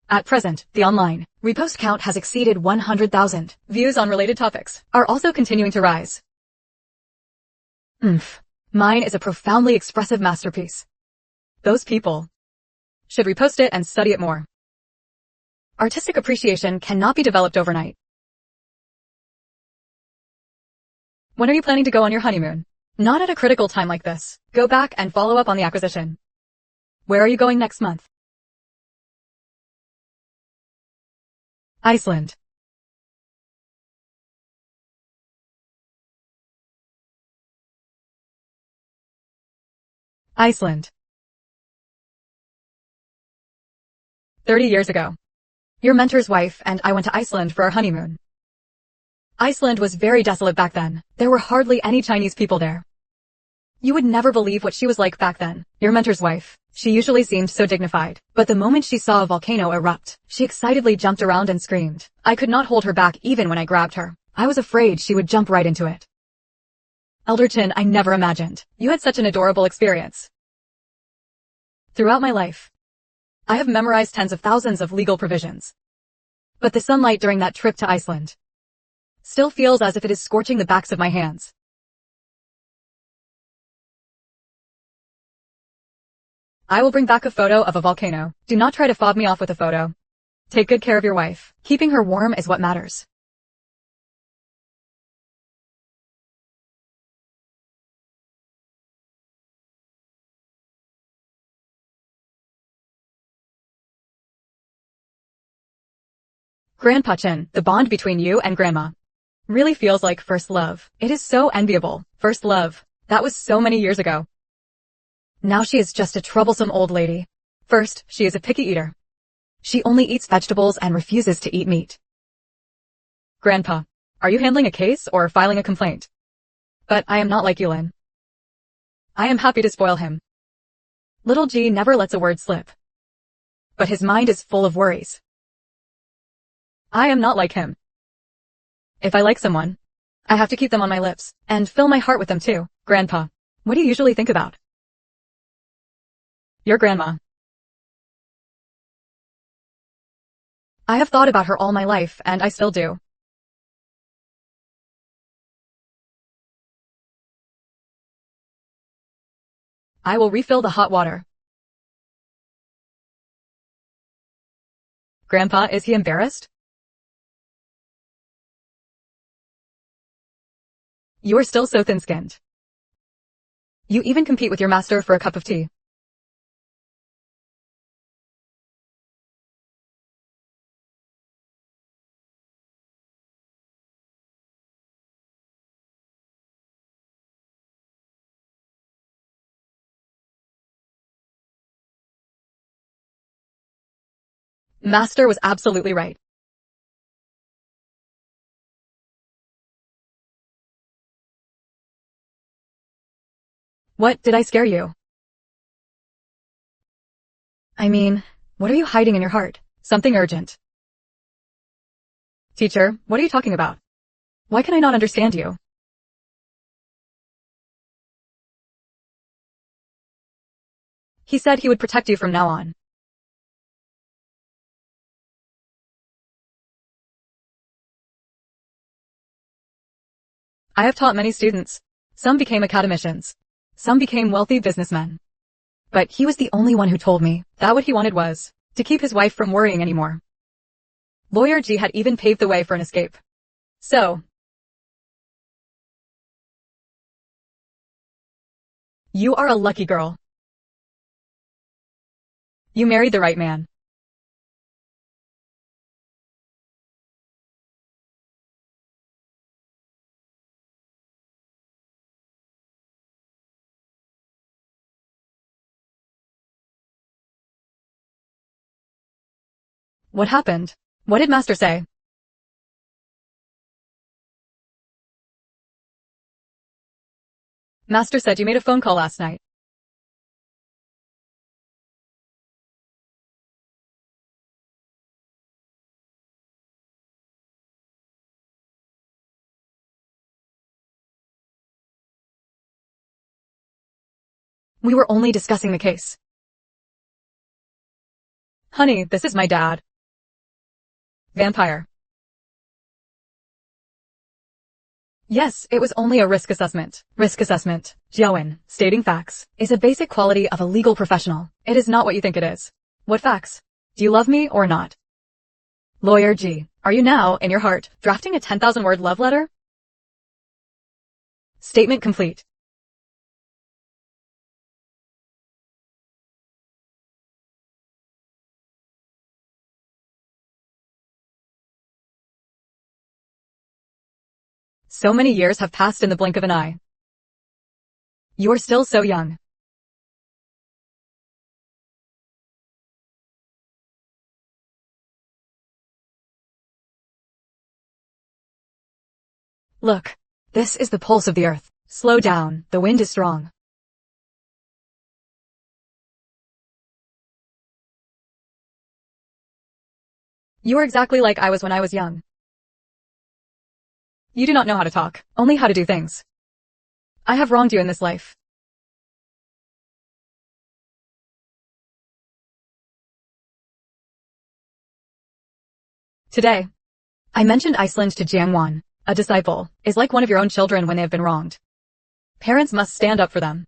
[SPEAKER 1] At present, the online repost count has exceeded 100,000. Views on related topics are also continuing to rise. Mine is a profoundly expressive masterpiece. Those people should repost it and study it more. Artistic appreciation cannot be developed overnight. When are you planning to go on your honeymoon? Not at a critical time like this. Go back and follow up on the acquisition. Where are you going next month? Iceland. Iceland. 30 years ago. Your mentor's wife and I went to Iceland for our honeymoon. Iceland was very desolate back then. There were hardly any Chinese people there. You would never believe what she was like back then. Your mentor's wife. She usually seemed so dignified, but the moment she saw a volcano erupt, she excitedly jumped around and screamed. I could not hold her back even when I grabbed her. I was afraid she would jump right into it. Elder Chin, I never imagined you had such an adorable experience. Throughout my life, I have memorized tens of thousands of legal provisions. But the sunlight during that trip to Iceland still feels as if it is scorching the backs of my hands. I will bring back a photo of a volcano. Do not try to fob me off with a photo. Take good care of your wife. Keeping her warm is what matters. Grandpa Chin, the bond between you and Grandma really feels like first love. It is so enviable. First love. That was so many years ago. Now she is just a troublesome old lady. First, she is a picky eater. She only eats vegetables and refuses to eat meat. Grandpa, are you handling a case or filing a complaint? But I am not like Yulin. I am happy to spoil him. Little G never lets a word slip. But his mind is full of worries. I am not like him. If I like someone, I have to keep them on my lips and fill my heart with them too. Grandpa, what do you usually think about? Your grandma. I have thought about her all my life, and I still do. I will refill the hot water. Grandpa, is he embarrassed? You are still so thin-skinned. You even compete with your master for a cup of tea. Master was absolutely right. What, did I scare you? I mean, what are you hiding in your heart? Something urgent. Teacher, what are you talking about? Why can I not understand you? He said he would protect you from now on. I have taught many students. Some became academicians. Some became wealthy businessmen. But he was the only one who told me that what he wanted was to keep his wife from worrying anymore. Lawyer G had even paved the way for an escape. So, you are a lucky girl. You married the right man. What happened? What did Master say? Master said you made a phone call last night. We were only discussing the case. Honey, this is my dad. Vampire. Yes, it was only a risk assessment. Risk assessment, Jiawen, stating facts, is a basic quality of a legal professional. It is not what you think it is. What facts? Do you love me or not? Lawyer G, are you now, in your heart, drafting a 10,000-word love letter? Statement complete. So many years have passed in the blink of an eye. You're still so young. Look, this is the pulse of the earth. Slow down, the wind is strong. You are exactly like I was when I was young. You do not know how to talk, only how to do things. I have wronged you in this life. Today, I mentioned Iceland to Jiangwan. A disciple is like one of your own children when they have been wronged. Parents must stand up for them.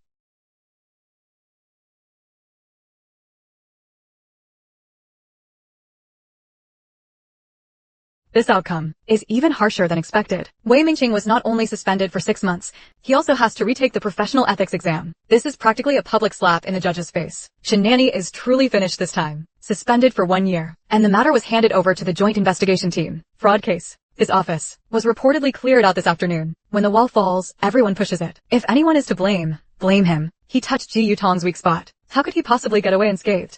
[SPEAKER 1] This outcome is even harsher than expected. Wei Mingqing was not only suspended for 6 months, he also has to retake the professional ethics exam. This is practically a public slap in the judge's face. Shenani is truly finished this time. Suspended for 1 year. And the matter was handed over to the joint investigation team. Fraud case. His office was reportedly cleared out this afternoon. When the wall falls, everyone pushes it. If anyone is to blame, blame him. He touched Ji Yutong's weak spot. How could he possibly get away unscathed?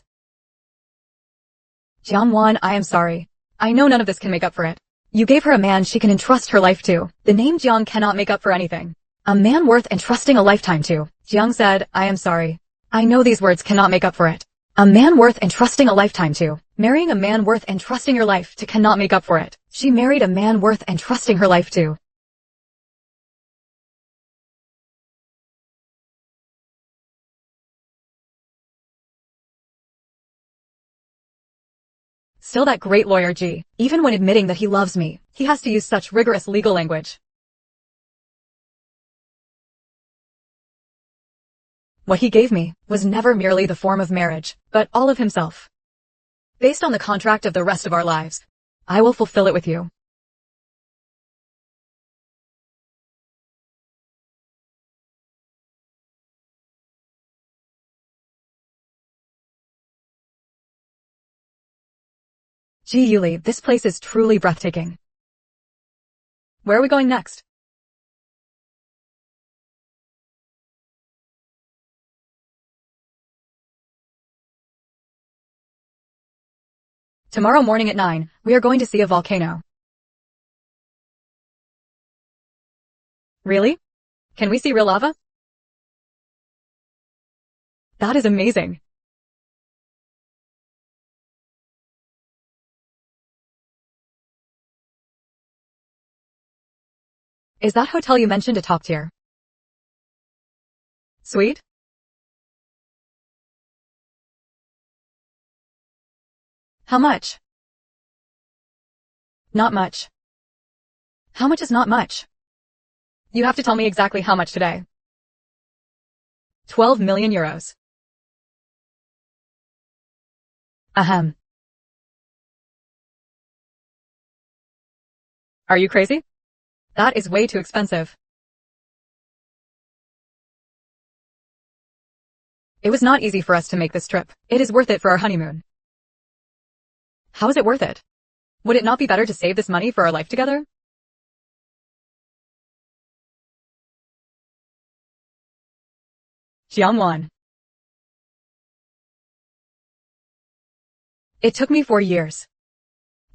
[SPEAKER 1] Jiangwan, I am sorry. I know none of this can make up for it. You gave her a man she can entrust her life to. The name Jiang cannot make up for anything. A man worth entrusting a lifetime to. Jiang said, I am sorry. I know these words cannot make up for it. A man worth entrusting a lifetime to. Marrying a man worth entrusting your life to cannot make up for it. She married a man worth entrusting her life to. Still that great lawyer G. Even when admitting that he loves me, he has to use such rigorous legal language. What he gave me was never merely the form of marriage, but all of himself. Based on the contract of the rest of our lives, I will fulfill it with you. Gee Yuli, this place is truly breathtaking. Where are we going next? Tomorrow morning at 9, we are going to see a volcano. Really? Can we see real lava? That is amazing. Is that hotel you mentioned a top tier? Sweet? How much? Not much. How much is not much? You have to tell me exactly how much today. 12 million euros. Ahem. Are you crazy? That is way too expensive. It was not easy for us to make this trip. It is worth it for our honeymoon. How is it worth it? Would it not be better to save this money for our life together? Jiangwan. It took me 4 years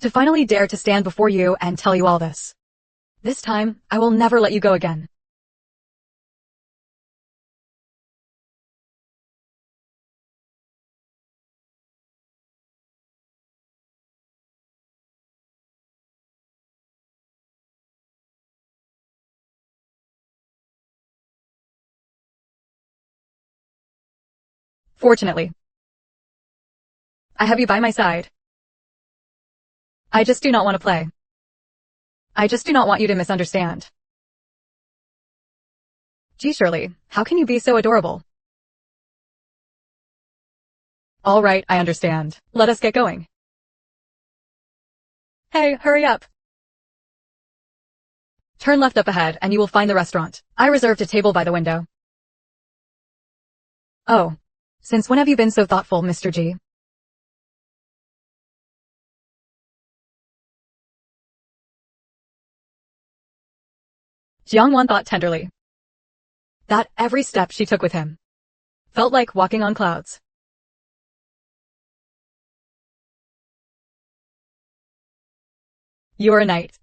[SPEAKER 1] to finally dare to stand before you and tell you all this. This time, I will never let you go again. Fortunately, I have you by my side. I just do not want to play. I just do not want you to misunderstand. Gee, Shirley, how can you be so adorable? All right, I understand. Let us get going. Hey, hurry up. Turn left up ahead and you will find the restaurant. I reserved a table by the window. Oh. Since when have you been so thoughtful, Mr. G? Jiangwan thought tenderly that every step she took with him felt like walking on clouds. You are a knight.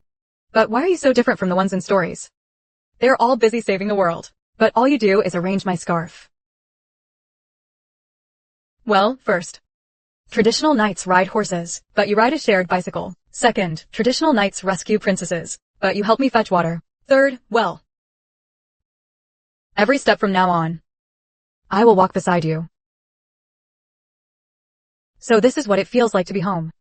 [SPEAKER 1] But why are you so different from the ones in stories? They're all busy saving the world, but all you do is arrange my scarf. Well, first, traditional knights ride horses, but you ride a shared bicycle. Second, traditional knights rescue princesses, but you help me fetch water. Third, well, every step from now on, I will walk beside you. So this is what it feels like to be home.